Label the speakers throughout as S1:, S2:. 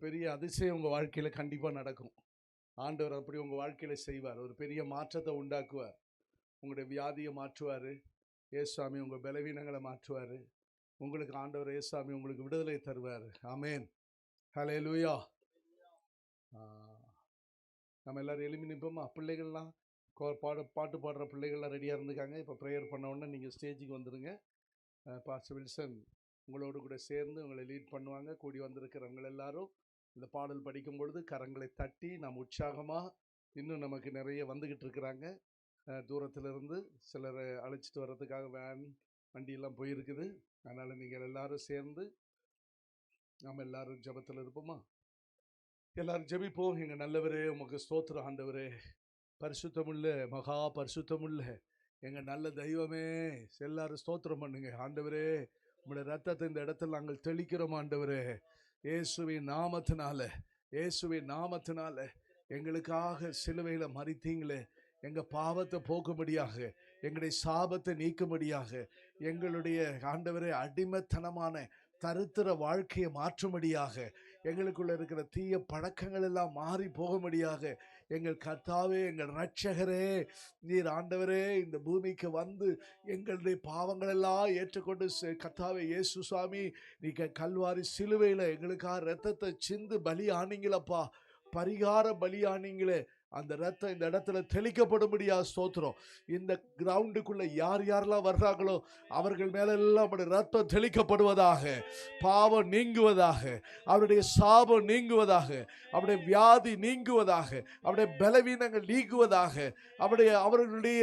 S1: பெரிய அதிசயம் உங்கள் வாழ்க்கையில் கண்டிப்பாக நடக்கும். ஆண்டவர் அப்படி உங்கள் வாழ்க்கையில் செய்வார். ஒரு பெரிய மாற்றத்தை உண்டாக்குவார். உங்களுடைய வியாதியை மாற்றுவார். ஏசாமி உங்கள் பலவீனங்களை மாற்றுவார். உங்களுக்கு ஆண்டவர் ஏசாமி உங்களுக்கு விடுதலை தருவார். ஆமேன். ஹல்லேலூயா. நம்ம எல்லோரும் எழுப்பி நிற்போமா? பிள்ளைகள்லாம் பாட்டு பாடுற பிள்ளைகள்லாம் ரெடியாக இருந்துக்காங்க. இப்போ ப்ரேயர் பண்ண உடனே நீங்கள் ஸ்டேஜுக்கு வந்துடுங்க. பாஸ்டர் வில்சன் உங்களோடு கூட சேர்ந்து உங்களை லீட் பண்ணுவாங்க. கூடி வந்திருக்கிறவங்க எல்லாரும் இந்த பாடல் படிக்கும் பொழுது கரங்களை தட்டி நாம் உற்சாகமாக, இன்னும் நமக்கு நிறைய வந்துக்கிட்டு இருக்கிறாங்க. தூரத்திலிருந்து சிலரை அழைச்சிட்டு வர்றதுக்காக வேன் வண்டியெல்லாம் போயிருக்குது. அதனால் நீங்கள் எல்லாரும் சேர்ந்து நாம் எல்லாரும் ஜெபத்தில் இருப்போமா? எல்லாரும் ஜெபிப்போம். எங்கள் நல்லவரே, உமக்கு ஸ்தோத்திரம் ஆண்டவரே. பரிசுத்தமுள்ள மகா பரிசுத்தமுள்ள எங்கள் நல்ல தெய்வமே, எல்லாரும் ஸ்தோத்திரம் பண்ணுங்க ஆண்டவரே. உங்களுடைய ரத்தத்தை இந்த இடத்துல நாங்கள் தெளிக்கிறோம் ஆண்டவரே. இயேசுவின் நாமத்தினால, இயேசுவின் நாமத்தினால எங்களுக்காக சிலுவையில் மரித்தீங்களே, எங்கள் பாவத்தை போக்கும்படியாக, எங்களுடைய சாபத்தை நீக்கும்படியாக, எங்களுடைய ஆண்டவரே அடிமைத்தனமான தரித்திர வாழ்க்கையை மாற்றும்படியாக, எங்களுக்குள்ள இருக்கிற தீய பழக்கங்கள் எல்லாம் மாறி போகும்படியாக, எங்கள் கர்த்தாவே, எங்கள் இரட்சகரே, நீர் ஆண்டவரே இந்த பூமிக்கு வந்து எங்களுடைய பாவங்கள் எல்லாம் ஏற்றுக்கொண்டு கர்த்தாவே இயேசு சுவாமி, நீங்க கல்வாரி சிலுவையில் எங்களுக்காக ரத்தத்தை சிந்து பலி ஆனீங்களப்பா, பரிகார பலி ஆனீங்களே. அந்த ரத்தம் இந்த இடத்துல தெளிக்கப்படும்படியா ஸ்தோத்திரம். இந்த கிரவுண்டுக்குள்ள யார் யாரெல்லாம் வர்றாங்களோ அவர்கள் மேலெல்லாம் அவருடைய ரத்தம் தெளிக்கப்படுவதாக, பாவம் நீங்குவதாக, அவருடைய சாபம் நீங்குவதாக, அவருடைய வியாதி நீங்குவதாக, அவருடைய பலவீனங்கள் நீங்குவதாக, அவர்களுடைய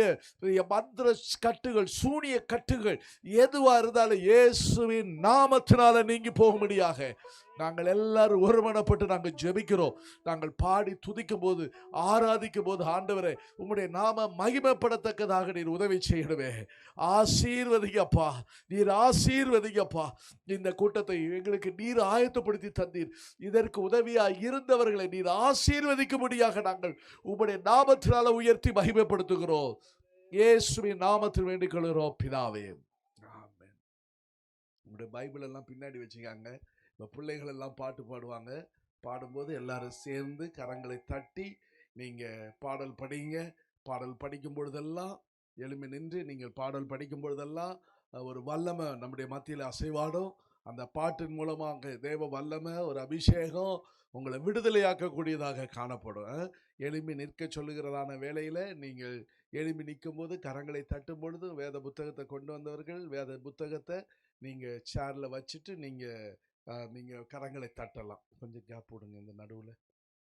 S1: மந்திர கட்டுகள், சூனிய கட்டுகள் எதுவா இருந்தாலும் இயேசுவின் நாமத்தினால நீங்கி போகும்படியாக நாங்கள் எல்லாரும் ஒருமனப்பட்டு நாங்கள் ஜெபிக்கிறோம். நாங்கள் பாடி துதிக்கும் போது, ஆராதிக்கும் போது ஆண்டவரே உம்முடைய நாம மகிமைப்படத்தக்கதாக நீர் உதவி செய்யணுமே. ஆசீர்வதிங்கப்பா, நீர் ஆசீர்வதிங்கப்பா. இந்த கூட்டத்தை எங்களுக்கு நீர் ஆயத்தப்படுத்தி தந்தீர். இதற்கு உதவியாக இருந்தவர்களை நீர் ஆசீர்வதிக்கும்படியாக நாங்கள் உம்முடைய நாமத்தினால உயர்த்தி மகிமைப்படுத்துகிறோம். இயேசுவின் நாமத்தில் வேண்டிக் கொள்கிறோம் பிதாவே. ஆமென். உங்களுடைய பைபிள் எல்லாம் பின்னாடி வச்சுக்காங்க. இப்போ பிள்ளைகள் எல்லாம் பாட்டு பாடுவாங்க. பாடும்போது எல்லாரும் சேர்ந்து கரங்களை தட்டி நீங்கள் பாடல் படிங்க. பாடல் படிக்கும் பொழுதெல்லாம் எழும்பி நின்று நீங்கள் பாடல் படிக்கும் பொழுதெல்லாம் ஒரு வல்லமை நம்முடைய மத்தியில் அசைவாடும். அந்த பாட்டின் மூலமாக தேவ வல்லமை, ஒரு அபிஷேகம் உங்களை விடுதலையாக்கக்கூடியதாக காணப்படும். எழும்பி நிற்க சொல்லுகிறதான வேளையில் நீங்கள் எழும்பி நிற்கும் போது கரங்களை தட்டும் பொழுது வேத புத்தகத்தை கொண்டு வந்தவர்கள் வேத புத்தகத்தை நீங்கள் சேரில் வச்சுட்டு நீங்கள் கரங்களை தட்டலாம். கொஞ்சம் கேப் விடுங்க. இந்த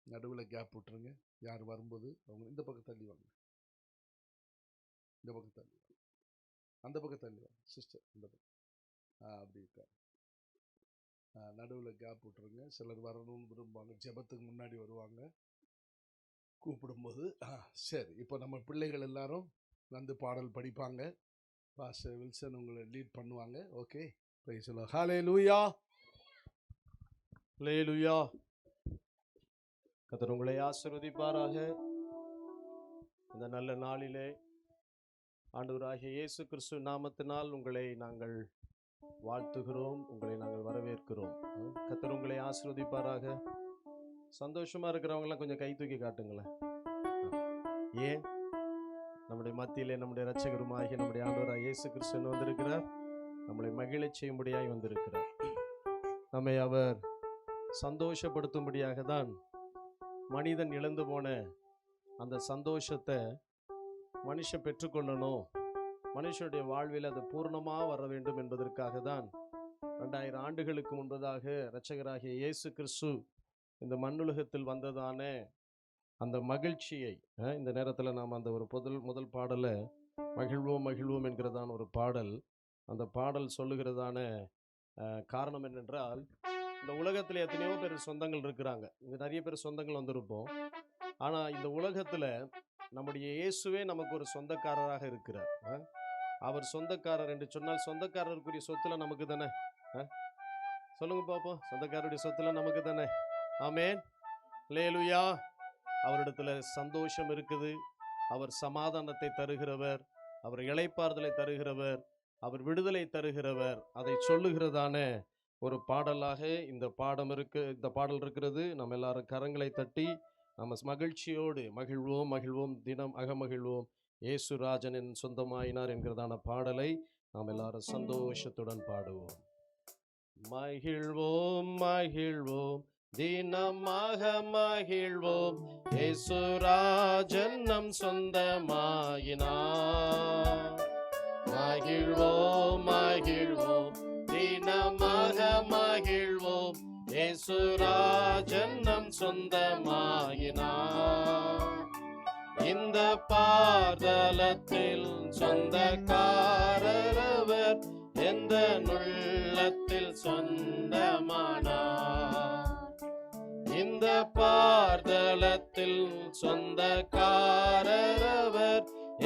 S1: நடுவில் கேப் விட்டுருங்க. யார் வரும்போது அவங்க இந்த பக்கம் தள்ளி வாங்க, இந்த பக்கம் தள்ளி வாங்க, அந்த பக்கம் தள்ளி வாங்க சிஸ்டர், இந்த பக்கம் அப்படி இருக்காரு. நடுவில் கேப் விட்டுருங்க. சிலர் வரணும்னு விரும்புவாங்க, ஜெபத்துக்கு முன்னாடி வருவாங்க கூப்பிடும்போது. சரி, இப்போ நம்ம பிள்ளைகள் எல்லாரும் வந்து பாடல் படிப்பாங்க. பாஸ்டர் வில்சன் உங்களை லீட் பண்ணுவாங்க. Okay, praise the Lord. Hallelujah, hallelujah.
S2: கர்த்தர் உங்களை ஆசீர்வதிப்பாராக. இந்த நல்ல நாளிலே ஆண்டவராகிய இயேசு கிறிஸ்து நாமத்தினால் உங்களை நாங்கள் வாழ்த்துகிறோம், உங்களை நாங்கள் வரவேற்கிறோம். கர்த்தர் உங்களை ஆசீர்வதிப்பாராக. சந்தோஷமா இருக்கிறவங்களாம் கொஞ்சம் கை தூக்கி காட்டுங்களேன். ஏன்? நம்முடைய மத்தியிலே நம்முடைய இரட்சகருமாகிய நம்முடைய ஆண்டவராகிய இயேசு கிறிஸ்து வந்திருக்கிறார். நம்மளை மகிழச் செய்யும்படியாய் வந்திருக்கிறார். நம்மை அவர் சந்தோஷப்படுத்தும்படியாக தான் மனிதன் இழந்து போன அந்த சந்தோஷத்தை மனுஷன் பெற்றுக்கொள்ளணும், மனுஷனுடைய வாழ்வில் அது பூர்ணமாக வர வேண்டும் என்பதற்காக தான் 2000 ஆண்டுகளுக்கு முன்பதாக இரட்சகராகிய இயேசு கிறிஸ்து இந்த மண்ணுலகத்தில் வந்ததான அந்த மகிழ்ச்சியை இந்த நேரத்தில் நாம் அந்த ஒரு முதல் பாடலை மகிழ்வோம் மகிழ்வோம் என்கிறதான ஒரு பாடல். அந்த பாடல் சொல்லுகிறதான காரணம் என்னென்றால், இந்த உலகத்தில் எத்தனையோ பேர் சொந்தங்கள் இருக்கிறாங்க. இங்கே நிறைய பேர் சொந்தங்கள் வந்திருப்போம். ஆனால் இந்த உலகத்தில் நம்முடைய இயேசுவே நமக்கு ஒரு சொந்தக்காரராக இருக்கிறார். அவர் சொந்தக்காரர் என்று சொன்னால் சொந்தக்காரருக்குரிய சொத்துல நமக்கு தானே. சொல்லுங்க பாப்போம், சொந்தக்காரருடைய சொத்துல நமக்கு தானே. ஆமென், அல்லேலூயா. அவரிடத்துல சந்தோஷம் இருக்குது. அவர் சமாதானத்தை தருகிறவர், அவர் இளைப்பாறுதலை தருகிறவர், அவர் விடுதலை தருகிறவர். அதை சொல்லுகிறதான ஒரு பாடலாக இந்த பாடல் இருக்கிறது. நம்ம எல்லாரும் கரங்களை தட்டி நம்ம மகிழ்ச்சியோடு மகிழ்வோம் தினம் அகமகிழ்வோம் இயேசுராஜனின் சொந்தமாயினார் என்கிறதான பாடலை நாம் எல்லாரும் சந்தோஷத்துடன் பாடுவோம். மகிழ்வோம் தினமாக மகிழ்வோம், இயேசுராஜன் நம் சொந்தமாயினார். மகிழ்வோம் தினமாக மகிழ்வோம், இயேசுராஜன் நம் சொந்தமாயினார். இந்த பாதலத்தில் சொந்தக்காரர் அவர், எந்த உள்ளத்தில் சொந்தமானார். இந்த பாதலத்தில் சொந்தக்காரர் அவர்,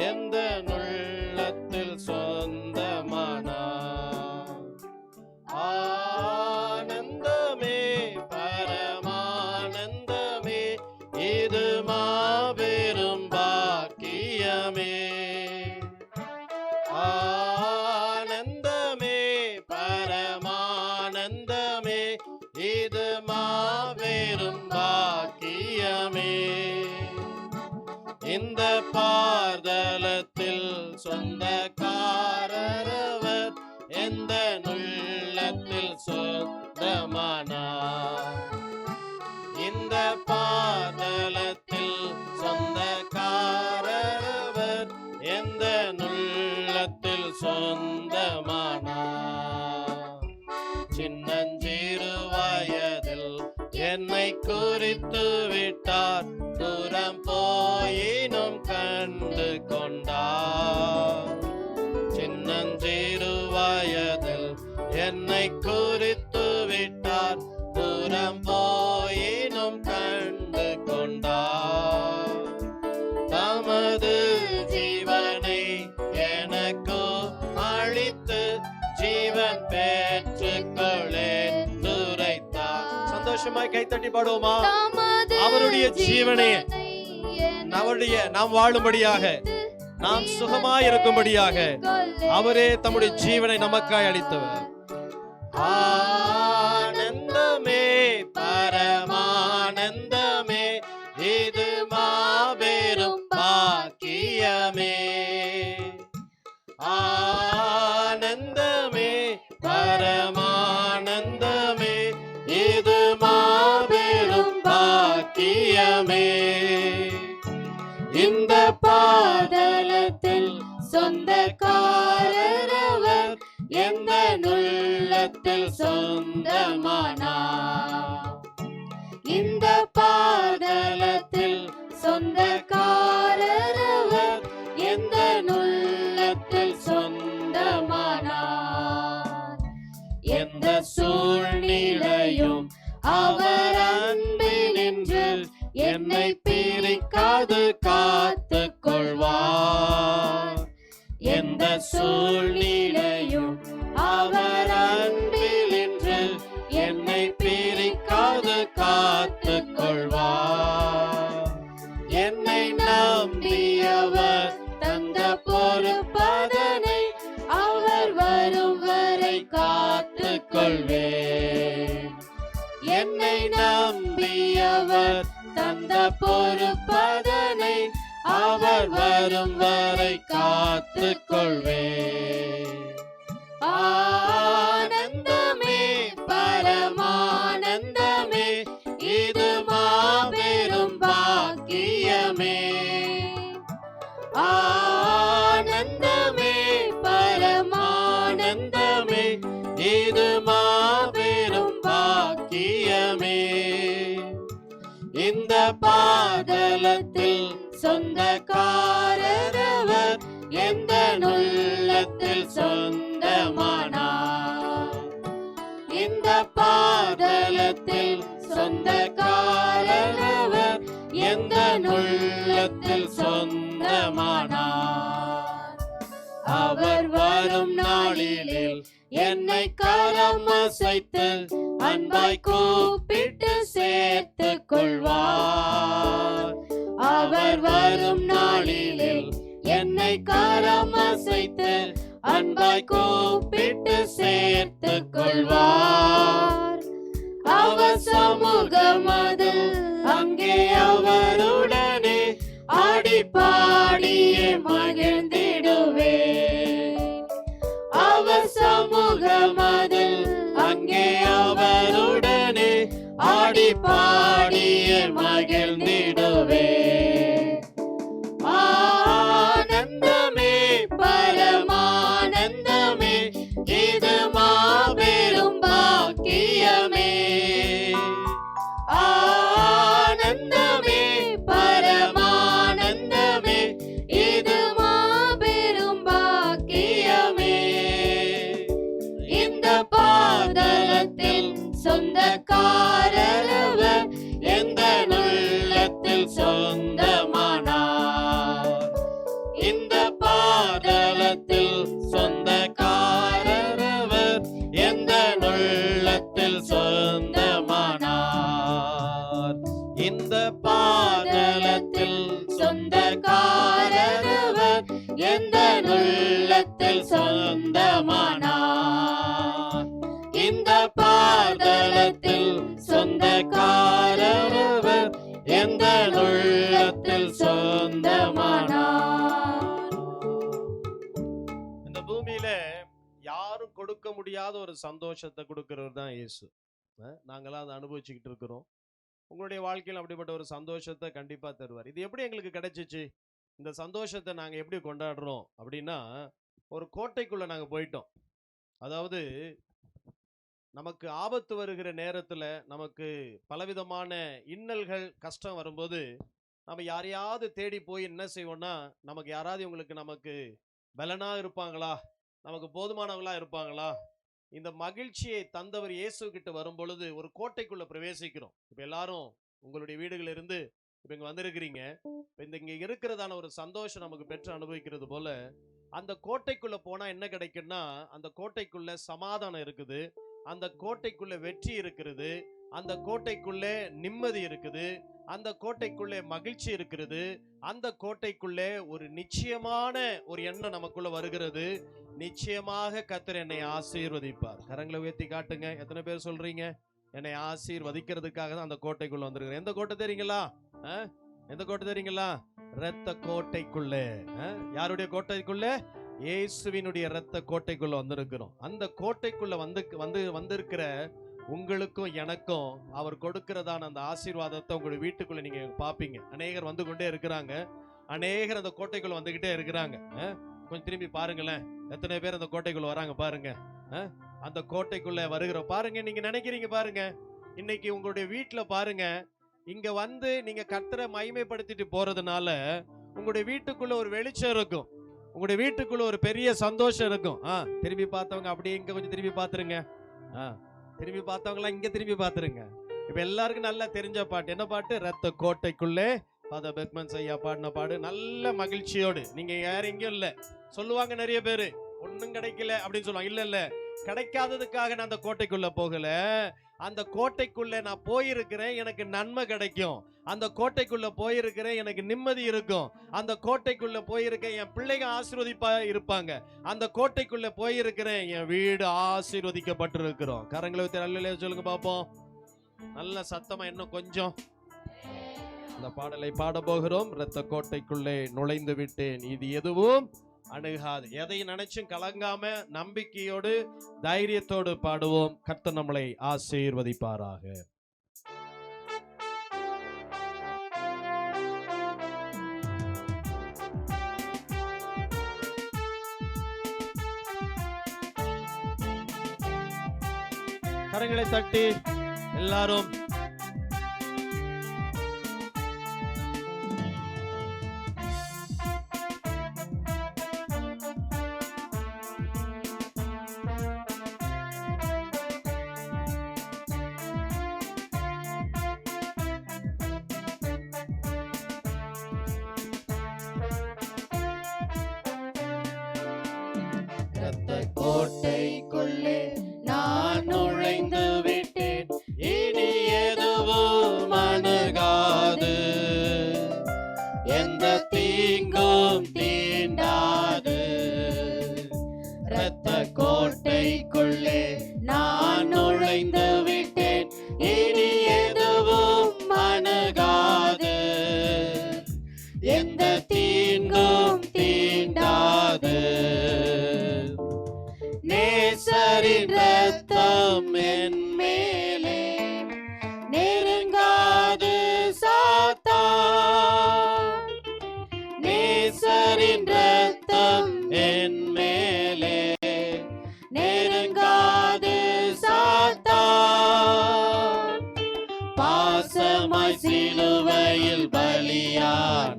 S2: எந்த உள்ளத்தில் சொந்தமானார். ஆனந்தமே பரமானந்தமே, இது மாபெரும் பாக்கியமே. ஆனந்தமே பரமானந்தமே, இது மாபெரும் பாக்கியமே. இந்த பாதலத்தில் சொந்தக்காரர் அவர், எந்த உள்ளத்தில் சொந்தமானார். இந்த பாதலத்தில் சொந்தக்காரர் அவர், எந்த உள்ளத்தில் சொந்தமானார். சின்னஞ்சிறு வயதில் என்னை குறித்து விட்டார், தூரம் போயினும் கண்டு கொண்டார். சின்னஞ்சிறு வயதில் என்னை குறித்து விட்டார், தூரம் போயினும் கண்டு கொண்டார். தமது ஜீவனை எனக்கு அளித்து ஜீவன் பெற்றுக்கொள்ளேன் உரைத்தார். சந்தோஷமாய் கைத்தட்டி பாடுவோமா? அவருடைய ஜீவனை நாம் வாழும்படியாக, நாம் சுகமாய் இருக்கும்படியாக அவரே தம்முடைய ஜீவனை நமக்காய் அளித்தவர். ஆனந்தமே பரமானந்தமே, இது மாபெரும் பாக்கியமே. ஆனந்தமே பரமானந்தமே, இது மாபெரும் பாக்கியமே. இந்த பாதலத்தில் சொந்தக்காரர் அவர், எந்த உள்ளத்தில் சொந்தமானார். இந்த பாதலத்தில் சொந்தக்காரர் அவர், எந்த உள்ளத்தில் சொந்தமானார். எந்த சூழ்நிலையும் அவர் அன்பினின்று என்னை பிரிக்காது காத்துக் கொள்வார். எந்த சூழ்நிலையும் அவர் அன்பினின்று என்னை பிரிக்காது காத்துக் கொள்வார். என்னை நம்பியவர் தந்த பொறுப்பதனை அவர் வரும் வரை காத்துக் கொள்வேன். என்னை நம்பியவர் தந்த பொறுப்பதனை அவர் வரும் வரை காத்துக் கொள்வேன். ஆனந்தமே பரமானந்தமே, இது மாபெரும் பாக்கியமே. ஆனந்தமே பரமானந்தமே, இது மாபெரும் பாக்கியமே. இந்த பாதலத்தில் சொந்தக்காரர் அவர், எந்த உள்ளத்தில் சொந்தமானார். இந்த பாதலத்தில் சொந்தக்காரர் அவர், எந்த உள்ளத்தில் சொந்தமானார். அவர் வரும் நாளில் என்னை கரம் அசைத்து அன்பாய் கூப்பிட்டு சேர்த்துக் கொள்வார். அவர் வரும் நாளில் என்னை கரம் அசைத்து அன்பாய் கூப்பிட்டு சேர்த்துக் கொள்வார்.
S3: அங்கே அவருடனே ஆடி பாடியே மகிழ்ந்திடுவேன். அவர் சமூகமதில் அங்கே அவருடனே ஆடி பாடியே மகிழ்ந்திடுவேன். ஆனந்தமே பரமானந்தமே இது மாபெரும் பாக்கியமே. ஆனந்தமே பரமானந்தமே இது மாபெரும் பாக்கியமே. இந்த பாதலத்தில் சொந்தக்காரரவர் எந்த உள்ளத்தில் சொந்தமானார். இந்த பாதலத்தில் சொந்தக்காரரவர் எந்த உள்ளத்தில் சொந்தமானார். இந்த பாதலத்தில் சொந்தக்காரரவர் எந்த உள்ளத்தில் சொந்தமானார். இந்த பாதலத்தில் சொந்தக்காரரவர் எந்த உள்ளத்தில் சொந்தமானார்.
S2: இந்த பூமியில யாரும் கொடுக்க முடியாத ஒரு சந்தோஷத்தை கொடுக்கிறவர் தான் இயேசு. நாங்களாம் அதை அனுபவிச்சுக்கிட்டு இருக்கிறோம். உங்களுடைய வாழ்க்கையில் அப்படிப்பட்ட ஒரு சந்தோஷத்தை கண்டிப்பா தருவார். இது எப்படி எங்களுக்கு கிடைச்சிச்சு? இந்த சந்தோஷத்தை நாங்க எப்படி கொண்டாடுறோம் அப்படின்னா, ஒரு கோட்டைக்குள்ள நாங்க போயிட்டோம். அதாவது நமக்கு ஆபத்து வருகிற நேரத்துல, நமக்கு பலவிதமான இன்னல்கள் கஷ்டம் வரும்போது நம்ம யாரையாவது தேடி போய் என்ன செய்வோம்னா, நமக்கு யாராவது நமக்கு பலனா இருப்பாங்களா, நமக்கு போதுமானவங்களா இருப்பாங்களா, இந்த மகிழ்ச்சியை தந்தவர் இயேசு கிட்ட வரும் பொழுது ஒரு கோட்டைக்குள்ள பிரவேசிக்கிறோம். இப்ப எல்லாரும் உங்களுடைய வீடுகளில் இருந்து இப்ப இங்க வந்திருக்கிறீங்க. இங்க இருக்கிறதான ஒரு சந்தோஷம் நமக்கு பெற்று அனுபவிக்கிறது போல, அந்த கோட்டைக்குள்ள போனா என்ன கிடைக்கும்னா, அந்த கோட்டைக்குள்ள சமாதானம் இருக்குது, அந்த கோட்டைக்குள்ள வெற்றி இருக்கிறது, அந்த கோட்டைக்குள்ளே நிம்மதி இருக்குது, அந்த கோட்டைக்குள்ளே மகிழ்ச்சி இருக்கிறது, அந்த கோட்டைக்குள்ளே ஒரு நிச்சயமான ஒரு எண்ணம் நமக்குள்ள வருகிறது. நிச்சயமாக கர்த்தர் என்னை ஆசீர்வதிப்பார். கரங்களை உயர்த்தி காட்டுங்க. எத்தனை பேர் சொல்றீங்க என்னை ஆசீர்வதிக்கிறதுக்காக தான் அந்த கோட்டைக்குள்ள வந்திருக்கிறேன்? எந்த கோட்டை தெரியுங்களா? எந்த கோட்டை தெரியுங்களா? இரத்த கோட்டைக்குள்ளே. யாருடைய கோட்டைக்குள்ளே? இயேசுவினுடைய இரத்த கோட்டைக்குள்ள வந்திருக்கிறோம். அந்த கோட்டைக்குள்ள வந்திருக்கிற உங்களுக்கும் எனக்கும் அவர் கொடுக்கிறதான அந்த ஆசீர்வாதத்தை உங்களுடைய வீட்டுக்குள்ள நீங்க பாப்பீங்க. அநேகர் வந்து கொண்டே இருக்கிறாங்க, அநேகர் அந்த கோட்டைக்குள்ள வந்துகிட்டே இருக்கிறாங்க. கொஞ்சம் திரும்பி பாருங்களேன், எத்தனை பேர் அந்த கோட்டைக்குள்ள வராங்க பாருங்க. அந்த கோட்டைக்குள்ள வருகிற பாருங்க. நீங்க நினைக்கிறீங்க பாருங்க, இன்னைக்கு உங்களுடைய வீட்டுல பாருங்க, இங்க வந்து நீங்க கர்த்தரை மகிமைப்படுத்திட்டு போறதுனால உங்களுடைய வீட்டுக்குள்ள ஒரு வெளிச்சம் இருக்கும், உங்களுடைய வீட்டுக்குள்ள ஒரு பெரிய சந்தோஷம் இருக்கும். திரும்பி பார்த்தவங்க அப்படியே இங்க கொஞ்சம் திரும்பி பாத்துருங்க. திரும்பி பார்த்தவங்களாம் இங்க திரும்பி பாத்துருங்க. இப்ப எல்லாருக்கும் நல்லா தெரிஞ்ச பாட்டு என்ன பாட்டு? ரத்த கோட்டைக்குள்ளே. ஃபாதர் பெக்மன்ஸ் ஐயா பாடின பாடு. நல்ல மகிழ்ச்சியோடு. நீங்க யார் எங்கேயும் இல்ல சொல்லுவாங்க நிறைய பேரு, ஒன்னும் கிடைக்கல அப்படின்னு சொல்லுவாங்க. இல்ல இல்ல, கிடைக்காததுக்காக நான் அந்த கோட்டைக்குள்ள போகல, அந்த கோட்டைக்குள்ள நான் போயிருக்கிறேன், எனக்கு நன்மை கிடைக்கும். அந்த கோட்டைக்குள்ள போயிருக்கிறேன், எனக்கு நிம்மதி இருக்கும். அந்த கோட்டைக்குள்ள போயிருக்கேன், என் பிள்ளைங்க ஆசீர்வதிப்பா இருப்பாங்க. அந்த கோட்டைக்குள்ள போயிருக்கிறேன், என் வீடு ஆசீர்வதிக்கப்பட்டிருக்கிறோம். கரங்களை ஊத்தி அல்லேலூயா சொல்லுங்க பாப்போம். நல்ல சத்தமா இன்னும் கொஞ்சம் இந்த பாடலை பாட போகிறோம். இரத்த கோட்டைக்குள்ளே நுழைந்து விட்டேன், இது எதுவும் அணுகாது. எதை நினைச்சும் கலங்காம நம்பிக்கையோடு தைரியத்தோடு பாடுவோம். கர்த்தர் நம்மளை ஆசீர்வதிப்பாராக. கரங்களை தட்டி எல்லாரும்
S3: கோட்டைக்குள்ளே நான் நுழைந்து விட்டேன், இனி எதுவும் அணுகாது, எந்த தீங்கும் தீண்டாது. இரத்த கோட்டைக்குள்ளே நான் நுழைந்து விட்டேன், இனி எதுவும் அணுகாது. பாசமாய் சிலுவையில் பலியானார்,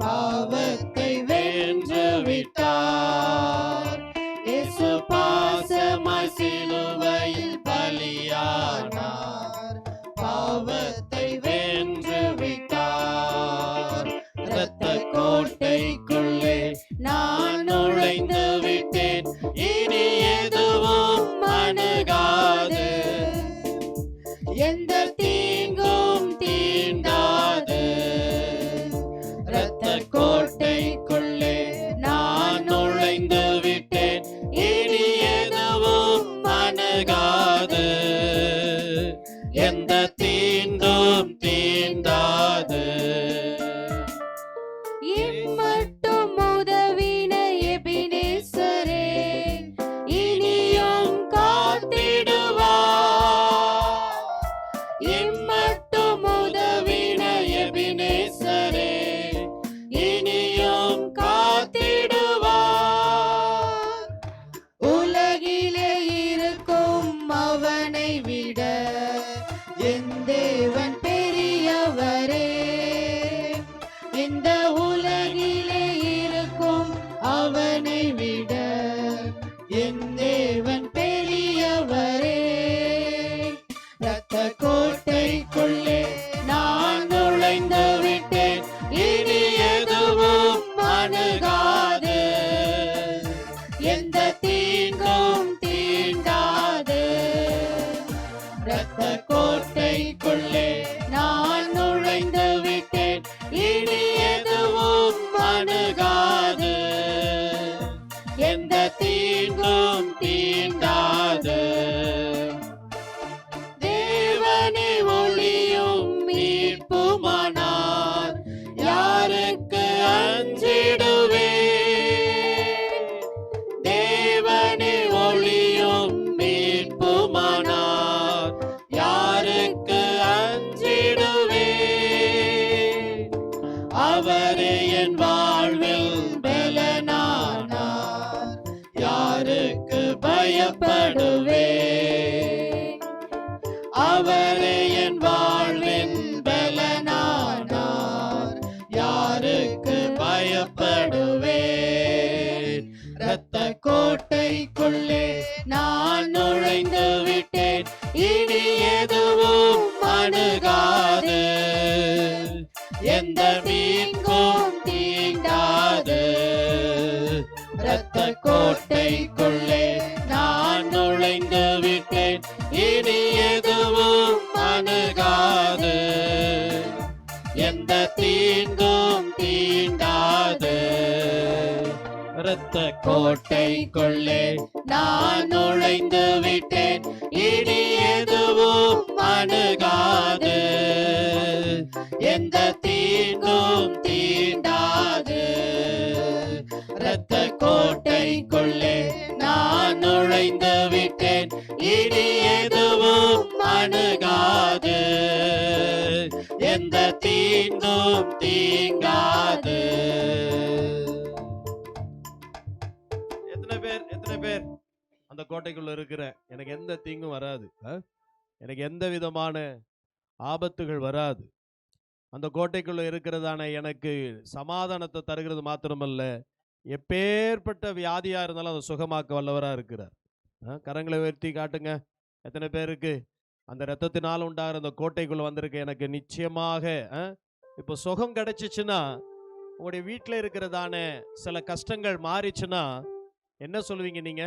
S3: பாவத்தை வென்று விட்டார். இயேசு பாசமாய் சிலுவையில் பலியானார், பாவத்தை வென்று விட்டார். இரத்த கோட்டைக்குள்ளே நான் நுழைந்து விட்டேன், இனி எதுவும் அணுகாது, எந்த தீங்கும் தீண்டாது. இரத்த கோட்டைக்குள்ளே நான் நுழைந்து விட்டேன், இனி எதுவும் அணுகாது, எந்த தீங்கும் தீண்டாது.
S4: இம்மட்டும் உதவின எபினேசரே, இனியும் காத்திடுவார். இம்மட்டும் உதவின எபினேசரே, இனியும் காத்திடுவார். உலகிலே இருக்கும் அவனை விட என் தேவன் பெரியவரே. இந்த உலகிலே இருக்கும் அவனை விட என் தேவன் பெரியவரே. இரத்த கோட்டைக்குள்ளே நான் நுழைந்து விட்டேன், இனி எதுவும் அணுகாது, எந்த தீங்கும் தீண்டாது. இரத்த கோட்டைக்குள்ளே நான் நுழைந்து விட்டேன், இனி எதுவும் அணுகாது, எந்த தீங்கும் தீண்டாது. தேவனே ஒளியும் மீட்புமானார், யாருக்கு அஞ்சிடுவேன்? தேவனே ஒளியும் மீட்புமானார், யாருக்கு அஞ்சிடுவேன்? அவரே என் வாழ்வில் பலனானார், யாருக்கு பயப்படுவேன்? அவரே என் வாழ்வின் பலனானார், யாருக்கு பயப்படுவேன்? இரத்த கோட்டைக்குள்ளே நான் நுழைந்து விட்டேன், இனி எதுவும் அணுகாது, எந்த மீட்கும் தீண்டாது. இரத்த கோட்டைக்குள்ளே நான் நுழைந்து விட்டேன், இனி எதுவும் அணுகாது, எந்த தீங்கும் தீண்டாது. இரத்த கோட்டைக்குள்ளே நான் நுழைந்து விட்டேன், இனி எதுவும் அணுகாது, எந்த தீங்கும் தீண்டாது. இரத்த கோட்டைக்குள்ளே நான் நுழைந்து விட்டேன், இனி எதுவும் அணுகாது, எந்த தீங்கும் தீங்காது.
S2: எத்தனை பேர் அந்த கோட்டைக்குள்ள இருக்கிற எனக்கு எந்த தீங்கும் வராது, எனக்கு எந்த விதமான ஆபத்துகள் வராது, அந்த கோட்டைக்குள்ள இருக்கிறதான எனக்கு சமாதானத்தை தருகிறது மாத்திரமல்ல, எப்பேற்பட்ட வியாதியா இருந்தாலும் அதை சுகமாக்க வல்லவரா இருக்கிறார். கரங்களை உயர்த்தி காட்டுங்க. எத்தனை பேருக்கு அந்த இரத்தத்தினால் உண்டாகிற அந்த கோட்டைக்குள்ள வந்திருக்க எனக்கு நிச்சயமாக இப்போ சுகம் கிடைச்சிச்சுன்னா, உங்களுடைய வீட்டில் இருக்கிறதான சில கஷ்டங்கள் மாறிச்சுன்னா என்ன சொல்லுவீங்க நீங்க?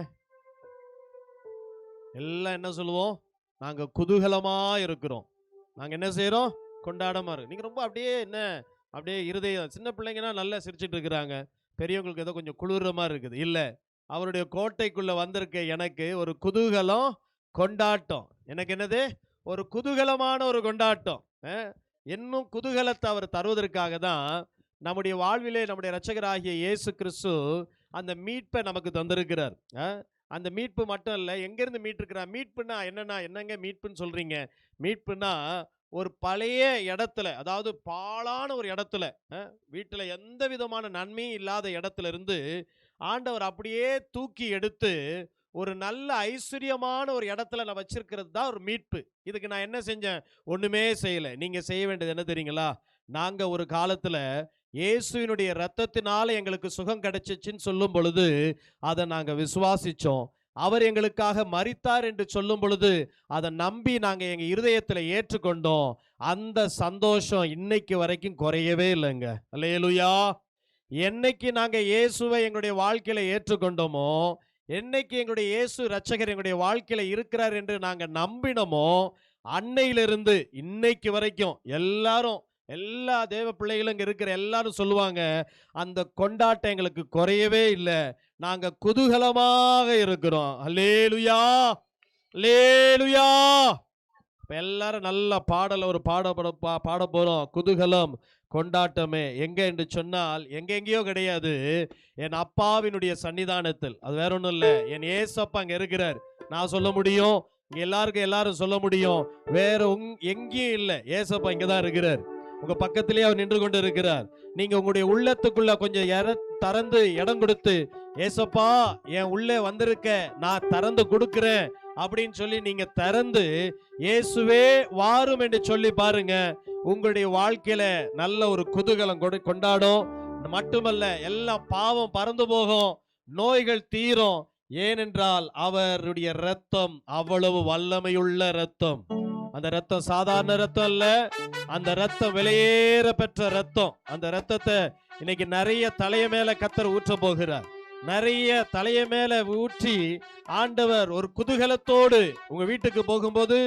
S2: எல்லாம் என்ன சொல்லுவோம்? நாங்க குதூகலமா இருக்கிறோம். நாங்க என்ன செய்யறோம்? கொண்டாடமா இருக்கு. நீங்க ரொம்ப அப்படியே என்ன அப்படியே இருதயம், சின்ன பிள்ளைங்கன்னா நல்லா சிரிச்சிட்டு இருக்கிறாங்க, பெரியவங்களுக்கு ஏதோ கொஞ்சம் குளிர்ற மாதிரி இருக்குது. இல்ல, அவருடைய கோட்டைக்குள்ள வந்திருக்க எனக்கு ஒரு குதூகலம், கொண்டாட்டம். எனக்கு என்னது? ஒரு குதூகலமான ஒரு கொண்டாட்டம். இன்னும் குதூகலத்தை அவர் தருவதற்காக தான் நம்முடைய வாழ்விலே நம்முடைய இரட்சகராகிய இயேசு கிறிஸ்து அந்த மீட்பை நமக்கு தந்திருக்கிறார். அந்த மீட்பு மட்டும் இல்லை, எங்கேருந்து மீட்டிருக்கிறார்? மீட்புன்னா என்னங்க மீட்புன்னு சொல்றீங்க? மீட்புன்னா ஒரு பழைய இடத்துல, அதாவது பாழான ஒரு இடத்துல, வீட்டில் எந்த விதமான நன்மையும் இல்லாத இடத்துல இருந்து ஆண்டவர் அப்படியே தூக்கி எடுத்து ஒரு நல்ல ஐஸ்வர்யமான ஒரு இடத்துல நான் வச்சிருக்கிறது தான் ஒரு மீட்பு. இதுக்கு நான் என்ன செஞ்சேன்? ஒண்ணுமே செய்யல. நீங்க செய்ய வேண்டியது என்ன தெரியுங்களா? நாங்க ஒரு காலத்துல இயேசுவினுடைய இரத்தத்தினால எங்களுக்கு சுகம் கிடைச்சிச்சுன்னு சொல்லும் பொழுது அதை நாங்க விசுவாசிச்சோம். அவர் எங்களுக்காக மரித்தார் என்று சொல்லும் பொழுது அதை நம்பி நாங்க எங்க இருதயத்துல ஏற்றுக்கொண்டோம். அந்த சந்தோஷம் இன்னைக்கு வரைக்கும் குறையவே இல்லைங்க. அல்லேலூயா. என்னைக்கு நாங்க இயேசுவை எங்களுடைய வாழ்க்கையில ஏற்றுக்கொண்டோமோ, என்னைக்கு எங்களுடைய இயேசு இரட்சகர் எங்களுடைய வாழ்க்கையில இருக்கிறார் என்று நாங்க நம்பினோமோ, அன்னையிலிருந்து இன்னைக்கு வரைக்கும் எல்லா தேவ பிள்ளைகளும் இங்க இருக்கிற எல்லாரும் சொல்லுவாங்க, அந்த கொண்டாட்டம் எங்களுக்கு குறையவே இல்லை. நாங்க குதூகலமாக இருக்கிறோம். அல்லேலூயா, அல்லேலூயா. இப்ப எல்லாரும் நல்ல பாடல ஒரு பாட போறோம். குதூகலம், கொண்டாட்டமே. எங்க என்று சொன்னால் எங்கெங்கேயோ கிடையாது, என் அப்பாவினுடைய சன்னிதானத்தில். அது வேற ஒண்ணும் இல்லை, என் ஏசப்பா அங்க இருக்கிறார். நான் சொல்ல முடியும், இங்க எல்லாரும் சொல்ல முடியும், வேற எங்கேயும் இல்லை, ஏசப்பா இங்கதான் இருக்கிறார். உங்க பக்கத்திலேயே அவர் நின்று கொண்டு இருக்கிறார். நீங்க உங்களுடைய உள்ளத்துக்குள்ள கொஞ்சம் திறந்து இடம் கொடுத்து, ஏசப்பா என் உள்ளே வந்திருக்க, நான் திறந்து கொடுக்கிறேன் அப்படின்னு சொல்லி நீங்க திறந்து இயேசுவே வாரும் என்று சொல்லி பாருங்க. உங்களுடைய வாழ்க்கையில நல்ல ஒரு குதூகலம் கொண்டாடும். மட்டுமல்ல, எல்லாம் பாவம் பறந்து போகும், நோய்கள் தீரும். ஏனென்றால் அவருடைய இரத்தம் அவ்வளவு வல்லமையுள்ள இரத்தம். அந்த இரத்தம் சாதாரண இரத்தம் அல்ல, அந்த இரத்தம் விலையேற பெற்ற இரத்தம். அந்த இரத்தத்தை இன்னைக்கு நிறைய தலைய மேல கர்த்தர் ஊற்ற போகிறார். நிறைய தலைய மேல ஊற்றி ஆண்டவர் ஒரு குதூகலத்தோடு உங்க வீட்டுக்கு போகும்போது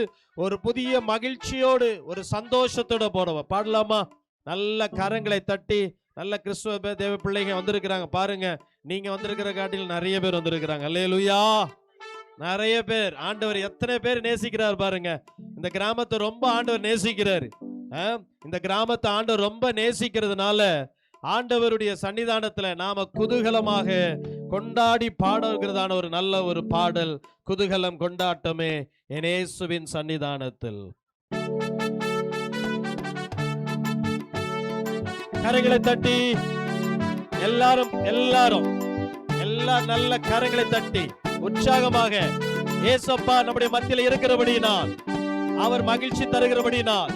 S2: ஒரு புதிய மகிழ்ச்சியோடு ஒரு சந்தோஷத்தோட போடுவோம். பாடலாமா? நல்ல கரங்களை தட்டி. நல்ல கிறிஸ்துவ தேவ பிள்ளைங்க வந்திருக்கிறாங்க பாருங்க. நீங்க வந்திருக்கிற காட்டில் நிறைய பேர் வந்திருக்கிறாங்க. அல்லேலூயா. நிறைய பேர். ஆண்டவர் எத்தனை பேர் நேசிக்கிறார் பாருங்க. இந்த கிராமத்தை ரொம்ப ஆண்டவர் நேசிக்கிறாரு. இந்த கிராமத்தை ஆண்டவர் ரொம்ப நேசிக்கிறதுனால ஆண்டவருடைய சன்னிதானத்துல நாம குதூகலமாக கொண்டாடி பாடுகிறதான ஒரு நல்ல ஒரு பாடல். குதூகலம் கொண்டாட்டமே என் இயேசுவின் சன்னிதானத்தில். கரங்களை தட்டி எல்லாரும் நல்ல கரங்களை தட்டி உற்சாகமாக, ஏசப்பா நம்முடைய மத்தியில் இருக்கிறபடியினால், அவர் மகிழ்ச்சி தருகிறபடியினால்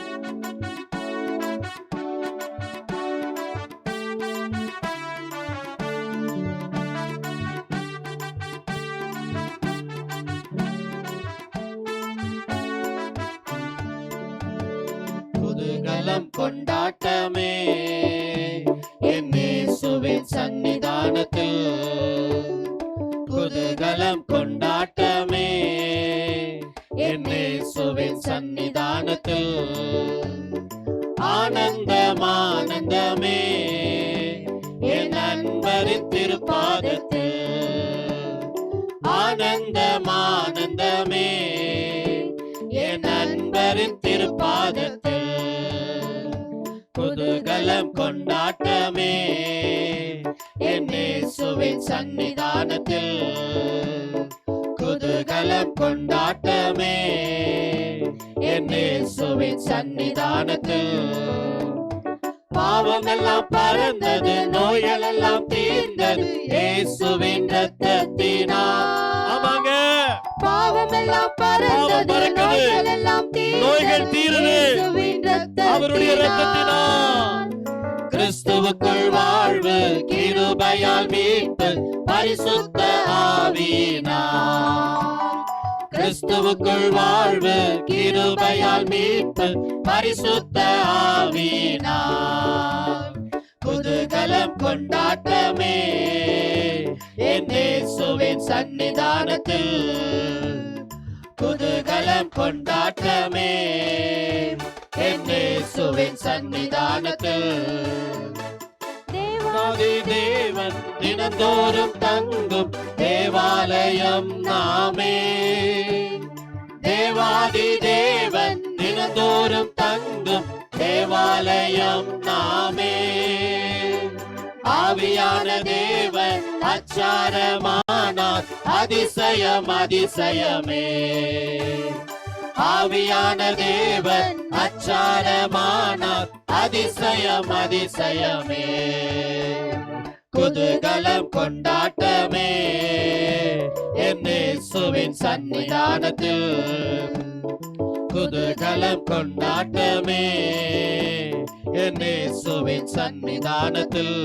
S4: குதூகலம் கொண்டாட்டமே என் இயேசுவின் சன்னிதானத்தில். குதூகலம் கொண்டாட்டமே என் இயேசுவின் சன்னிதானத்தில். ஆனந்தம் ஆனந்தமே என் நண்பரின் திருப்பாதத்தில். ஆனந்தம் ஆனந்தமே என் நண்பரின் திருப்பாதத்தில். குதூகலம் கொண்டாட்டமே என் இயேசுவின் சன்னிதானத்தில். குதூகலம் கொண்டாட்டமே என் இயேசுவின் சன்னிதானத்தில். பாவம் எல்லாம் பறந்தது, நோய்கள் எல்லாம் தீர்ந்தது இயேசுவின் இரத்தத்தினால்.
S2: ஆமாங்க,
S3: பாவம் எல்லாம் பறந்தது, நோய்கள் எல்லாம்
S2: நோய்கள் தீருது அவருடைய இரத்தத்தினால்.
S4: கிறிஸ்துவுக்குள் வாழ்வு, கிருபையால் மீட்பு, பரிசுத்த ஆவியினால். கிறிஸ்துவுக்குள் வாழ்வு, கிருபையால் மீட்பு, பரிசுத்த ஆவியினால். குதூகலம் கொண்டாட்டமே என் இயேசுவின் சன்னிதானத்தில். குதூகலம் கொண்டாட்டமே என் இயேசுவின் சன்னிதானத்தில். தேவாதி தேவன் தினந்தோறும் தங்கும் தேவாலயம் நாமே. தேவாதி தேவன் தினந்தோறும் தங்கும் தேவாலயம் நாமே. ஆவியான தேவன் அச்சாரமானார், அதிசயம் அதிசயமே. ஆவியான தேவன் அச்சாரமானார், அதிசயம் அதிசயமே. குதூகலம் கொண்டாட்டமே என் இயேசுவின் சன்னிதானத்தில். குதூகலம் கொண்டாட்டமே என் இயேசுவின் சன்னிதானத்தில்.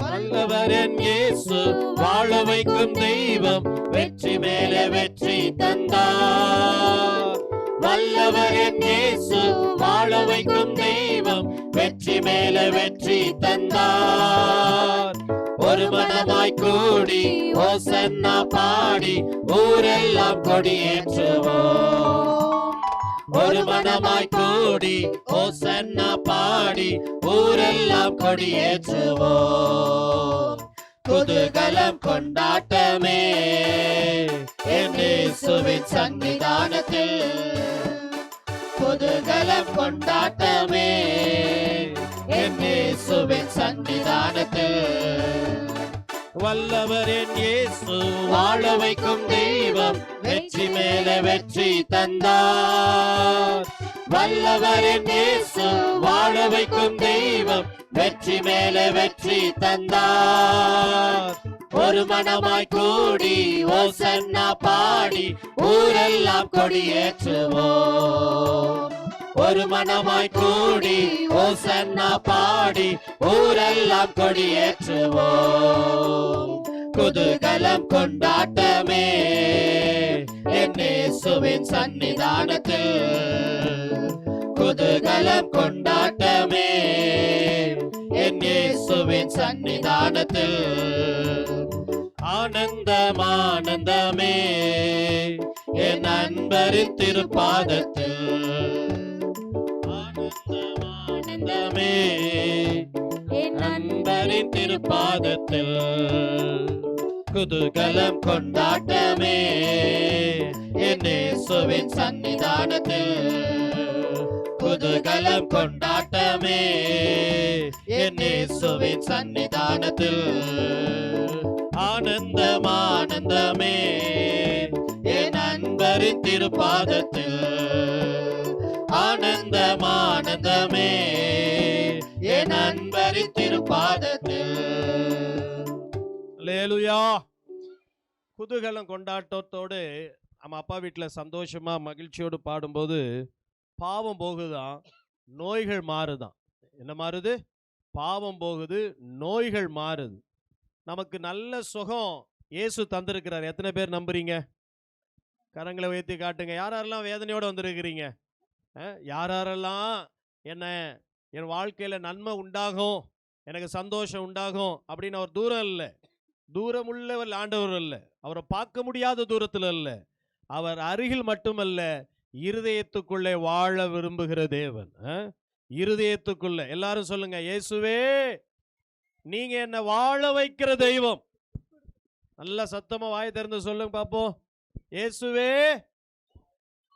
S4: வல்லவர் என் இயேசு, வாழ வைக்கும் தெய்வம், வெற்றி மேலே வெற்றி தந்தார். வல்லவர் என் இயேசு, வாழ வைக்கும் தெய்வம், வெற்றி மேலே வெற்றி தந்தார். ஒரு மனமாய் கூடி ஓசன்னா பாடி ஊரெல்லாம் கொடியேற்றுவோம். ஒரு மனமாய் கூடி ஓசன்னா பாடி ஊரெல்லாம் கொடியேற்றுவோம். குதூகலம் கொண்டாட்டமே என் இயேசுவின் சன்னிதானத்தில். குதூகலம் கொண்டாட்டமே என் இயேசுவின் சன்னிதானத்தில். வல்லவர் என் இயேசு, வாழ வைக்கும் தெய்வம், வெற்றி மேலே வெற்றி தந்தார். வல்லவர் என் இயேசு, வாழ வைக்கும் தெய்வம், வெற்றி மேலே வெற்றி தந்தார். ஒரு மனமாய் கூடி ஓசன்னா பாடி ஊரெல்லாம் கொடியேற்றுவோம். ஒரு மனமாய் கூடி ஓசன்னா பாடி ஊரெல்லாம் கொடியேற்றுவோம். குதூகலம் கொண்டாட்டமே என் இயேசுவின் சன்னிதானத்தில். குதூகலம் கொண்டாட்டமே என் இயேசுவின் சன்னிதானத்தில். ஆனந்தம் ஆனந்தமே என் அன்பரின் திருப்பாதத்தில். ஆனந்தம் ஆனந்தமே என் அன்பரின் திருப்பாதத்தில். குதூகலம் கொண்டாட்டமே என் இயேசுவின் சன்னிதானத்தில். குதூகலம் கொண்டாட்டமே என் இயேசுவின் சன்னிதானத்தில். ஆனந்தம் ஆனந்தமே என் அன்பரின் திருப்பாதத்தில். ஆனந்தம் ஆனந்தமே என் அன்பரின் திருப்பாதத்தில்.
S2: அல்லேலூயா. குதூகலம் கொண்டாட்டத்தோடு நம்ம அப்பா வீட்டில் சந்தோஷமா மகிழ்ச்சியோடு பாடும்போது பாவம் போகுதான், நோய்கள் மாறுதான். என்ன மாறுது? பாவம் போகுது, நோய்கள் மாறுது. நமக்கு நல்ல சுகம் இயேசு தந்திருக்கிறார். எத்தனை பேர் நம்புறீங்க? கரங்களை உயர்த்தி காட்டுங்க. யாரெல்லாம் வேதனையோடு வந்திருக்கிறீங்க? யாரெல்லாம் என் வாழ்க்கையில் நன்மை உண்டாகும், எனக்கு சந்தோஷம் உண்டாகும் அப்படின்னு அவர் தூரம் இல்லை, தூரம் உள்ளவர் ஆண்டவர் அல்ல, அவரை பார்க்க முடியாத தூரத்தில் அல்ல, அவர் அருகில் மட்டுமல்ல, இருதயத்துக்குள்ளே வாழ விரும்புகிற தேவன். இருதயத்துக்குள்ள எல்லாரும் சொல்லுங்க, இயேசுவே நீங்க என்ன வாழ வைக்கிற தெய்வம். நல்ல சத்தமா வாய் திறந்து சொல்லுங்க பாப்போம். இயேசுவே,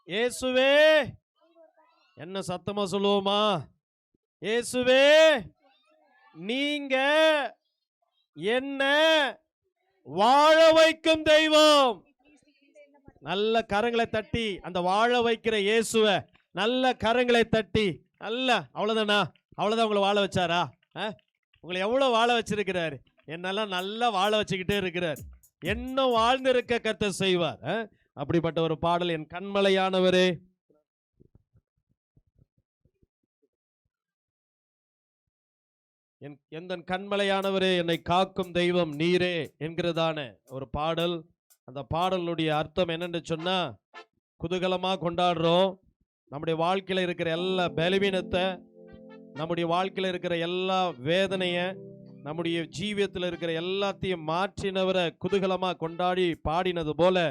S2: இயேசுவே. என்ன சத்தமா சொல்லுவோமா? இயேசுவே நீங்க என்ன வாழ வைக்கும் தெய்வம். நல்ல கரங்களை தட்டி அந்த வாழ வைக்கிற இயேசுவை நல்ல கரங்களை தட்டி நல்ல. அவ்வளவுதானா? அவ்வளவுதான் உங்களை வாழ வச்சாரா? உங்களை எவ்வளவு வாழ வச்சிருக்கிறாரு? என்னெல்லாம் நல்லா வாழ வச்சுக்கிட்டே இருக்கிறார். என்ன வாழ்ந்திருக்க கர்த்தர் செய்வார். அப்படிப்பட்ட ஒரு பாடல், என் கண்மலையானவரே. எந்த கண்மலையானவரே, என்னை காக்கும் தெய்வம் நீரே என்கிறதான ஒரு பாடல். அந்த பாடலுடைய அர்த்தம் என்னன்னு சொன்னா, குதூகலமா கொண்டாடுறோம். நம்முடைய வாழ்க்கையில இருக்கிற எல்லா பலவீனத்தை, நம்முடைய வாழ்க்கையில இருக்கிற எல்லா வேதனைய, நம்முடைய ஜீவியத்தில் இருக்கிற எல்லாத்தையும் மாற்றினவரை குதூகலமா கொண்டாடி பாடினது போல,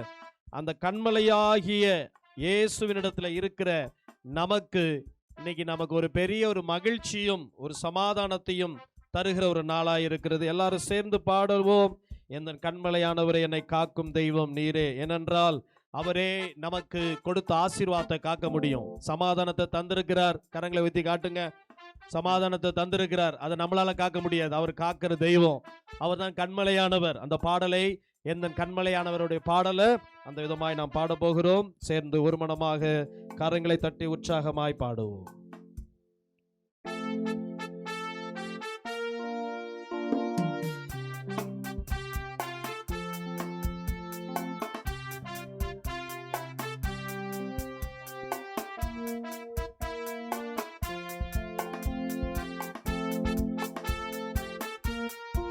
S2: அந்த கண்மலையாகிய இயேசுவினிடத்துல இருக்கிற நமக்கு இன்னைக்கு நமக்கு ஒரு பெரிய ஒரு மகிழ்ச்சியும் ஒரு சமாதானத்தையும் தருகிற ஒரு நாளாய் இருக்கிறது. எல்லாரும் சேர்ந்து பாடுவோம். எந்த கண்மலையானவரே, என்னை காக்கும் தெய்வம் நீரே. ஏனென்றால் அவரே நமக்கு கொடுத்த ஆசீர்வாதத்தை காக்க முடியும். சமாதானத்தை தந்திருக்கிறார். கரங்களை வைத்து காட்டுங்க. சமாதானத்தை தந்திருக்கிறார். அதை நம்மளால காக்க முடியாது. அவர் காக்கிற தெய்வம். அவர் தான் கண்மலையானவர். அந்த பாடலை, எந்த கண்மலையானவருடைய பாடலை அந்த விதமாய் நாம் பாட போகிறோம். சேர்ந்து ஒரு மனமாக கரங்களை தட்டி உற்சாகமாய் பாடுவோம்.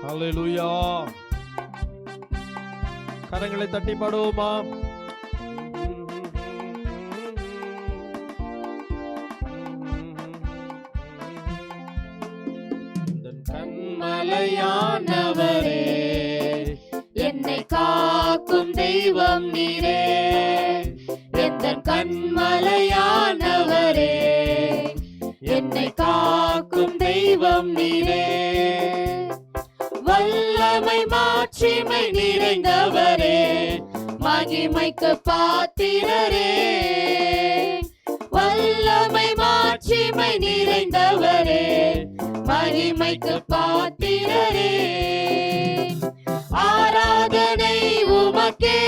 S2: ஹல்லேலூயா. கரங்களை தட்டி பாடுவோமா?
S4: கண்மலையானவரே, என்னை காக்கும் தெய்வம் நீரே. எந்தன் கண்மலையானவரே, என்னை காக்கும் தெய்வம் நீரே. வல்லமை மாட்சிமை நிறைந்தவரே, மகிமைக்கு பாத்திரரே. வல்லமை மாட்சிமை நிறைந்தவரே, மகிமைக்கு பாத்திரரே. ஆராதனை உமக்கே,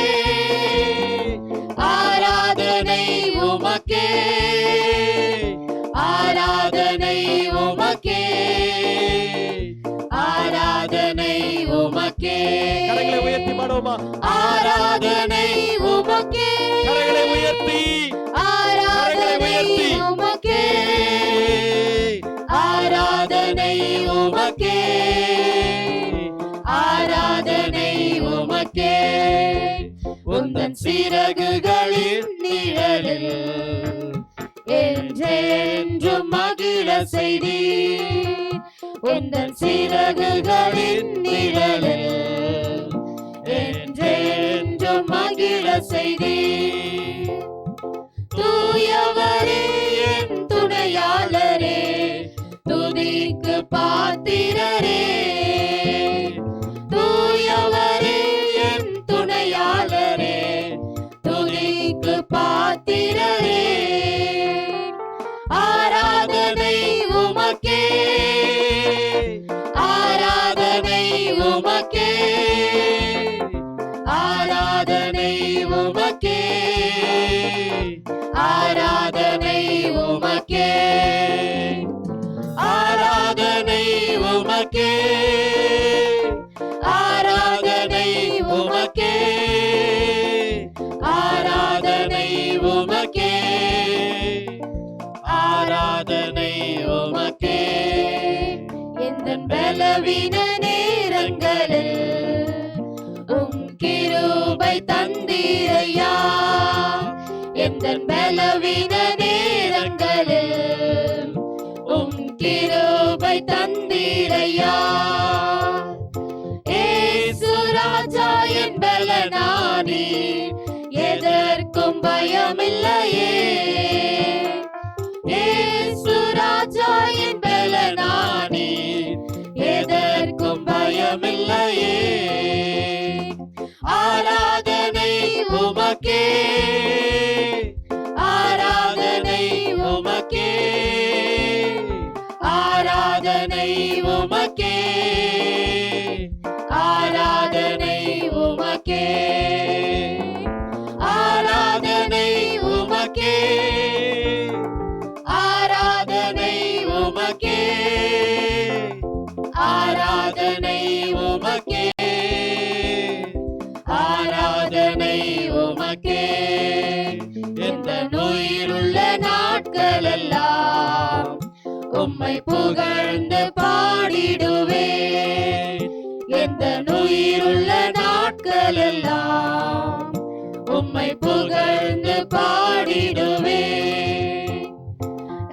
S4: ஆராதனை உமக்கே, ஆராதனை உமக்கே, ஆராதனை உமக்கே.
S2: கரங்களை உயர்த்தி பாடுவோமா?
S4: ஆராதனை உமக்கே,
S2: கரங்களை உயர்த்தி,
S4: ஆராதனை உமக்கே, ஆராதனை உமக்கே, ஆராதனை உமக்கே. உந்தன் சிறகுகளின் நிழலில் என்றென்றும் மகிழ செய்தீர். உந்தன் சிறகுகளின் நிழலில் என்றென்றும் மகிழ செய்தீர். தூயவரே என் துணையாளரே, துதிக்கு பாத்திரரே. தூயவரே என் துணையாளரே, துதிக்கு பாத்திரரே. ஆராதனை உமக்கே, ஆராதனை உமக்கே, ஆராதனை உமக்கே, ஆராதனை உமக்கே, ஆராதனை உமக்கே, ஆராதனை உமக்கே, ஆராதனை உமக்கே, ஆராதனை உமக்கே. எந்தன் பலவீன நேரங்களில் உம் கிருபை தந்தீரையா. எந்தன் பலவீன நேரங்களில் உம் கிருபை தந்தீரையா. ஏசு ராஜா என் பலனானீர், எதற்கும் பயமில்லையே. ஏசு ராஜா என் பலனானீர், எதற்கும் பயமில்லையே. ஆராதனை உமக்கே, ஆராதனை உமக்கே, ஆராதனை உமக்கே, ஆராதனை உமக்கே, ஆராதனை உமக்கே, ஆராதனை உமக்கே, ஆராதனை உமக்கே, ஆராதனை உமக்கே. எந்த உயிருள்ள நாட்களெல்லாம் உம்மை புகழ்ந்து பாடிடுவே. எந்த உயிருள்ள நாட்களெல்லாம் உம்மை புகழ்ந்து பாடிடுவே.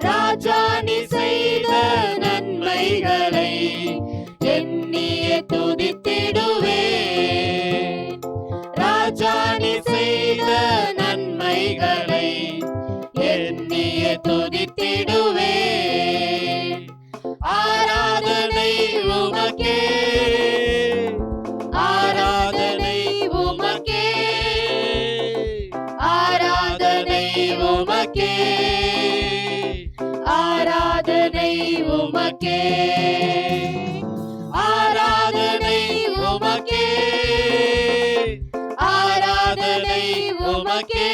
S4: ராஜா நீ செய்த நன்மைகளை எண்ணியே துதித்திடுவே. ராஜா நீ செய்த நன்மைகளை எண்ணியே துதித்திடுவே. ஆராதனை உமக்கே, ஆராதனை உமக்கே, ஆராதனை உமக்கே, ஆராதனை உமக்கே, ஆராதனை உமக்கே, ஆராதனை உமக்கே,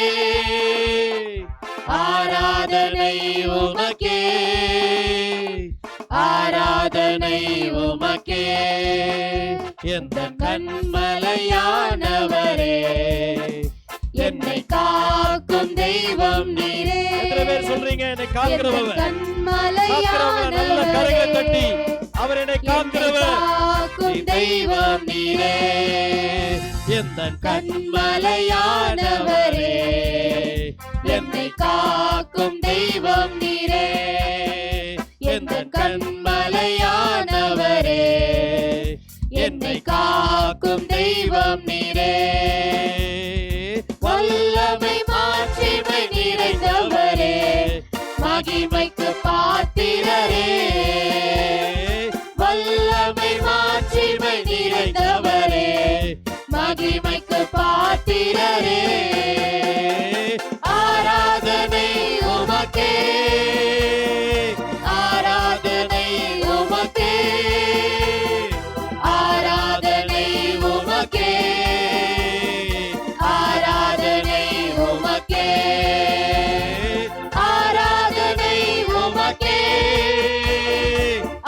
S4: ஆராதனை உமக்கே, ஆராதனை உமக்கே. எந்த கண்மலையானவரே, என்னை காக்கும் தெய்வம் நீரே.
S2: எத்தனை பேர் சொல்றீங்க என்னை காக்கிறவர்?
S3: கண்மலையானவரே,
S2: நல்ல கரங்களை தட்டி அவர் என்னை
S3: என்னை
S2: காக்கிறவர்.
S3: காக்கும் தெய்வம் நீரே,
S4: எந்தன்
S3: கண்மலையானவரே, என்னை காக்கும் தெய்வம் நீரே, எந்தன் கண்மலையானவரே, என்னை காக்கும் தெய்வம் நீரே, வல்லமை மாட்சிமை நிறைந்தவரே, மகிமைக்கு பாத்திரரே, வல்லமை மாட்சிமை நிறைந்தவரே, மகிமைக்கு பாத்திரரே, ஆராதனை உமக்கே, ஆராதனை உமக்கே, ஆராதனை உமக்கே, ஆராதனை உமக்கே, ஆராதனை உமக்கே,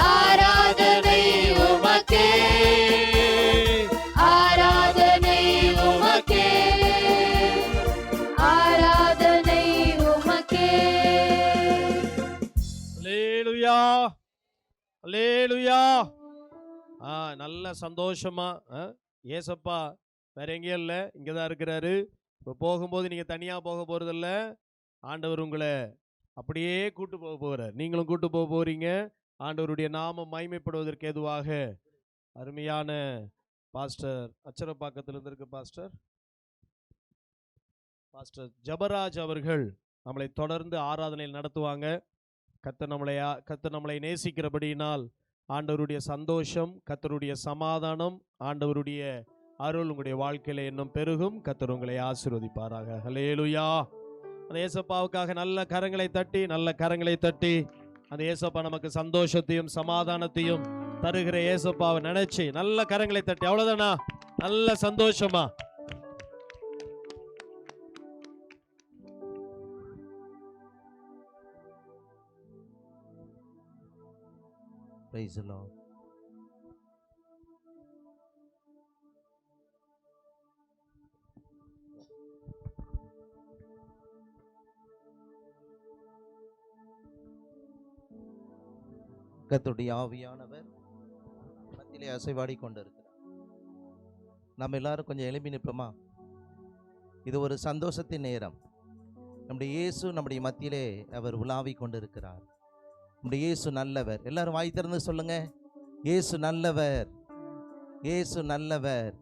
S3: ஆராதனை உமக்கே, ஆராதனை உமக்கே, ஆராதனை உமக்கே.
S2: அல்லேலூயா, அல்லேலூயா. நல்ல சந்தோஷமா ஏசப்பா வேற எங்கேயும் இல்லை, இங்கே தான் இருக்கிறாரு. இப்போ போகும்போது நீங்கள் தனியாக போக போகிறதில்ல, ஆண்டவர் உங்களை அப்படியே கூட்டு போக போகிறார். நீங்களும் கூட்டு போக போகிறீங்க. ஆண்டவருடைய நாமம் மகிமைப்படுவதற்கு ஏதுவாக அருமையான பாஸ்டர் அச்சரப்பாக்கத்தில் இருந்திருக்கு பாஸ்டர் ஜபராஜ் அவர்கள் நம்மளை தொடர்ந்து ஆராதனையில் நடத்துவாங்க. கர்த்தர் நம்மளை நேசிக்கிறபடியினால் ஆண்டவருடைய சந்தோஷம், கர்த்தருடைய சமாதானம், ஆண்டவருடைய அருள் உங்களுடைய வாழ்க்கையில இன்னும் பெருகும். கர்த்தர் உங்களை ஆசீர்வதிப்பாராக. ஹல்லேலூயா. அந்த ஏசப்பாவுக்காக நல்ல கரங்களை தட்டி அந்த ஏசப்பா நமக்கு சந்தோஷத்தையும் சமாதானத்தையும் தருகிற ஏசப்பாவை நினைச்சு நல்ல கரங்களை தட்டி, அவ்வளவுதானா? நல்ல சந்தோஷமா
S4: Praise the Lord. கர்த்தருடைய ஆவியானவர் மத்தியிலே அசைவாடி கொண்டிருக்கிறார். நம்ம எல்லாரும் கொஞ்சம் எழுப்பி நிற்போமா? இது ஒரு சந்தோஷத்தின் நேரம். நம்முடைய இயேசு நம்முடைய மத்தியிலே அவர் உலாவி கொண்டிருக்கிறார். நம்முடைய இயேசு நல்லவர். எல்லாரும் வாய் திறந்து சொல்லுங்க, இயேசு நல்லவர், இயேசு நல்லவர்.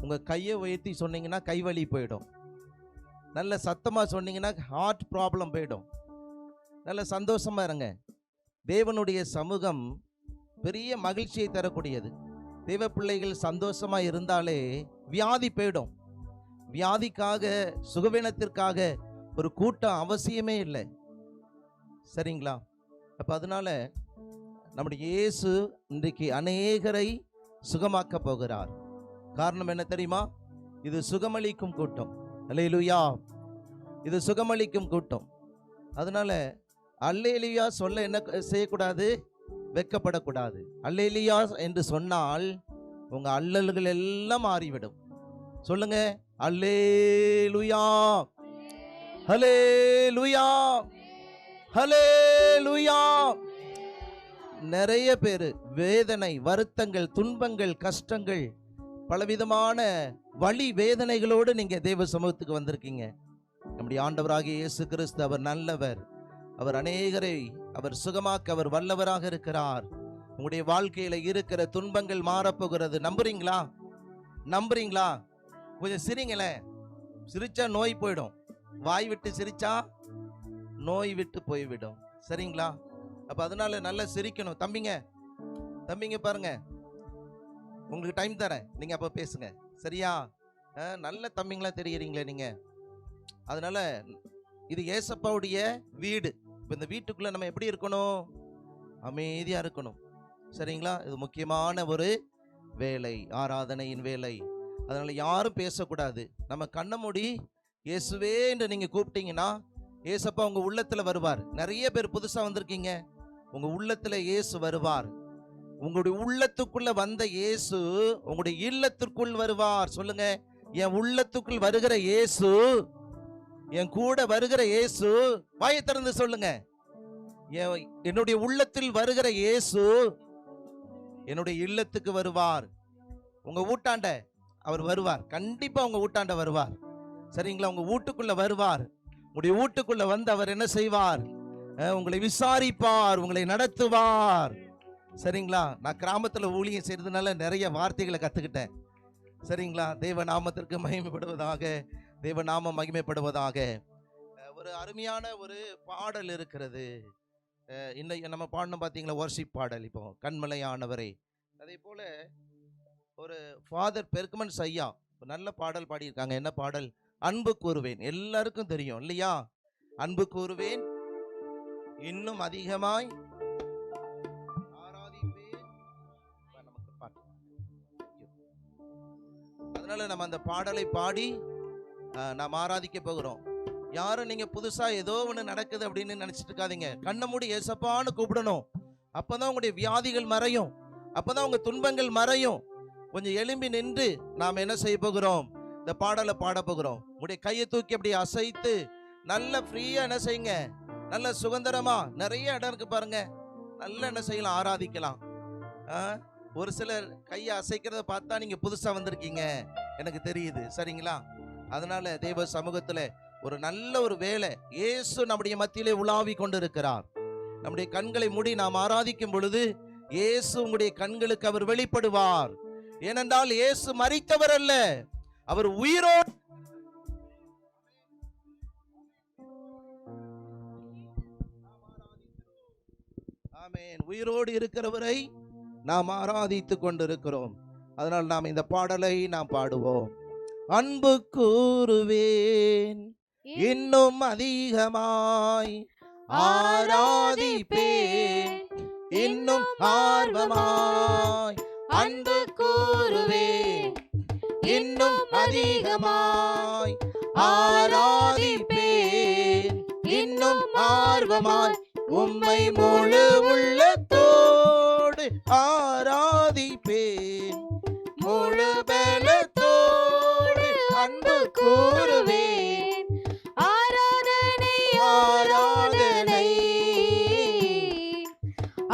S4: உங்கள் கையை உயர்த்தி சொன்னீங்கன்னா கைவலி போயிடும். நல்ல சத்தமாக சொன்னீங்கன்னா ஹார்ட் ப்ராப்ளம் போயிடும். நல்ல சந்தோஷமாக இருங்க. தேவனுடைய சமூகம் பெரிய மகிழ்ச்சியை தரக்கூடியது. தேவ பிள்ளைகள் சந்தோஷமாக இருந்தாலே வியாதி போயிடும். வியாதிக்காக சுகவீனத்திற்காக ஒரு கூட்டம் அவசியமே இல்லை. சரிங்களா? அப்போ அதனால நம்முடைய இயேசு இன்றைக்கு அநேகரை சுகமாக்க போகிறார். காரணம் என்ன தெரியுமா? இது சுகமளிக்கும் கூட்டம். அல்லேலூயா. இது சுகமளிக்கும் கூட்டம். அதனால அல்லேலூயா சொல்ல என்ன செய்யக்கூடாது? வெட்கப்படக்கூடாது. அல்லேலூயா என்று சொன்னால் உங்க அல்லல்கள் எல்லாம் மாறிவிடும். சொல்லுங்க, அல்லேலூயா, ஹல்லேலூயா, ஹல்லேலூயா. நிறைய பேர் வேதனை, வருத்தங்கள், துன்பங்கள், கஷ்டங்கள், பலவிதமான வலி வேதனைகளோடு நீங்க தேவ சமூகத்துக்கு வந்திருக்கீங்க. நம்முடைய ஆண்டவராகிய இயேசு கிறிஸ்து அவர் நல்லவர். அவர் அநேகரை அவர் சுகமாக்க அவர் வல்லவராக இருக்கிறார். உங்களுடைய வாழ்க்கையில இருக்கிற துன்பங்கள் மாறப்போகிறது. நம்புறீங்களா? நம்புறீங்களா? கொஞ்சம் சிரிங்களேன். சிரிச்சா நோய் போயிடும். வாய் விட்டு சிரிச்சா நோய் விட்டு போய்விடும். சரிங்களா? அப்ப அதனால நல்லா சிரிக்கணும். தம்பிங்க பாருங்க, உங்களுக்கு டைம் தரேன், நீங்க அப்ப பேசுங்க. சரியா? நல்ல தம்பிங்களா தெரியுறீங்களே நீங்க. அதனால இது ஏசப்பாவுடைய வீடு. இப்போ இந்த வீட்டுக்குள்ள நம்ம எப்படி இருக்கணும்? அமைதியா இருக்கணும். சரிங்களா? இது முக்கியமான ஒரு வேலை, ஆராதனையின் வேலை. அதனால யாரும் பேசக்கூடாது. நம்ம கண்ணை மூடி இயேசுவே என்று நீங்க கூப்பிட்டீங்கன்னா ஏசப்பா உங்க உள்ளத்துல வருவார். நிறைய பேர் புதுசா வந்திருக்கீங்க, உங்க உள்ளத்துல இயேசு வருவார். உங்களுடைய உள்ளத்துக்குள்ள வந்த இயேசு உங்களுடைய இல்லத்திற்குள் வருவார். சொல்லுங்க, என் உள்ளத்துக்குள் வருகிற இயேசு, என் கூட வருகிற இயேசு. வாயை திறந்து சொல்லுங்க, என்னுடைய உள்ளத்தில் வருகிற இயேசு என்னுடைய இல்லத்துக்கு வருவார். உங்க வீட்டாண்ட அவர் வருவார். கண்டிப்பா உங்க வீட்டாண்ட வருவார். சரிங்களா? உங்க வீட்டுக்குள்ள வருவார். உங்களுடைய வீட்டுக்குள்ள வந்து அவர் என்ன செய்வார்? உங்களை விசாரிப்பார், உங்களை நடத்துவார். சரிங்களா? நான் கிராமத்துல ஊழியம் செய்யறதுனால நிறைய வார்த்தைகளை கத்துக்கிட்டேன். சரிங்களா? தேவ நாமத்திற்கு மகிமைப்படுவதாக, தேவ நாமம் மகிமைப்படுவதாக. ஒரு அருமையான ஒரு பாடல் இருக்கிறது. இன்னைக்கு நம்ம பாடணும் பார்த்தீங்களா, வர்ஷிப் பாடல். இப்போ கண்மலையானவரே, அதே போல ஒரு ஃபாதர் பெர்க்மன்ஸ் ஐயா நல்ல பாடல் பாடியிருக்காங்க. என்ன பாடல்? அன்பு கூறுவேன். எல்லாருக்கும் தெரியும் இல்லையா? அன்பு கூறுவேன், இன்னும் அதிகமாய் ஆராதிப்பேன். நமக்கு பாட்டு. அதனால நம்ம அந்த பாடலை பாடி நாம் ஆராதிக்க போகிறோம். யாரும் நீங்க புதுசா ஏதோ ஒன்று நடக்குது அப்படின்னு நினைச்சிட்டு இருக்காதீங்க. கண்ணை மூடி ஏசப்பான்னு கூப்பிடணும். அப்பதான் உங்களுடைய வியாதிகள் மறையும், அப்பதான் உங்க துன்பங்கள் மறையும். கொஞ்சம் எழும்பி நின்று நாம் என்ன செய்ய போகிறோம்? இந்த பாடலை பாட போகிறோம். உங்களுடைய கையை தூக்கி அப்படி அசைத்து நல்ல ஃப்ரீயா என்ன செய்யுங்க, நல்ல சுதந்திரமா. நிறைய இடம் இருக்கு பாருங்க, நல்ல என்ன செய்யலாம், ஆராதிக்கலாம். ஒரு சிலர் கையை அசைக்கிறத பார்த்தா நீங்க புதுசா வந்திருக்கீங்க, எனக்கு தெரியுது. சரிங்களா? அதனால தேவ சமூகத்துல ஒரு நல்ல ஒரு வேலை. இயேசு நம்முடைய மத்தியிலே உலாவி கொண்டிருக்கிறார். நம்முடைய கண்களை மூடி நாம் ஆராதிக்கும் பொழுது இயேசு உங்களுடைய கண்களுக்கு அவர் வெளிப்படுவார். ஏனென்றால் இயேசு மரித்தவர் அல்ல, அவர் உயிரோடு. ஆமென். உயிரோடு இருக்கிறவரை நாம் ஆராதித்துக் கொண்டிருக்கிறோம். அதனால் நாம் இந்த பாடலை நாம் பாடுவோம். அன்பு கூறுவேன், இன்னும் அதிகமாய் ஆராதிப்பேன், இன்னும் ஆர்வமாய்
S3: அன்பு கூறுவேன்,
S4: இன்னும் அதிகமாய் ஆராதிப்பேன், இன்னும் ஆர்வமாய் உம்மை முழு உள்ளத்தோடு ஆராதிப்பேன், முழு பலத்தோடு அன்பு கூறுவேன்.
S3: ஆராதனை
S4: ஆராதனை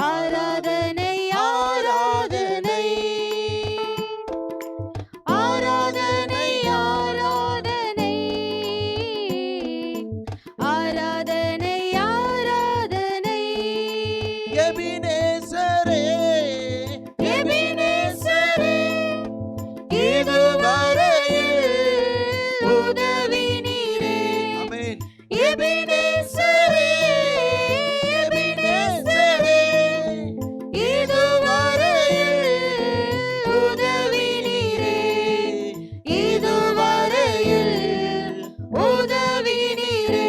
S3: ஆராதனை ஆராதனை ஆராதனை ஆராதனை ஆராதனை ஆராதனை
S4: எபினேசரே,
S3: எபினேசரே, இதுவரையில் உதவி நீரே.
S4: ஆமென்.
S3: எபினேசரே, எபினேசரே, இதுவரையில் உதவி நீரே. இதுவரையில் உதவி நீரே.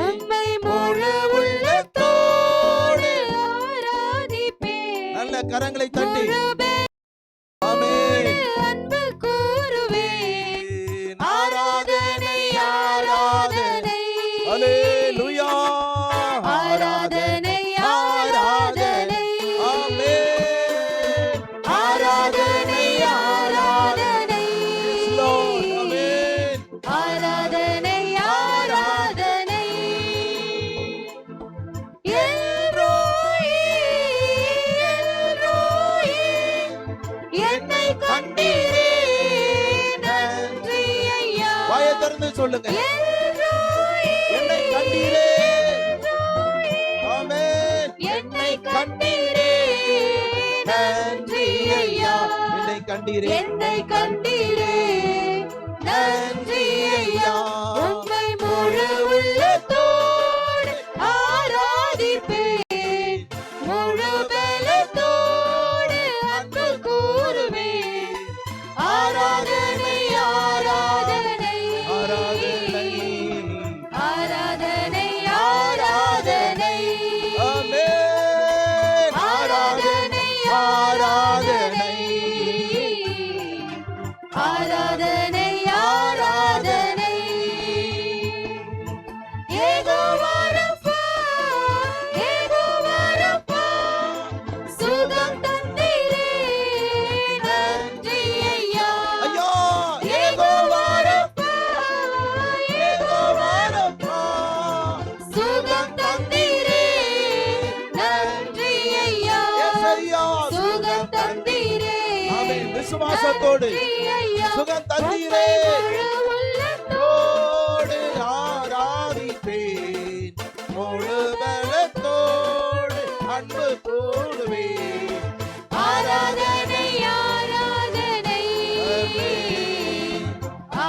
S3: உம்மை முழு உள்ளத்தோடு ஆராதிப்பேன்.
S4: நல்ல கரங்களை தட்டி
S3: முழு
S4: ஆமென்.
S3: அன்பு கூறுவேன். ஆராதனை ஆராதனை
S4: அல்லேலூயா.
S3: ஆராதனை ஆராதனை
S4: ஆமென்.
S3: ஆராதனை ஆராதனை
S4: Lord. ஆமென்.
S3: ஆராதனை ஆராதனை எல்ரோயி, எல்ரோயி, என்னை கண்டீரே, நன்றி ஐயா.
S4: வாயை திறந்து சொல்லுங்க.
S3: எல்ரோயி,
S4: என்னை கண்டீரே. ஆமென்.
S3: என்னை கண்டீரே, நன்றி ஐயா.
S4: என்னை கண்டீரே.
S3: என்னை கண்டீரே, நன்றி ஐயா. உம்மை முழு உள்ளத்தோடு ஆராதிப்பேன், முழு பலத்தோடு அன்பு கூறுவேன். ஆராதனை ஆராதனை
S4: ஆராதனை.
S3: ஆராதனை ஆராதனை
S4: ஆமென்.
S3: ஆராதனை
S4: ஆராதனை.
S3: ஆராதனை ஆராதனை
S4: விசுவாசத்தோடு
S3: நன்றி ஐயா.
S4: சுகம் தந்தீரே
S3: முழு உள்ளத்தோடு
S4: ஆராதிப்பேன், முழு பலத்தோடு அன்பு கூடுவேன்.
S3: ஆராதனை ஆராதனை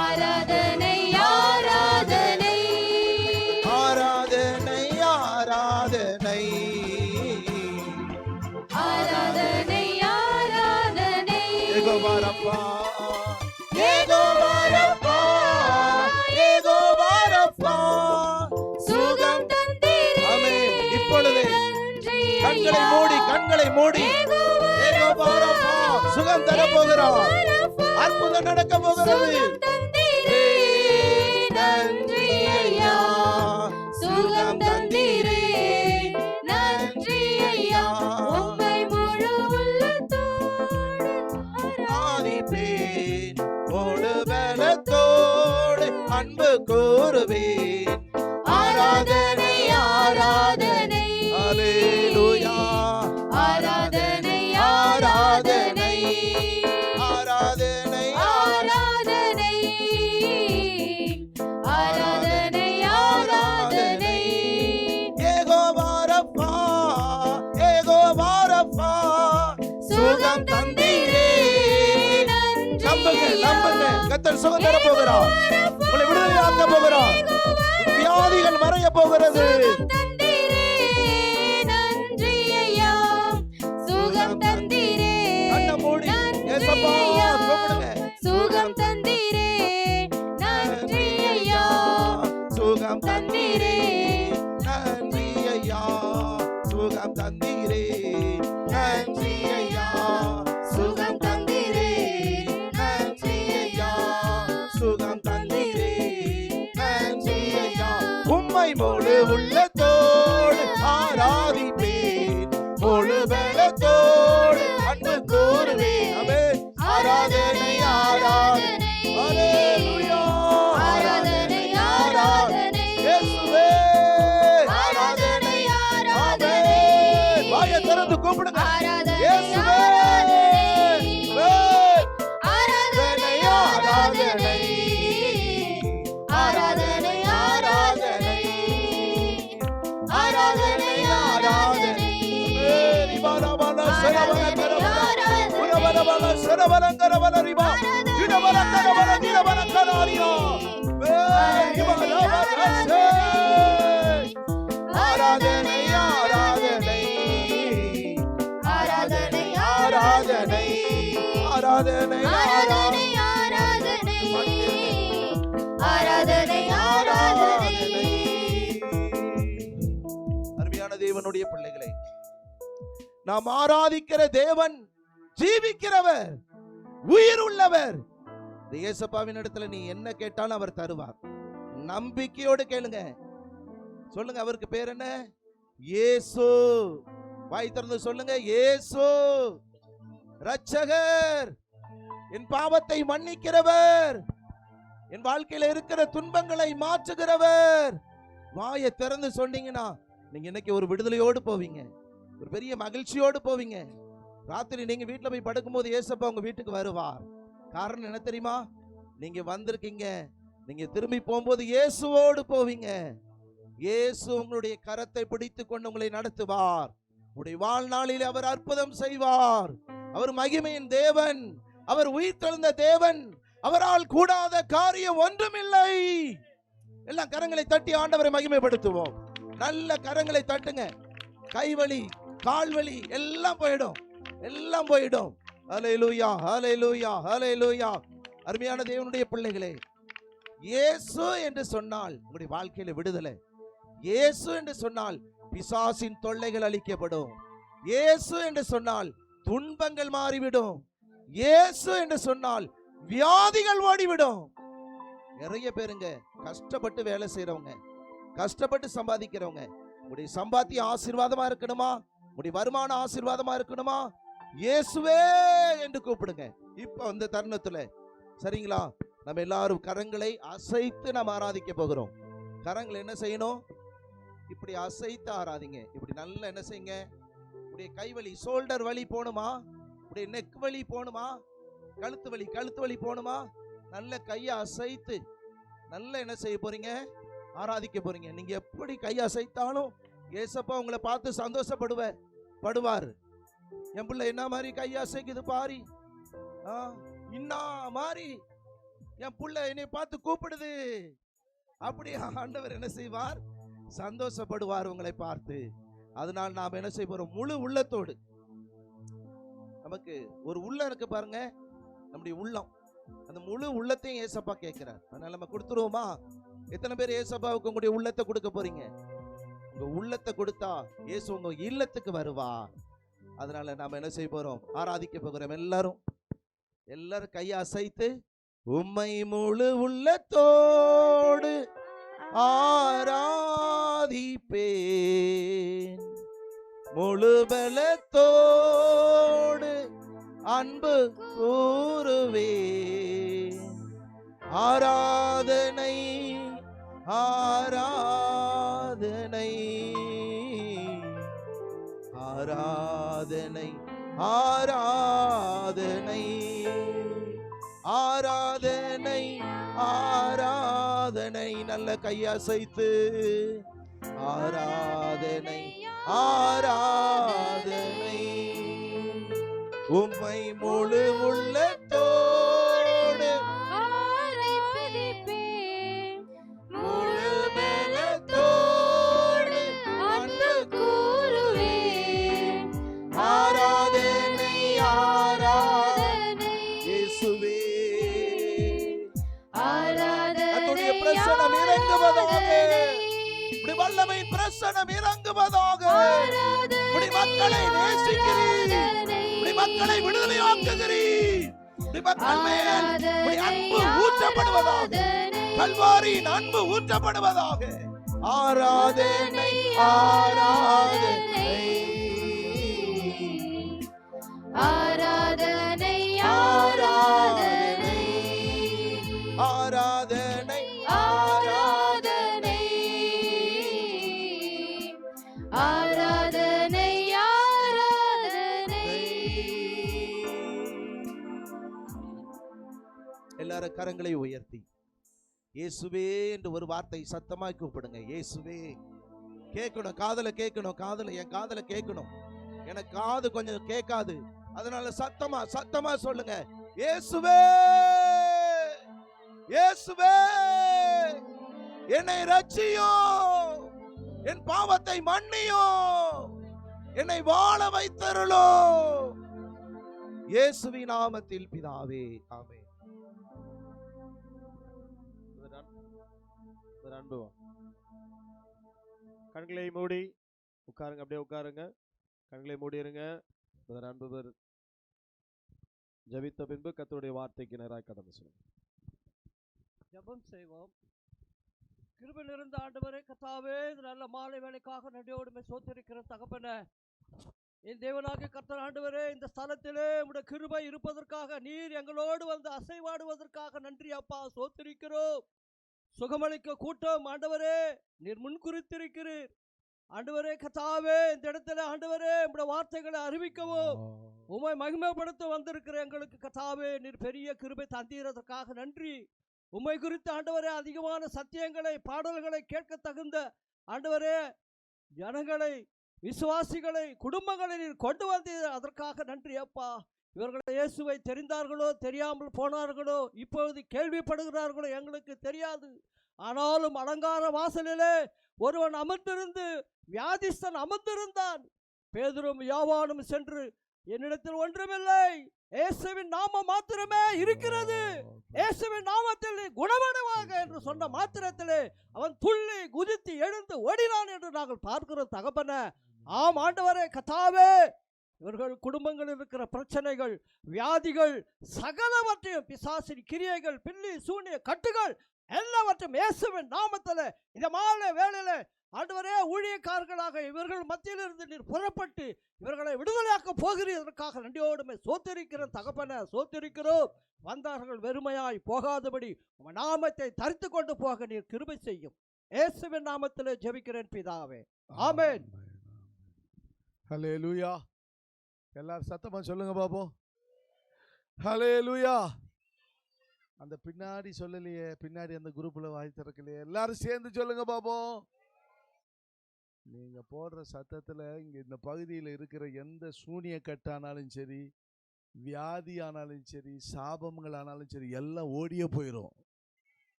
S3: ஆராதனை ஆராதனை
S4: ஆராதனை ஆராதனை
S3: ஆராதனை ஆராதனை
S4: ஏகோவாரப்பா, ஏகோவாரப்பா, ஏகோவாரப்பா.
S3: சுகம் தந்தீரே
S4: ஆமென். இப்பொழுது
S3: நன்றி
S4: கண்களை
S3: ஐயா.
S4: மூடி, கண்களை மூடி ஏகோவாரப்பா சுகம் தர போகிறார். அற்புதம் நடக்க போகிறது.
S3: சுகம் தந்தீரே நன்றி ஐயா. சுகம் தந்தீரே நன்றி ஐயா. உம்மை முழு உள்ளத்தோடு
S4: ஆராதிப்பேன், முழு பலத்தோடு அன்பு கூறுவேன்.
S3: ஆராதனை ஆராதனை
S4: அல்லேலூயா.
S3: ஆராதனை ஆராதனை
S4: ஆராதனை
S3: ஆராதனை ஆராதனை ஆராதனை
S4: ஏகோவாரப்பா, ஏகோவாரப்பா.
S3: சுகம் தந்தீரே நன்றி
S4: நம்புங்க,
S3: ஐயா.
S4: நம்புங்க. கர்த்தர் சுகம் தர போகிறார். உங்களை விடுதலையாக்க போகிறார். வியாதிகள் மறைய போகிறது.
S3: சுகம் தந்தீரே நன்றி ஐயா. சுகம் தந்தீரே
S4: கண்ணை மூடி
S3: நன்றி
S4: ஏசப்பா
S3: ஐயா.
S4: கூப்பிடுங்க.
S3: சுகம் தந்தீரே நன்றி ஐயா.
S4: சுகம்
S3: தந்தீரே
S4: நன்றி ஐயா. சுகம் தந்தீரே நன்றி ஐயா.
S3: சுகம் தந்தீரே
S4: நன்றி ஐயா. சுகம் தந்தீரே நன்றி ஐயா. உம்மை முழு உள்ளத்தோடு ஆராதிப்பேன், முழு பலத்தோடு அன்பு கூறுவேன். ஆமென். ஆராதனை ஆராதனை அல்லேலூயா.
S3: ஆராதனை ஆராதனை
S4: இயேசுவே.
S3: ஆராதனை ஆராதனை
S4: ஆமென். வாயை திறந்து கூப்பிடுங்க.
S3: ஆராதனை
S4: இயேசுவே.
S3: ஆராதனை ஆராதனை ஆராதனை ஆராதனை ஆராதனை ஆராதனை
S4: ஆராதனை ஆராதனை
S3: ஆராதனை
S4: ஆராதனை ஆராதனை
S3: ஆராதனை ஆராதனை ஆராதனை
S4: அருமையான தேவனுடைய பிள்ளைகளை, நாம் ஆராதிக்கிற தேவன் ஜீவிக்கிறவர், உயிர் உள்ளவர். இந்த இயேசப்பாவின் இடத்துல நீ என்ன கேட்டாலும் அவர் தருவார். நம்பிக்கையோடு கேளுங்க. சொல்லுங்க, அவருக்கு பேர் என்ன? இயேசு. வாய் திறந்து சொல்லுங்க, இயேசு இரட்சகர், என் பாவத்தை மன்னிக்கிறவர், என் வாழ்க்கையில இருக்கிற துன்பங்களை மாற்றுகிறவர். வாயை திறந்து சொன்னீங்கன்னா நீங்க இன்னைக்கு ஒரு விடுதலையோடு போவீங்க, ஒரு பெரிய மகிழ்ச்சியோடு போவீங்க. ராத்திரி நீங்க வீட்டுல போய் படுக்கும்போது ஏசப்பா உங்க வீட்டுக்கு வருவார். காரணம் என்ன தெரியுமா? நீங்க வந்திருக்கீங்க, நீங்க திரும்பி போகும்போது இயேசுவோடு போவீங்க. இயேசு உங்களுடைய கரத்தை பிடித்து கொண்டு உங்களை நடத்துவார். உங்களுடைய வாழ்நாளில் அவர் அற்புதம் செய்வார். அவர் மகிமையின் தேவன், அவர் உயிர்த்தெழுந்த தேவன், அவரால் கூடாத காரியம் ஒன்றுமில்லை. எல்லாம் கரங்களை தட்டி ஆண்டவரை மகிமைப்படுத்துவோம். நல்ல கரங்களை தட்டுங்க. கைவலி, கால்வலி எல்லாம் போயிடும், எல்லாம் போயிடும். ஹல்லேலூயா, ஹல்லேலூயா, ஹல்லேலூயா. அருமையான தேவனுடைய பிள்ளைகளே, இயேசு என்று சொன்னால் உங்களுடைய வாழ்க்கையில விடுதலை. இயேசு என்று சொன்னால் பிசாசின் தொல்லைகள் அழிக்கப்படும். இயேசு என்று சொன்னால் துன்பங்கள் மாறிவிடும். இயேசு என்று சொன்னால் வியாதிகள் ஓடிவிடும். நிறைய பேருங்க கஷ்டப்பட்டு வேலை செய்யறவங்க, கஷ்டப்பட்டு சம்பாதிக்கிறவங்க, உங்களுடைய சம்பாத்தியம் ஆசீர்வாதமா இருக்கணுமா, உங்களுடைய வருமானம் ஆசீர்வாதமா இருக்கணுமா, இயேசுவே என்று கூப்பிடுங்க. இப்ப அந்த தருணத்துல சரிங்களா, நம்ம எல்லாரும் கரங்களை அசைத்து நாம் ஆராதிக்க போகிறோம். கரங்களை என்ன செய்யணும்? இப்படி அசைத்து ஆராதிங்க. இப்படி நல்லா என்ன செய்யுங்க? உடைய கைவலி, ஷோல்டர் வலி போணுமா, உடைய நெக் வலி போணுமா, கழுத்து வலி போகணுமா? நல்ல கையை அசைத்து நல்ல என்ன செய்ய போறீங்க? ஆராதிக்க போறீங்க. நீங்க எப்படி கையை அசைத்தாலும் ஏசப்பா உங்களை பார்த்து படுவார். என் பிள்ளை என்ன மாதிரி கையை அசைக்குது பாரி, இன்னா மாதிரி என் பிள்ளை என்னை பார்த்து கூப்பிடுது, அப்படி ஆண்டவர் என்ன செய்வார்? சந்தோஷப்படுவார் உங்களை பார்த்து. அதனால் நாம் என்ன செய்ய போறோம்? முழு உள்ளத்தோடு, நமக்கு ஒரு உள்ளம் இருக்கு பாருங்க, நம்முடைய உள்ளம், அந்த முழு உள்ளத்தையும் ஏசப்பா கேட்கிறார். அதனால நம்ம கொடுத்துருவோமா? எத்தனை பேர் ஏசப்பாவுக்கு உங்களுடைய உள்ளத்தை கொடுக்க போறீங்க? உங்க உள்ளத்தை கொடுத்தா இயேசு உங்க இல்லத்துக்கு வருவா. அதனால நாம என்ன செய்ய போறோம்? ஆராதிக்க போகிறோம். எல்லாரும் கையை அசைத்து உம்மை முழு உள்ளத்தோடு ஆராதிப்பேன், முழு பலத்தோடு அன்பு கூறுவேன். ஆராதனை ஆராதனை ஆராதனை ஆராதனை ஆராதனை ஆராதனை. நல்ல கையசைத்து ஆராதனை ஆராதனை. உம்மை முழு உள்ளத்தோடு
S3: ஆராதிப்பேன்,
S4: முழு பலத்தோடு
S3: அன்பு கூறுவேன்.
S4: ஆராதனை ஆராதனை.
S3: ஆராதனை
S4: இயேசுவே
S3: ஆராதனை
S4: கர்த்தருடைய பிரசன்னம் இறங்குவதாக, இப்படி வல்லமையின் பிரசன்னம் இறங்குவதாக. இப்படி மக்களை நேசிக்கிறீர், இப்படி மக்களை விடுதலையாக்குகிறீர், இப்படி மக்கள் மேல் இப்படி அன்பு ஊற்றப்படுவதாக, கல்வாரியின் அன்பு ஊற்றப்படுவதாக. ஆராதனை ஆராதனை
S3: ஆராதனை
S4: ஆராதனை ஆராதனை
S3: ஆராதனை ஆராதனை ஆராதனை.
S4: எல்லாரும் கரங்களை உயர்த்தி இயேசுவே என்று ஒரு வார்த்தை சத்தமாய் கூப்பிடுங்க. இயேசுவே. கேட்கணும், காதுல கேட்கணும், என் காதுல கேட்கணும். எனக்கு காது கொஞ்சம் கேட்காது, அதனால சத்தமா சொல்லுங்க. இயேசுவே இயேசுவே, என்னை ரட்சியும், என் பாவத்தை மன்னியும், என்னை வாழ வைத்தருளும். இயேசுவின் நாமத்தில் பிதாவே, ஆமென்.
S2: கண்களை மூடி உட்காருங்க, அப்படியே உட்காருங்க, கண்களை மூடி இருங்க. அன்பு ஜபித்த பின்பு கர்த்தருடைய வார்த்தைக்கு நேராக கடந்து சொல்லுங்க.
S5: ஜெபம் செய்வோம். கிருபை நிறைந்த ஆண்டவரே, கர்த்தாவே, இந்த நல்ல மாலை வேளைக்காக நன்றியோடுமே சோத்திருக்கிற தகப்பனே, என் தேவனாகிய கர்த்தர் ஆண்டவரே, இந்த ஸ்தலத்திலே உம்முடைய கிருபை இருப்பதற்காக, நீர் எங்களோடு வந்து அசைவாடுவதற்காக நன்றி அப்பா, சோத்திருக்கிறோம். சுகமளிக்க கூட்டம் ஆண்டவரே, நீர் முன்குறித்திருக்கிறீர் ஆண்டவரே. கர்த்தாவே, இந்த இடத்துல ஆண்டவரே உம்முடைய வார்த்தைகளை அறிவிக்கவும் உம்மை மகிமைப்படுத்த வந்திருக்கிற எங்களுக்கு கர்த்தாவே, நீர் பெரிய கிருபை தந்தீரதற்காக நன்றி. உம்மை குறித்து ஆண்டவரே அதிகமான சத்தியங்களை, பாடல்களை கேட்க தகுந்த ஆண்டவரே ஜனங்களை, விசுவாசிகளை, குடும்பங்களை நீர் கொண்டு வந்தீர், அதற்காக நன்றி அப்பா. இவர்கள் இயேசுவை தெரிந்தார்களோ தெரியாமல் போனார்களோ, இப்பொழுது கேள்விப்படுகிறார்களோ எங்களுக்கு தெரியாது. ஆனாலும் அலங்கார வாசலிலே ஒருவன் அமர்ந்திருந்து, வியாதிஸ்தன் அமர்ந்திருந்தான். பேதுரும் யோவானும் சென்று, என்னிடத்தில் ஒன்றுமில்லை, இயேசுவின் நாமம் மாத்திரமே இருக்கிறது, இயேசுவின் நாமத்தில் குணமடைவாக என்று சொன்ன மாத்திரத்திலே அவன் துள்ளி குதித்து எழுந்து ஓடினான் என்று நாங்கள் பார்க்கிறோம் தகப்பனே. ஆம் ஆண்டவரே, கர்த்தாவே, இவர்கள் குடும்பங்களில் இருக்கிற பிரச்சனைகள், வியாதிகள் சகலவற்றையும், பிசாசின் கிரியைகள், பில்லி சூனிய கட்டுகள் எல்லாவற்றையும் இயேசுவின் நாமத்தில் இந்த மாலை வேளையில ஆண்டவரே ஊழியக்காரர்களாக இவர்கள் மத்தியிலிருந்து நீர் புறப்பட்டு இவர்களை விடுதலையாக்க போகிறதற்காக நன்றியோடுமே சோத்திருக்கிற தகப்பன சோத்திருக்கிறோம். வந்தார்கள் வெறுமையாய் போகாதபடி உங்கள் நாமத்தை தரித்து கொண்டு போக நீர் கிருபை செய்யும். இயேசுவின் நாமத்திலே ஜெபிக்கிறேன் பிதாவே, ஆமென்.
S1: ஹல்லேலூயா. எல்லாரும் சத்தமா சொல்லுங்க பாப்போம். ஹல்லேலூயா. அந்த பின்னாடி சொல்லலையே, பின்னாடி அந்த குரூப்ல வாய் திறக்கலையே, எல்லாரும் சேர்ந்து சொல்லுங்க பாப்போம். நீங்க போடுற சத்தத்துல இங்க இந்த பகுதியில் இருக்கிற எந்த சூனிய கட்டானாலும் சரி, வியாதி ஆனாலும் சரி, சாபங்கள் ஆனாலும் சரி, எல்லாம் ஓடியே போயிடும்.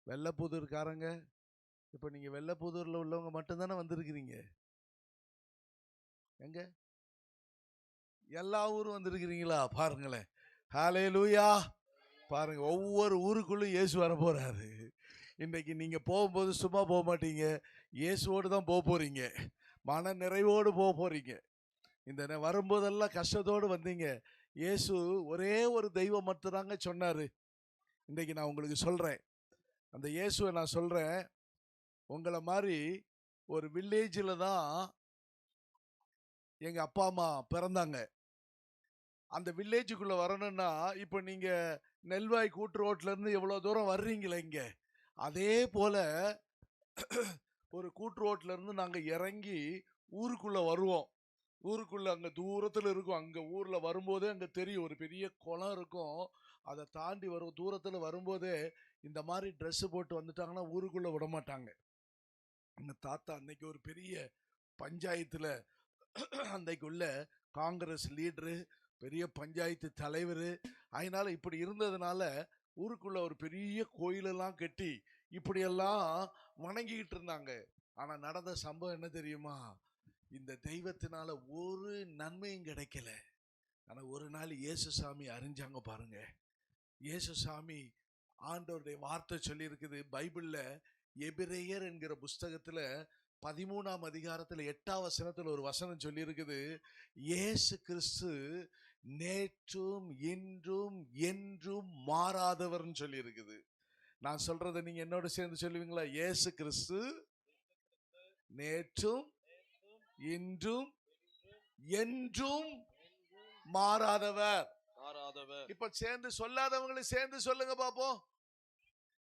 S1: வெள்ளப்புதூர்காரங்க, இப்ப நீங்க வெள்ளப்புதூர்ல உள்ளவங்க மட்டும்தானே வந்திருக்கிறீங்க. எங்க எல்லா ஊரும் வந்திருக்கிறீங்களா? பாருங்களேன். ஹல்லேலூயா. பாருங்க, ஒவ்வொரு ஊருக்குள்ளும் இயேசு வர போறாரு. இன்னைக்கு நீங்க போகும்போது சும்மா போக மாட்டீங்க, இயேசுவோடு தான் போக போறீங்க. மன நிறைவோடு போக போறீங்க. இந்த வரும்போதெல்லாம் கஷ்டத்தோடு வந்தீங்க. இயேசு ஒரே ஒரு தெய்வம் மட்டும் தாங்க சொன்னாரு. இன்னைக்கு நான் உங்களுக்கு சொல்றேன், அந்த இயேசுவை நான் சொல்றேன். உங்களை மாதிரி ஒரு வில்லேஜில் தான் எங்க அப்பா அம்மா பிறந்தாங்க. அந்த வில்லேஜுக்குள்ள வரணும்னா, இப்போ நீங்க நெல்வாய் கூட்டு ரோட்ல இருந்து எவ்வளவு தூரம் வர்றீங்களே இங்க, அதே போல ஒரு கூட்டு ரோட்ல இருந்து நாங்க இறங்கி ஊருக்குள்ள வருவோம். ஊருக்குள்ள அங்க தூரத்துல இருக்கும். அங்க ஊர்ல வரும்போதே அங்க தெரியும், ஒரு பெரிய குளம் இருக்கும். அதை தாண்டி வரும் தூரத்துல வரும்போதே இந்த மாதிரி ட்ரெஸ் போட்டு வந்துட்டாங்கன்னா ஊருக்குள்ள விட மாட்டாங்க. எங்க தாத்தா அன்னைக்கு ஒரு பெரிய பஞ்சாயத்துல அன்னைக்கு உள்ள காங்கிரஸ் லீடரு, பெரிய பஞ்சாயத்து தலைவர். அதனால இப்படி இருந்ததுனால ஊருக்குள்ள ஒரு பெரிய கோயிலெல்லாம் கட்டி இப்படியெல்லாம் வணங்கிக்கிட்டு இருந்தாங்க. ஆனா நடந்த சம்பவம் என்ன தெரியுமா? இந்த தெய்வத்தினால ஒரு நன்மையும் கிடைக்கல. ஆனா ஒரு நாள் இயேசு சாமி அறிஞ்சாங்க பாருங்க. இயேசு சாமி, ஆண்டவருடைய வார்த்தை சொல்லி இருக்குது பைபிள்ல, எபிரேயர் என்கிற புஸ்தகத்துல 13ஆம் அதிகாரத்துல 8ஆம் வசனத்துல ஒரு வசனம் சொல்லி இருக்குது. இயேசு கிறிஸ்து நேற்றும் இன்றும் என்றும் மாறாதவர்னு சொல்லி இருக்குது. நான் சொல்றதை நீங்க என்னோட சேர்ந்து சொல்லுவீங்களா? இயேசு கிறிஸ்து நேற்றும் இன்றும் என்றும் மாறாதவர். இப்ப சேர்ந்து சொல்லாதவங்களை சேர்ந்து சொல்லுங்க பாப்போம்.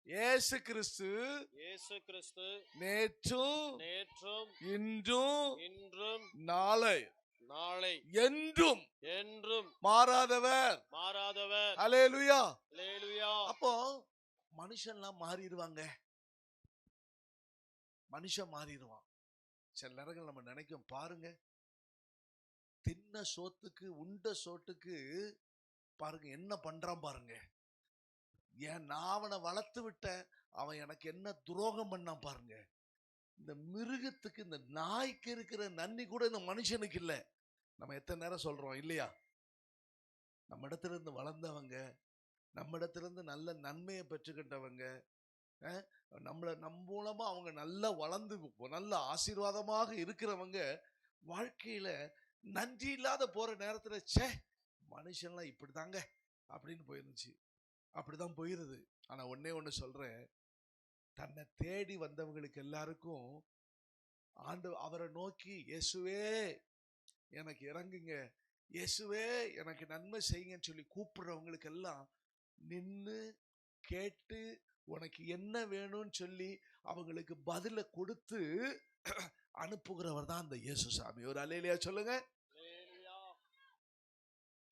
S1: இயேசு கிறிஸ்து நேற்றும் இன்றும் நாளை என்றும் மாறாதவர். ஹல்லேலூயா. அப்போ மனுஷன்லாம் மாறிடுவாங்க. மனுஷன் மாறிடுவான். சில நேரங்கள் நம்ம நினைக்கும் பாருங்க, தின்ன சோத்துக்கு உண்ட சோத்துக்கு பாருங்க என்ன பண்றான் பாருங்க. ஏன் நான் அவனை வளர்த்து விட்டேன், அவன் எனக்கு என்ன துரோகம் பண்ணான் பாருங்க. இந்த மிருகத்துக்கு, இந்த நாய்க்கு இருக்கிற நன்றி கூட இந்த மனுஷனுக்கு இல்லை. நம்ம எத்தனை நேரம் சொல்றோம் இல்லையா? நம்ம இடத்துல இருந்து வளர்ந்தவங்க, நம்ம இடத்துல இருந்து நல்ல நன்மையை பெற்றுக்கிட்டவங்க, நம் மூலமா அவங்க நல்லா வளர்ந்து நல்ல ஆசீர்வாதமாக இருக்கிறவங்க வாழ்க்கையில நன்றி இல்லாத போற நேரத்துல சே மனுஷன்லாம் இப்படிதாங்க அப்படின்னு போயிருந்துச்சு. அப்படிதான் போயிருது. ஆனா ஒன்னே ஒண்ணு சொல்றேன், தன்னை தேடி வந்தவங்களுக்கு எல்லாருக்கும் அவரை நோக்கி இயேசுவே எனக்கு இறங்குங்க, இயேசுவே எனக்கு நன்மை செய்யுங்கன்னு சொல்லி கூப்பிடுறவங்களுக்கு எல்லாம் நின்று கேட்டு உனக்கு என்ன வேணும்னு சொல்லி அவங்களுக்கு பதில கொடுத்து அனுப்புகிறவர் தான் அந்த இயேசு சாமி. ஒரு அல்லேலூயா சொல்லுங்க.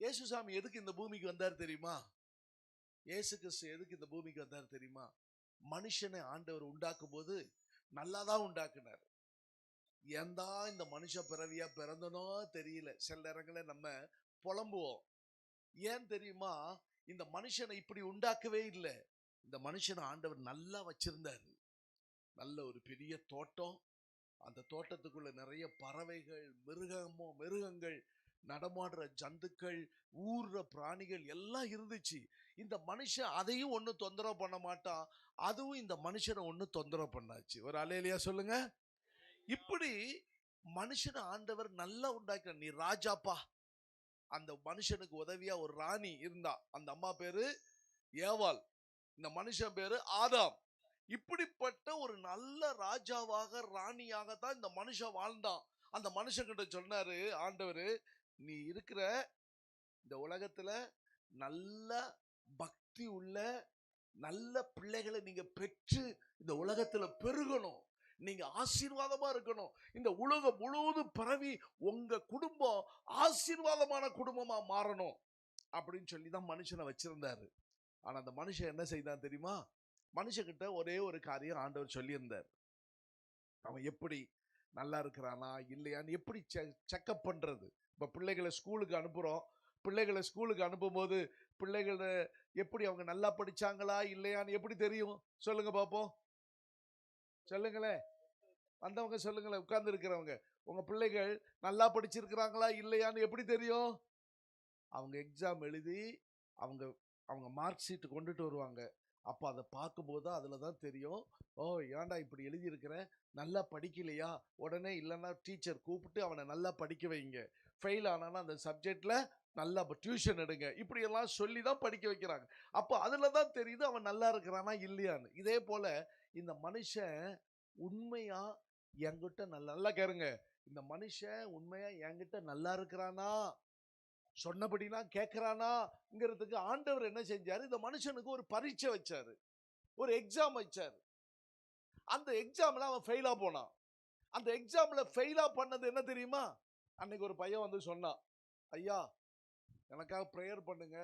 S1: இயேசு சாமி எதுக்கு இந்த பூமிக்கு வந்தார் தெரியுமா? இயேசு கிறிஸ்து எதுக்கு இந்த பூமிக்கு வந்தார் தெரியுமா? மனுஷனை ஆண்டவர் உண்டாக்கும் போது நல்லாதான் உண்டாக்குனார். ஏந்தா இந்த மனுஷ பிறவியா பிறந்தனோ தெரியல. சில நேரங்களில் நம்ம புலம்புவோம். ஏன் தெரியுமா? இந்த மனுஷனை இப்படி உண்டாக்கவே இல்லை. இந்த மனுஷனை ஆண்டவர் நல்லா வச்சிருந்தார். நல்ல ஒரு பெரிய தோட்டம், அந்த தோட்டத்துக்குள்ள நிறைய பறவைகள், மிருகங்கள், நடமாடுற ஜந்துக்கள், ஊர்ற பிராணிகள் எல்லாம் இருந்துச்சு. இந்த மனுஷன் அதையும் ஒண்ணு தொந்தரவு பண்ண மாட்டான், அதுவும் இந்த மனுஷனை ஒண்ணு தொந்தரவு பண்ணாச்சு. ஒரு அல்லேலூயா சொல்லுங்க. இப்படி மனுஷனை ஆண்டவர் நல்லா உண்டாக்க. நீ ராஜாப்பா. அந்த மனுஷனுக்கு உதவியா ஒரு ராணி இருந்தா. அந்த அம்மா பேரு ஏவாள், இந்த மனுஷன் பேரு ஆதாம். இப்படிப்பட்ட ஒரு நல்ல ராஜாவாக ராணியாக தான் இந்த மனுஷன் வாழ்ந்தான். அந்த மனுஷன் கிட்ட சொன்னாரு ஆண்டவர், நீ இருக்கிற இந்த உலகத்துல நல்ல பக்தி உள்ள நல்ல பிள்ளைகளை நீங்க பெற்று இந்த உலகத்துல பெருகணும், நீங்க ஆசீர்வாதமா இருக்கணும், இந்த உலகம் முழுவதும் பரவி உங்க குடும்பம் ஆசீர்வாதமான குடும்பமா மாறணும். அப்படின்னு சொல்லி தான் மனுஷனை வச்சிருந்தாரு. ஆனா அந்த மனுஷன் என்ன செய்தான் தெரியுமா? மனுஷகிட்ட ஒரே ஒரு காரியம் ஆண்டவர் சொல்லியிருந்தார். அவன் எப்படி நல்லா இருக்கிறானா இல்லையான்னு எப்படி செக்அப் பண்றது. இப்ப பிள்ளைகளை ஸ்கூலுக்கு அனுப்புறோம். பிள்ளைகளை ஸ்கூலுக்கு அனுப்பும்போது பிள்ளைகளை எப்படி அவங்க நல்லா படிச்சாங்களா இல்லையான்னு எப்படி தெரியும்? சொல்லுங்க பாப்போம், சொல்லுங்களேன். வந்தவங்க சொல்லுங்களேன், உட்கார்ந்து இருக்கிறவங்க. உங்க பிள்ளைகள் நல்லா படிச்சிருக்கிறாங்களா இல்லையான்னு எப்படி தெரியும்? அவங்க எக்ஸாம் எழுதி அவங்க அவங்க மார்க் ஷீட் கொண்டுட்டு வருவாங்க. அப்போ அதை பார்க்கும்போது தான் அதில் தான் தெரியும், ஓ ஏன்டா இப்படி எழுதியிருக்கிற, நல்லா படிக்கலையா? உடனே இல்லைன்னா டீச்சர் கூப்பிட்டு அவனை நல்லா படிக்க வைங்க, ஃபெயில் ஆனானா அந்த சப்ஜெக்டில் நல்லா டியூஷன் எடுங்க, இப்படியெல்லாம் சொல்லி தான் படிக்க வைக்கிறாங்க. அப்போ அதில் தான் தெரியுது அவன் நல்லா இருக்கிறானா இல்லையான்னு. இதே போல் இந்த மனுஷன் உண்மையா என்கிட்ட நல்லா கேருங்க, இந்த மனுஷன் உண்மையா என்கிட்ட நல்லா இருக்கிறானா, சொன்னபடினா கேட்கிறானாங்கிறதுக்கு ஆண்டவர் என்ன செஞ்சாரு? இந்த மனுஷனுக்கு ஒரு பரீட்சை வச்சாரு, ஒரு எக்ஸாம் வச்சாரு. அந்த எக்ஸாம்ல அவன் ஃபெயிலா போனான். அந்த எக்ஸாம்ல ஃபெயிலா பண்ணது என்ன தெரியுமா? அன்னைக்கு ஒரு பையன் வந்து சொன்னான், ஐயா எனக்காக ப்ரேயர் பண்ணுங்க,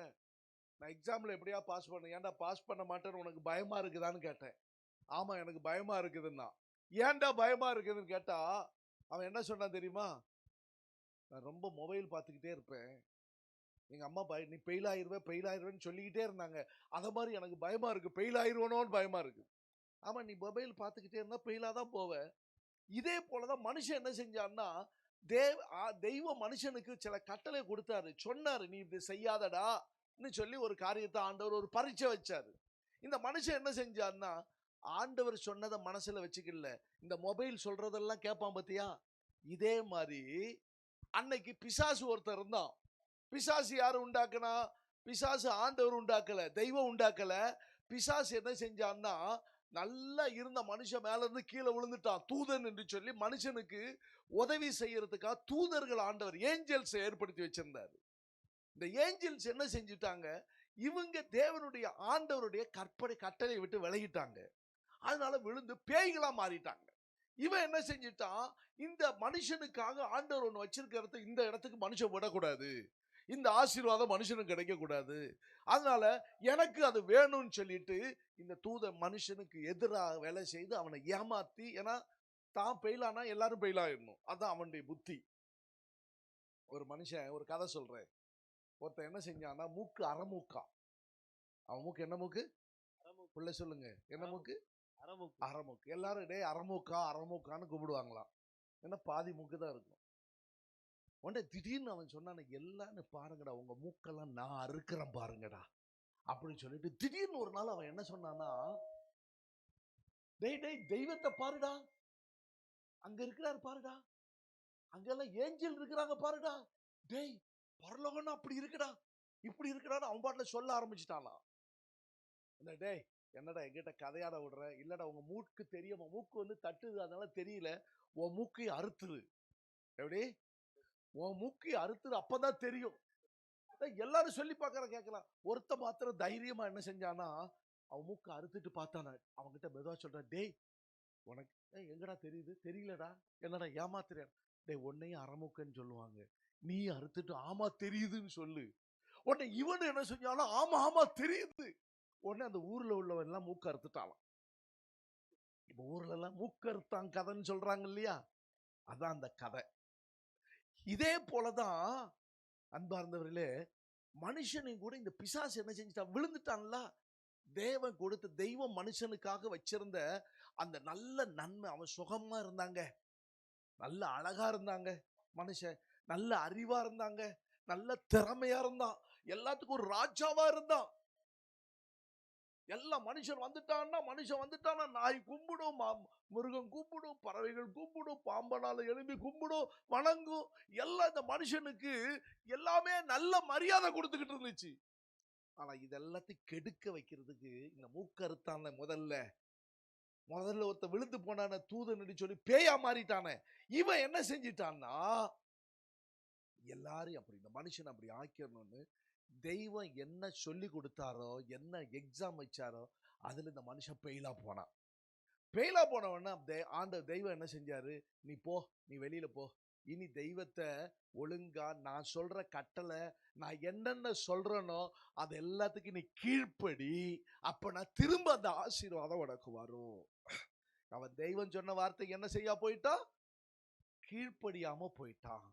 S1: நான் எக்ஸாம்ல எப்படியா பாஸ் பண்ண. ஏன்டா பாஸ் பண்ண மாட்டேன்னு உனக்கு பயமா இருக்குதான்னு கேட்டேன். ஆமா எனக்கு பயமா இருக்குதுன்னா. ஏன்டா பயமா இருக்குதுன்னு கேட்டா அவன் என்ன சொன்னான் தெரியுமா? நான் ரொம்ப மொபைல் பார்த்துக்கிட்டே இருப்பேன், எங்க அம்மா நீ ஃபெயில் ஆயிருவேன்னு சொல்லிக்கிட்டே இருந்தாங்க, அத மாதிரி எனக்கு பயமா இருக்கு, ஃபெயில் ஆயிருவனோன்னு பயமா இருக்கு. ஆமா நீ மொபைல் பார்த்துக்கிட்டே இருந்தா ஃபெயிலா தான் போவ. இதே போலதான் மனுஷன் என்ன செஞ்சான்னா, தெய்வ மனுஷனுக்கு சில கட்டளை கொடுத்தாரு, சொன்னாரு நீ இது செய்யாதடான்னு சொல்லி ஒரு காரியத்தை ஆண்டவர் ஒரு பரீட்சை வச்சாரு. இந்த மனுஷன் என்ன செஞ்சான்னா, ஆண்டவர் சொன்னதை மனசுல வச்சுக்கல, இந்த மொபைல் சொல்றதெல்லாம் கேட்பான் பத்தியா. இதே மாதிரி அன்னைக்கு பிசாசு ஒருத்தர் இருந்தான். பிசாசு யாரு உண்டாக்குனா? பிசாசு ஆண்டவர் உண்டாக்கல, தெய்வம் உண்டாக்கல. பிசாசு என்ன செஞ்சான்னா, நல்லா இருந்த மனுஷன் மேல இருந்து கீழே விழுந்துட்டான். தூதன் என்று சொல்லி மனுஷனுக்கு உதவி செய்யறதுக்காக தூதர்கள் ஆண்டவர் ஏஞ்சல்ஸ் ஏற்படுத்தி வச்சிருந்தாரு. இந்த ஏஞ்சல்ஸ் என்ன செஞ்சுட்டாங்க? இவங்க தேவனுடைய ஆண்டவருடைய கட்டளை விட்டு விலகிட்டாங்க. அதனால விழுந்து பேய்களா மாறிட்டாங்க. இவன் என்ன செஞ்சிட்டான்? இந்த மனுஷனுக்காக ஆண்டவர் ஒன்று வச்சிருக்கிறது, இந்த இடத்துக்கு மனுஷன் விடக்கூடாது, இந்த ஆசீர்வாதம் மனுஷனுக்கு கிடைக்க கூடாது, அதனால எனக்கு அது வேணும்னு சொல்லிட்டு இந்த தூதன் மனுஷனுக்கு எதிராக வேலை செய்து அவனை ஏமாத்தி, ஏன்னா தான் பெயிலானா எல்லாரும் பெயிலாயிடணும், அதான் அவனுடைய புத்தி. ஒரு மனுஷன், ஒரு கதை சொல்றேன். ஒருத்தன் என்ன செஞ்சான்னா, மூக்கு அறமூக்கா. அவன் மூக்கு என்ன மூக்கு? பிள்ளை சொல்லுங்க, என்ன மூக்கு? அறமூக்கு. எல்லாரும் டே அறமூக்கா அறமூக்கான்னு கூப்பிடுவாங்களாம், ஏன்னா பாதி மூக்கு தான் இருக்கும். உடனே திடீர்னு அவன் சொன்னான், எல்லாரும் பாருங்கடா உங்க மூக்கெல்லாம் நான் அறுக்கிறேன் பாருங்கடா அப்படின்னு சொல்லிட்டு திடீர்னு ஒரு நாள் அவன் என்ன சொன்னான்னா, டேய் டேய் தெய்வத்தை பாருடா, அங்க இருக்கிறாரு பாருடா, அங்கெல்லாம் ஏஞ்சல் இருக்கிறாங்க பாருடா, டேய் பரலோகம்னா அப்படி இருக்குடா இப்படி இருக்குடான்னு அவன் பாட்டுல சொல்ல ஆரம்பிச்சுட்டானா. டேய் என்னடா எங்கிட்ட கதையாட விடுற? இல்லடா உங்க மூக்கு தெரியும், மூக்கு வந்து தட்டுது அதனால தெரியல, உன் மூக்கை அறுத்துரு. எப்படி? உன் மூக்கை அறுத்துரு, அப்பதான் தெரியும். எல்லாரும் சொல்லி பார்க்கற கேட்கலாம். ஒருத்த மாத்திரம் தைரியமா என்ன செஞ்சானா, அவன் மூக்கை அறுத்துட்டு பார்த்தான. அவன்கிட்ட மெதுவா சொல்றான், டேய் உனக்கு எங்கடா தெரியுது? தெரியலடா. என்னடா ஏமாத்துறியா? டேய் உன்னையும் அறமூக்கன்னு சொல்லுவாங்க, நீ அறுத்துட்டு ஆமா தெரியுதுன்னு சொல்லு. உடனே இவனு என்ன செஞ்சாலும் ஆமா ஆமா தெரியுது. உடனே அந்த ஊர்ல உள்ளவன் எல்லாம் மூக்க அறுத்துட்டாலாம். இப்ப ஊர்ல எல்லாம் மூக்கறுத்தான் கதைன்னு சொல்றாங்க இல்லையா, அதான் அந்த கதை. இதே போலதான் அன்பார்ந்தவர்களே, மனுஷனையும் கூட இந்த பிசாசு என்ன செஞ்சுட்டான்? விழுந்துட்டான்ல. தேவன் கொடுத்த தெய்வம் மனுஷனுக்காக வச்சிருந்த அந்த நல்ல நன்மை, அவன் சுகமா இருந்தாங்க, நல்ல அழகா இருந்தாங்க, மனுஷன் நல்ல அறிவா இருந்தாங்க, நல்ல திறமையா இருந்தான், எல்லாத்துக்கும் ஒரு ராஜாவா இருந்தான். எல்லா மனுஷன் வந்துட்டான்னா நாய் கும்பிடும், மிருகம் கும்பிடும், பறவைகள் கும்பிடும், பாம்பனால எழுப்பி கும்பிடும், வணங்கும். எல்லாம் இந்த மனுஷனுக்கு எல்லாமே நல்ல மரியாதை கொடுத்துக்கிட்டு இருந்துச்சு. ஆனா இதெல்லாத்தையும் கெடுக்க வைக்கிறதுக்கு இந்த மூக்கறுத்தான முதல்ல ஒருத்த விழுந்து போனான தூதன் சொல்லி பேயா மாறிட்டானே, இவன் என்ன செஞ்சிட்டான்னா, எல்லாரும் அப்படி இந்த மனுஷன் அப்படி ஆக்கிடணும்னு தெய்வம் என்ன சொல்லி கொடுத்தாரோ, என்ன எக்ஸாம் வச்சாரோ அதுல இந்த மனுஷன் பெயிலா போனவன ஆண்ட தெய்வம் என்ன செஞ்சாரு? நீ போ, நீ வெளியில போ, இனி தெய்வத்தை ஒழுங்கா நான் சொல்ற கட்டளை, நான் என்னென்ன சொல்றேனோ அது எல்லாத்துக்கும் நீ கீழ்ப்படி. அப்ப நான் திரும்ப அந்த ஆசீர்வாதம் உனக்கு வரும். அவன் தெய்வம் சொன்ன வார்த்தைக்கு என்ன செய்ய போயிட்டான்? கீழ்ப்படியாம போயிட்டான்.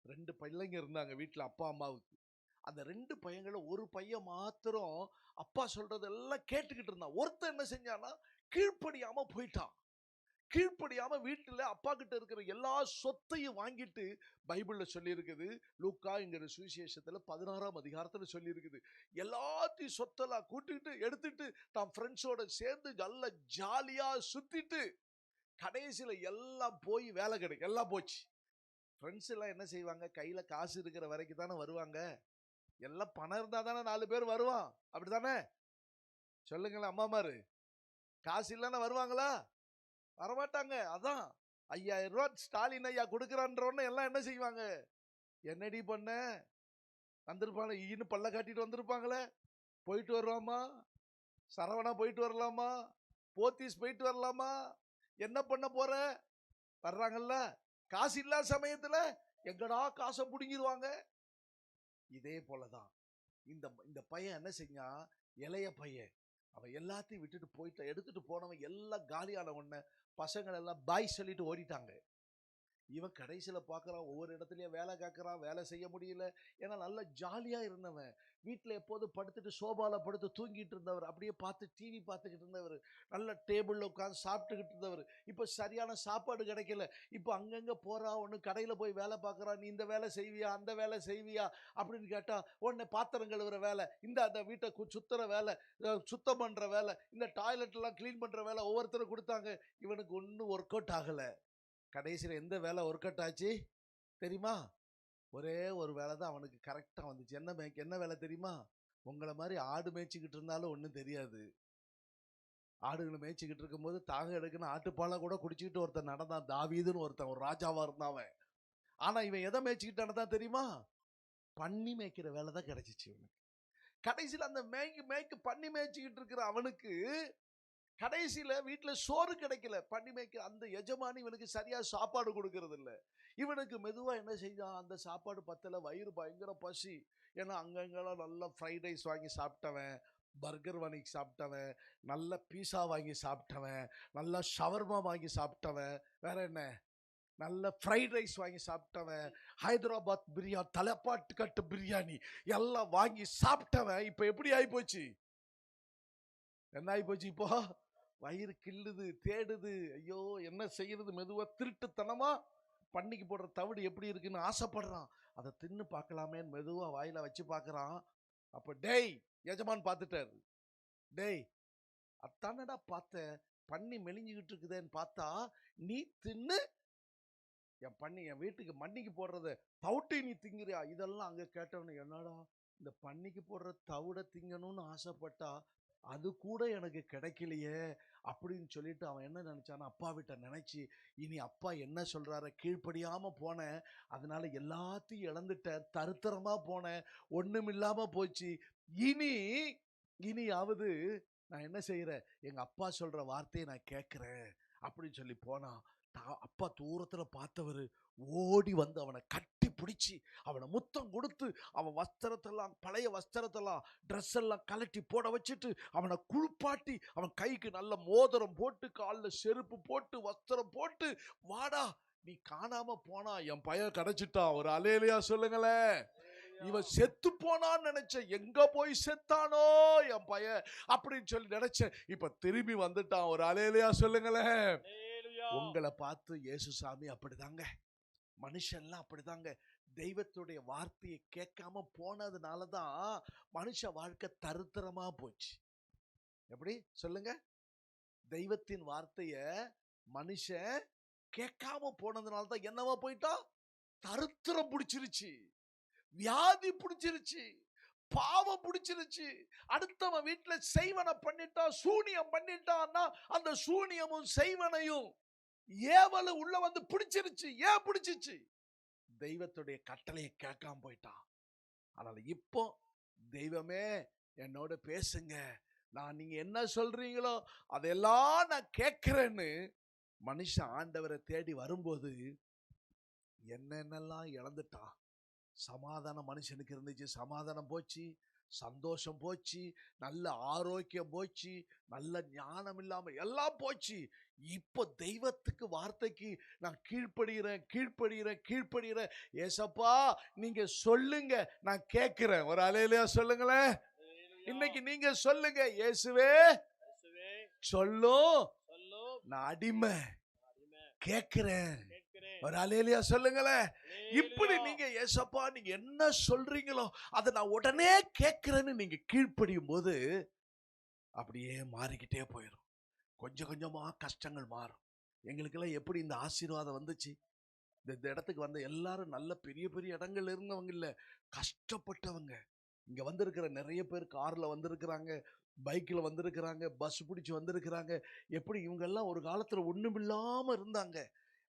S1: 2 பிள்ளைங்க இருந்தாங்க வீட்டுல, அப்பா அம்மாவுக்கு. அந்த 2 பையங்கள ஒரு பையன் மாத்திரம் அப்பா சொல்றதெல்லாம் கேட்டுக்கிட்டு இருந்தான். ஒருத்தன் என்ன செஞ்சானா, கீழ்ப்படியாம போயிட்டான். கீழ்ப்படியாம வீட்டுல அப்பா கிட்ட இருக்கிற எல்லா சொத்தையும் வாங்கிட்டு, பைபிள்ல சொல்லி இருக்குது, லூக்காங்கிற சுவிசேஷத்துல 16ஆம் அதிகாரத்துல சொல்லி இருக்குது, எல்லாத்தையும் சொத்தெல்லாம் கூட்டிட்டு எடுத்துட்டு தான் ஃப்ரெண்ட்ஸோட சேர்ந்து நல்ல ஜாலியா சுத்திட்டு கடைசியில எல்லாம் போய் வேலை கிடைக்கும், எல்லாம் போச்சு. ஃப்ரெண்ட்ஸ் எல்லாம் என்ன செய்வாங்க, கையில காசு இருக்கிற வரைக்கும் தானே வருவாங்க. எல்லாம் பணம் இருந்தா தானே 4 பேர் வருவான், அப்படித்தானே? சொல்லுங்களேன் அம்மாமாரு. காசு இல்லைன்னா வருவாங்களா? வரமாட்டாங்க. அதான் 5000 ரூபாய் ஸ்டாலின் ஐயா கொடுக்குறான்றோன்னு எல்லாம் என்ன செய்வாங்க, என்னடி பண்ண வந்திருப்பாங்க, ஈன்னு பல்ல காட்டிட்டு வந்திருப்பாங்களே. போயிட்டு வரலாமா, சரவணா போயிட்டு வரலாமா, போத்தீஸ் போயிட்டு வரலாமா, என்ன பண்ண போற? வர்றாங்கல்ல. காசு இல்லாத சமயத்துல எங்கடா காசை புடுங்கிடுவாங்க. இதே போலதான் இந்த பையன் என்ன செஞ்சான், இளைய பையன். அவன் எல்லாத்தையும் விட்டுட்டு போயிட்ட, எடுத்துட்டு போனவன் எல்லாம் காலியான உடனே பசங்கள் எல்லாம் பாய் சொல்லிட்டு ஓடிட்டாங்க. இவன் கடைசியில பார்க்கறான், ஒவ்வொரு இடத்துலயும் வேலை கேட்கறான், வேலை செய்ய முடியல. ஏன்னா நல்ல ஜாலியா இருந்தவன், வீட்டுல எப்போதும் படுத்துட்டு சோபால படுத்து தூங்கிட்டு இருந்தவர், அப்படியே பார்த்து டிவி பார்த்துக்கிட்டு இருந்தவர், நல்ல டேபிள்ல உட்காந்து சாப்பிட்டுக்கிட்டு இருந்தவர். இப்ப சரியான சாப்பாடு கிடைக்கல. இப்ப அங்கங்க போறா, ஒண்ணு கடையில போய் வேலை பார்க்கறா. நீ இந்த வேலை செய்வியா, அந்த வேலை செய்வியா அப்படின்னு கேட்டா, உடனே பாத்திரம் கழுவுற வேலை, அந்த வீட்டை சுத்துற வேலை, சுத்தம் பண்ற வேலை, இந்த டாய்லெட் எல்லாம் கிளீன் பண்ற வேலை ஒவ்வொருத்தரும் கொடுத்தாங்க. இவனுக்கு ஒன்னும் ஒர்க் அவுட் ஆகல. கடைசியில் எந்த வேலை ஒர்க் அவுட் ஆச்சு தெரியுமா? ஒரே ஒரு வேலை தான் அவனுக்கு கரெக்டாக வந்துச்சு. என்ன வேலை தெரியுமா? உங்களை மாதிரி ஆடு மேய்ச்சிக்கிட்டு இருந்தாலும் ஒன்றும் தெரியாது. ஆடுகளை மேய்ச்சிக்கிட்டு இருக்கும்போது தாக எடுக்குன்னு ஆட்டுப்பாலை கூட குடிச்சிக்கிட்டு ஒருத்தன் நடந்தான், தாவீதுன்னு ஒருத்தன், ஒரு ராஜாவா இருந்தான் அவன். ஆனால் இவன் எதை மேய்ச்சிக்கிட்டு நடந்தான் தெரியுமா? பன்னி மேய்க்கிற வேலை தான் கிடைச்சிச்சு இவனுக்கு. கடைசியில் அந்த மேய்க்கு பன்னி மேய்ச்சிக்கிட்டு இருக்கிற அவனுக்கு கடைசியில வீட்டுல சோறு கிடைக்கல. பண்ணி மேய்க்க அந்த எஜமானி இவனுக்கு சரியா சாப்பாடு கொடுக்கறது இல்ல. இவனுக்கு மெதுவா என்ன செஞ்சான், அந்த சாப்பாடு பத்தல, வயிறு பயங்கர பசி. ஏன்னா அங்கங்கெல்லாம் நல்லா ஃப்ரைட் ரைஸ் வாங்கி சாப்பிட்டவன், பர்கர் வாங்கி சாப்பிட்டவன், நல்ல பீஸா வாங்கி சாப்பிட்டவன், நல்லா ஷவர்மா வாங்கி சாப்பிட்டவன், வேற என்ன நல்ல ஃப்ரைட் ரைஸ் வாங்கி சாப்பிட்டவன், ஹைதராபாத் பிரியாணி, தலைப்பாட்டு கட்டு பிரியாணி எல்லாம் வாங்கி சாப்பிட்டவன் இப்ப எப்படி ஆகி போச்சு? என்ன ஆகி போச்சு? இப்போ வயிறு கிள்ளுது, தேடுது. ஐயோ என்ன செய்யறது? மெதுவா திருட்டுத்தனமா பண்ணிக்கு போடுற தவிடு எப்படி இருக்குன்னு ஆசைப்படுறான். அதை தின்னு பார்க்கலாமே மெதுவா வாயில வச்சு பார்க்கறான். அப்ப டேய் எஜமான் பார்த்துட்டாரு. டேய் அத்தானடா பார்த்த, பண்ணி மெலிஞ்சுக்கிட்டு இருக்குதேன்னு பார்த்தா நீ தின்னு என் பண்ணி என் வீட்டுக்கு மண்ணிக்கு போடுறத தவிட்டை நீ திங்குறியா? இதெல்லாம் அங்க கேட்டவனு, என்னடா இந்த பண்ணிக்கு போடுற தவிட திங்கணும்னு ஆசைப்பட்டா அது கூட எனக்கு கிடைக்கலையே அப்படின்னு சொல்லிட்டு அவன் என்ன நினைச்சானா, அப்பா விட்ட நினைச்சு இனி அப்பா என்ன சொல்றாரு கீழ்ப்படியாம போனேன், அதனால எல்லாத்தையும் இழந்துட்டேன், தருத்தரமா போனேன், ஒண்ணுமில்லாம போச்சு. இனியாவது நான் என்ன செய்யறேன், எங்க அப்பா சொல்ற வார்த்தையை நான் கேட்கிறேன் அப்படின்னு சொல்லி போனா, அப்பா தூரத்துல பார்த்தவரு ஓடி வந்து அவனை கட்டி பிடிச்சி அவனை முத்தம் கொடுத்து, அவன் வஸ்திரத்தெல்லாம், பழைய வஸ்திரத்தெல்லாம், ட்ரெஸ் எல்லாம் கலட்டி போட வச்சுட்டு அவனை குளிப்பாட்டி, அவன் கைக்கு நல்ல மோதிரம் போட்டு, காலில் செருப்பு போட்டு, வஸ்திரம் போட்டு, வாடா நீ காணாம போனா என் பையன் கிடைச்சிட்டான். ஒரு அல்லேலூயா சொல்லுங்களேன். இவன் செத்து போனான்னு நினைச்சேன், எங்க போய் செத்தானோ என் பையன் அப்படின்னு சொல்லி நினைச்சேன், இப்ப திரும்பி வந்துட்டான். ஒரு அல்லேலூயா சொல்லுங்களேன். உங்களை பார்த்து இயேசுசாமி அப்படிதாங்க, மனுஷன்லாம் அப்படிதாங்க. தெய்வத்துடைய வார்த்தையை கேட்காம போனதுனாலதான் மனுஷ வாழ்க்கை தருத்திரமா போச்சு. எப்படி சொல்லுங்க? தெய்வத்தின் வார்த்தைய மனுஷன் கேட்காம போனதுனாலதான் என்னவா போயிட்டான்? தருத்திரம் பிடிச்சிருச்சு, வியாதி பிடிச்சிருச்சு, பாவம் பிடிச்சிருச்சு. அடுத்தவன் வீட்டுல செய்வனை பண்ணிட்டா, சூனியம் பண்ணிட்டான்னா அந்த சூனியமும் செய்வனையும் ஏவல உள்ள வந்து பிடிச்சிருச்சு. ஏன் பிடிச்சிச்சு? தெய்வத்துடைய கட்டளையை கேட்காம போயிட்டான். அதனால இப்போ தெய்வமே என்னோட பேசுங்க, நான் நீங்க என்ன சொல்றீங்களோ அதெல்லாம் நான் கேட்கிறேன்னு மனுஷன் ஆண்டவரை தேடி வரும்போது
S6: என்னென்னலாம் இழந்துட்டான். சமாதானம் மனுஷனுக்கு இருந்துச்சு, சமாதானம் போச்சு, சந்தோஷம் போச்சு, நல்ல ஆரோக்கியம் போச்சு, நல்ல ஞானம் இல்லாம எல்லாம் போச்சு. இப்போ தெய்வத்துக்கு வார்த்தைக்கு நான் கீழ்ப்படுகிறேன். ஏசப்பா நீங்க சொல்லுங்க, நான் கேட்கிறேன். ஒரு அலையிலையா சொல்லுங்களேன். இன்னைக்கு நீங்க சொல்லுங்க, இயேசுவே சொல்லும், நான் அடிமை கேட்கிறேன். ஒரு அலையிலையா சொல்லுங்களேன். இப்படி நீங்க ஏசப்பா நீங்க என்ன சொல்றீங்களோ அதை நான் உடனே கேட்கிறேன்னு நீங்க கீழ்ப்படியும் போது அப்படியே மாறிக்கிட்டே போயிடும். கொஞ்சம் கொஞ்சமா கஷ்டங்கள் மாறும். எங்களுக்கெல்லாம் எப்படி இந்த ஆசீர்வாதம் வந்துச்சு? இந்த இடத்துக்கு வந்த எல்லாரும் நல்ல பெரிய பெரிய இடங்கள்ல இருந்தவங்க இல்ல, கஷ்டப்பட்டவங்க. இங்க வந்திருக்கிற நிறைய பேர் கார்ல வந்திருக்கிறாங்க, பைக்கில் வந்திருக்கிறாங்க, பஸ் பிடிச்சி வந்திருக்கிறாங்க. எப்படி இவங்கெல்லாம் ஒரு காலத்துல ஒண்ணுமில்லாம இருந்தாங்க.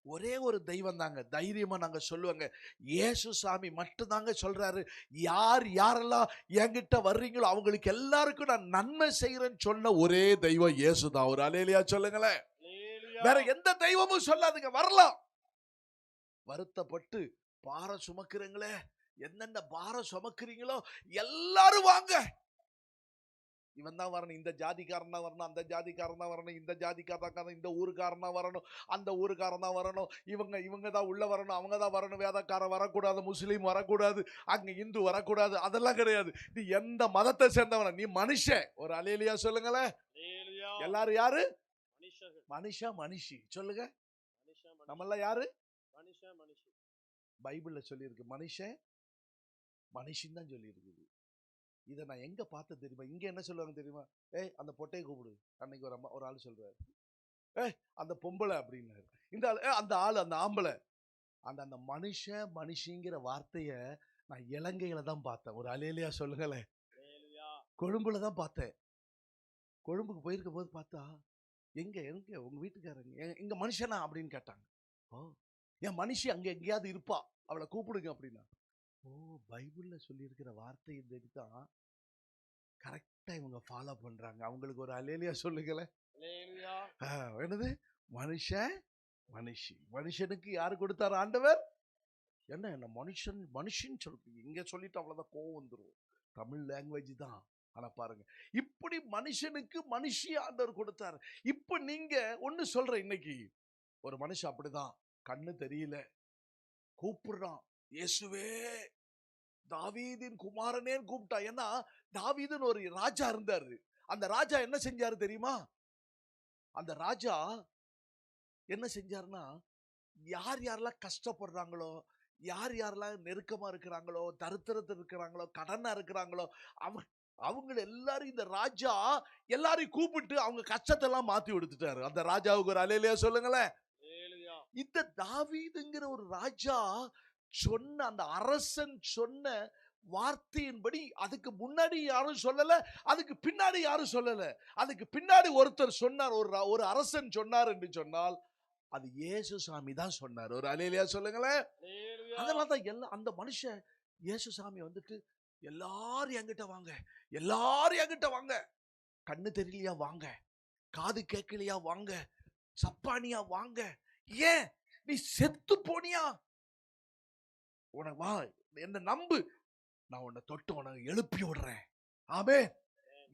S6: ஒரே ஒரு தெய்வம் தாங்க தைரியமா நாங்க சொல்லுவாங்க, இயேசு சாமி மட்டும்தாங்க சொல்றாரு, யாரெல்லாம் என்கிட்ட வர்றீங்களோ அவங்களுக்கு எல்லாருக்கும் நான் நன்மை செய்யறேன்னு சொன்ன ஒரே தெய்வம் இயேசுதான். ஒரு அலேலியா சொல்லுங்களேன். வேற எந்த தெய்வமும் சொல்லாதுங்க. வரலாம், வருத்தப்பட்டு பாரம் சுமக்குறீங்களே, என்னென்ன பாரம் சுமக்குறீங்களோ எல்லாரும் வாங்க. இவன் தான் வரணும், இந்த ஜாதிக்காரன் தான் வரணும், அந்த ஜாதிக்காரன் தான் வரணும், இந்த ஜாதிக்காரன், இந்த ஊருக்காரன் தான் வரணும், அந்த ஊருக்காரன் தான் வரணும், இவங்க தான் உள்ள வரணும், அவங்க தான் வரணும், வேதக்காரன் வரக்கூடாது, முஸ்லீம் வரக்கூடாது, அங்க இந்து வரக்கூடாது, அதெல்லாம் கிடையாது. நீ எந்த மதத்தை சேர்ந்தவன, நீ மனுஷன். ஒரு அலேலியா சொல்லுங்களேன். எல்லாரும் யாரு? மனுஷி சொல்லுங்க. நம்மெல்லாம் யாரு? பைபிள்ல சொல்லி இருக்கு மனுஷன் மனுஷன் தான் சொல்லி இருக்குது. இதை நான் எங்க பார்த்த தெரியுமா? இங்க என்ன சொல்லுவாங்க தெரியுமா? அந்த பொட்டையை கூப்பிடு. அன்னைக்கு ஒரு ஆள் சொல்றாரு, அந்த பொம்பளை அப்படின்னாரு. இந்த ஆள் அந்த ஆள் அந்த ஆம்பளை. அந்த மனுஷங்கிற வார்த்தைய நான் இலங்கையில தான் பார்த்தேன். ஒரு அலேலியா சொல்லுங்களேன். கொழும்புல தான் பார்த்தேன். கொழும்புக்கு போயிருக்க போது பார்த்தா, எங்க உங்க வீட்டுக்காரங்க இங்க மனுஷனா அப்படின்னு கேட்டாங்க. ஓ, என் மனுஷி அங்க எங்கேயாவது இருப்பா, அவளை கூப்பிடுங்க அப்படின்னா. ஓ, பைபிள்ல சொல்லி இருக்கிற வார்த்தை தான் கரெக்டா இவங்க ஃபாலோ பண்றாங்க. அவங்களுக்கு ஒரு அலேலியா சொல்லுங்களேன். என்னது? மனுஷனுக்கு யாரு கொடுத்தாரு? ஆண்டவர். என்ன மனுஷன் சொல்றீங்க? இங்க சொல்லிட்டு அவ்வளவுதான் கோவம் வந்துடும். தமிழ் லாங்குவேஜ் தான். ஆனா பாருங்க, இப்படி மனுஷனுக்கு மனுஷி ஆண்டவர் கொடுத்தாரு. இப்ப நீங்க ஒண்ணு சொல்ற, இன்னைக்கு ஒரு மனுஷன் அப்படிதான், கண்ணு தெரியல, கூப்பிடுறான், இயேசுவே தாவீதின் குமாரனேன்னு கூப்பிட்டா. ஏன்னா தாவீதுன்னு ஒரு ராஜா இருந்தாரு. அந்த ராஜா என்ன செஞ்சாரு தெரியுமா? அந்த ராஜா என்ன செஞ்சாருன்னா, யாரெல்லாம் கஷ்டப்படுறாங்களோ, யாரெல்லாம் நெருக்கமா இருக்கிறாங்களோ, தரித்திரத்தில் இருக்கிறாங்களோ, கடனா இருக்கிறாங்களோ, அவங்க எல்லாரும் இந்த ராஜா எல்லாரையும் கூப்பிட்டு அவங்க கஷ்டத்தை எல்லாம் மாத்தி கொடுத்துட்டாரு. அந்த ராஜாவுக்கு ஒரு அலேலியா சொல்லுங்களேன். இந்த தாவீதுங்கிற ஒரு ராஜா சொன்ன, அந்த அரசன் சொன்ன வார்த்தையின்படி, அதுக்கு முன்னாடி யாரும் சொல்லல, அதுக்கு பின்னாடி யாரும் சொல்லல. அதுக்கு பின்னாடி ஒருத்தர் சொன்னார், ஒரு அரசன் சொன்னார் என்று சொன்னால் அது இயேசு சாமி தான் சொன்னார். ஒரு அலேலியா சொல்லுங்களேன். அதனாலதான் எல்லாம் அந்த மனுஷன் இயேசு சாமி வந்துட்டு, எல்லாரும் என்கிட்ட வாங்க, எல்லாரும் என்கிட்ட வாங்க, கண்ணு தெரியலையா வாங்க, காது கேட்கலையா வாங்க, சப்பானியா வாங்க, ஏன் நீ செத்து போனியா, உனக்கு வா, என்ன நம்பு, நான் உன்னை தொட்டு உனக்கு எழுப்பி விடுறேன். ஆமே.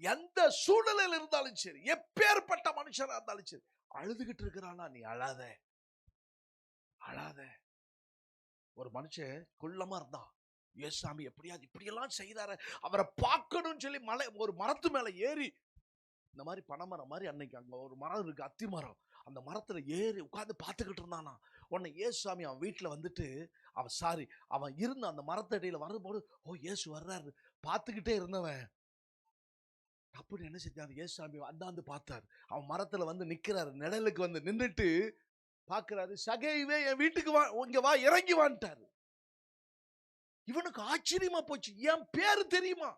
S6: எந்த சூழ்நிலையில் இருந்தாலும் சரி, எப்பேற்பட்ட மனுஷனா இருந்தாலும் சரி, அழுதுகிட்டு இருக்கிறானா, நீ அழாத. ஒரு மனுஷன் குள்ளமா இருந்தான், ஏசாமி எப்படியாவது இப்படியெல்லாம் செய்தார, அவரை பார்க்கணும்னு சொல்லி ஒரு மரத்து மேல ஏறி, இந்த மாதிரி பனைமரம் மாதிரி அன்னைக்கு அங்க ஒரு மரம் இருக்கு, அத்தி மரம், அந்த மரத்துல ஏறி உட்கார்ந்து பார்த்துக்கிட்டு இருந்தானா. உடனே ஏசாமி அவன் வீட்டுல வந்துட்டு, அவன் இருந்த அந்த மரத்தடியில வரும்போது, ஓ இயேசு வர்றாரு பார்த்துக்கிட்டே இருந்தவன் அப்படி என்ன செஞ்சாரு, ஏசாமி அந்தாந்து பார்த்தாரு. அவன் மரத்துல வந்து நிக்கிறாரு, நிழலுக்கு வந்து நின்றுட்டு பாக்குறாரு. சகைவே என் வீட்டுக்கு வா, இங்க வா, இறங்கி வான்ட்டாரு. இவனுக்கு ஆச்சரியமா போச்சு, என் பேரு தெரியுமா,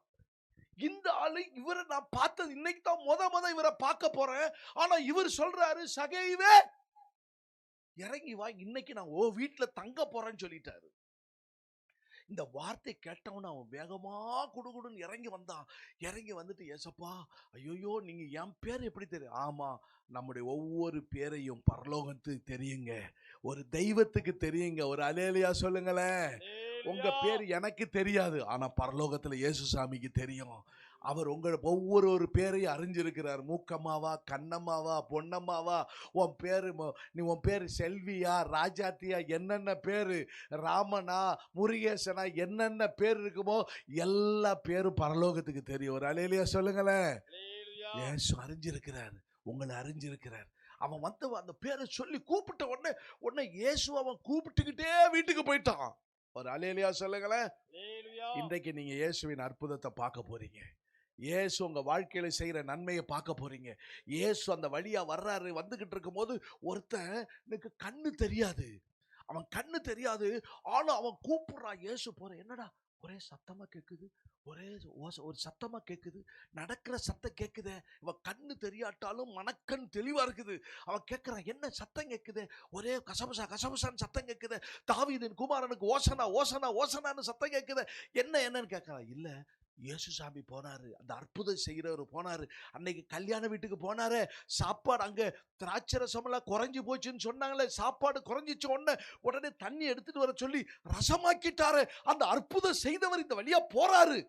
S6: இந்த ஆளு, இவரை நான் பார்த்தது இன்னைக்கு தான் முத இவரை பார்க்க போறேன், ஆனா இவர் சொல்றாரு, சகைவே இறங்கி வா, இன்னைக்கு நான் ஓ வீட்டுல தங்க போறேன்னு சொல்லிட்டாரு. இந்த வார்த்தை கேட்டவன அவன் வேகமா குடுகுடுன்னு இறங்கி வந்தான். இறங்கி வந்துட்டு, ஏசப்பா, ஐயோ, நீங்க என் பேர் எப்படி தெரியும்? ஆமா, நம்முடைய ஒவ்வொரு பேரையும் பரலோகத்துக்கு தெரியுங்க, ஒரு தெய்வத்துக்கு தெரியுங்க. ஒரு அல்லேலூயா சொல்லுங்களேன். உங்க பேர் எனக்கு தெரியாது, ஆனா பரலோகத்துல இயேசு சாமிக்கு தெரியும். அவர் உங்கள் ஒவ்வொரு பேரையும் அறிஞ்சிருக்கிறார். மூக்கம்மாவா, கண்ணம்மாவா, பொன்னம்மாவா, உன் பேர் செல்வியா, ராஜாத்தியா, என்னென்ன பேரு, ராமனா, முருகேசனா, என்னென்ன பேர் இருக்குமோ எல்லா பேரும் பரலோகத்துக்கு தெரியும். ஒரு அல்லேலூயா சொல்லுங்களேன். இயேசு அறிஞ்சிருக்கிறார், உங்களை அறிஞ்சிருக்கிறார். அவன் வந்து அந்த பேரை சொல்லி கூப்பிட்ட உடனே இயேசு அவன் கூப்பிட்டுக்கிட்டே வீட்டுக்கு போயிட்டான். ஒரு அல்லேலூயா சொல்லுங்களேன். இன்றைக்கு நீங்க இயேசுவின் அற்புதத்தை பார்க்க போறீங்க. இயேசு உங்க வாழ்க்கையில செய்யற நன்மையை பார்க்க போறீங்க. இயேசு அந்த வழியா வர்றாரு. வந்துகிட்டு இருக்கும் போது ஒருத்தனுக்கு கண்ணு தெரியாது, அவன் கண்ணு தெரியாது, ஆனா அவன் கூப்பிடுறான். இயேசு போற, என்னடா ஒரே சத்தமா கேக்குது, ஒரு சத்தமா கேக்குது, நடக்கிற சத்தம் கேக்குதே. இவன் கண்ணு தெரியாட்டாலும் மனக்கண் தெளிவா இருக்குது. அவன் கேட்கிறான், என்ன சத்தம் கேக்குது? ஒரே கசபசான்னு சத்தம் கேக்குது. தாவீதின் குமாரனுக்கு ஓசனா ஓசனா ஓசனான்னு சத்தம் கேக்குது. என்னன்னு கேட்கறான். இல்ல, இயேசு சாமி போனாரு, அந்த அற்புதம் செய்கிறவர் போனாரு. அன்னைக்கு கல்யாண வீட்டுக்கு போனாரு, சாப்பாடு அங்க திராட்சரசம் எல்லாம் குறைஞ்சு போச்சுன்னு சொன்னாங்களே, சாப்பாடு குறைஞ்சிச்சு. உடனே தண்ணி எடுத்துட்டு வர சொல்லி ரசமாக்கிட்டாரு. அந்த அற்புதம் செய்தவர் இந்த வழியா போறாரு.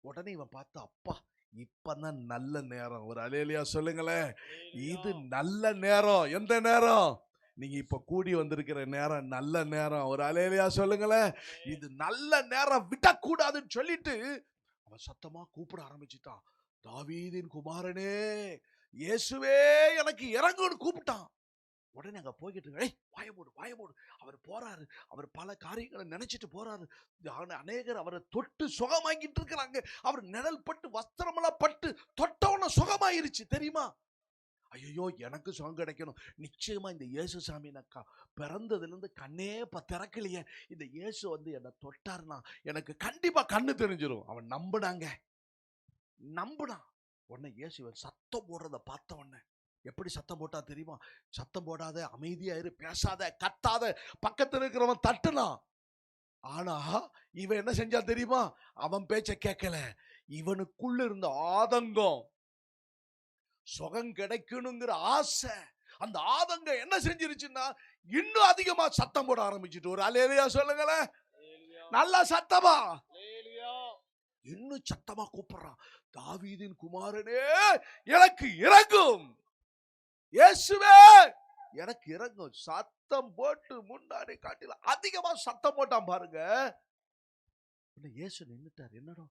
S6: உடனே இவன் பார்த்தா, அப்பா, இப்பதான் நல்ல நேரம். ஒரு அல்லேலூயா சொல்லுங்களேன். இது நல்ல நேரம். எந்த நேரம்? நீங்க இப்ப கூடி வந்திருக்கிற நேரம் நல்ல நேரம். ஒரு அல்லேலூயா சொல்லுங்களேன். இது நல்ல நேரம், விடக்கூடாதுன்னு சொல்லிட்டு அவன் சத்தமா கூப்பிட ஆரம்பிச்சுட்டான். தாவீதின் குமாரனே, இயேசுவே, எனக்கு இறங்குன்னு கூப்பிட்டான். உடனே அங்க போய்கிட்டு, வாயமோடு. அவர் போறாரு. அவர் பல காரியங்களை நினைச்சிட்டு போறாரு. அநேகர் அவரை தொட்டு சுகமாக்கிட்டு இருக்கிறாங்க. அவர் நிழல் பட்டு வஸ்திரமெல்லாம் பட்டு தொட்டவன சுகமாயிருச்சு தெரியுமா? ஐயோ, எனக்கு சுகம் கிடைக்கணும். நிச்சயமா இந்த இயேசு சாமி நக்கா பிறந்ததுல இருந்து கண்ணே திறக்கலையே, இந்த இயேசு வந்து என்னை தொட்டாருன்னா எனக்கு கண்டிப்பா கண்ணு தெரிஞ்சிடும். அவன் நம்பினான். உடனே இயேசு சத்தம் போடுறத பார்த்த உடனே, எப்படி சத்தம் போட்டா தெரியுமா? சத்தம் போடாத, அமைதியா இரு, பேசாத, கத்தாத. பக்கத்துல இருக்கிறவன் தட்டுனான். ஆனா இவன் என்ன செஞ்சா தெரியுமா? அவன் பேச்ச கேட்கல. இவனுக்குள்ள இருந்த ஆதங்கம், சுகம் கிடைக்கணுங்கிற ஆசை, அந்த ஆதங்கம் என்ன செஞ்சிருச்சுன்னா இன்னும் அதிகமா சத்தம் போட ஆரம்பிச்சுட்டு. ஒரு அல்லேலூயா சொல்லுங்களேன். நல்லா சத்தமா, இன்னும் சத்தமா கூப்பிடுறான். தாவீதின் குமாரனே, எனக்கு இறங்கும். இயேசுவே, எனக்கு இறங்கும். சத்தம் போட்டு முன்னாடி காட்டில அதிகமா சத்தம் போட்டான் பாருங்க. இயேசு நின்னுட்டார். என்னடா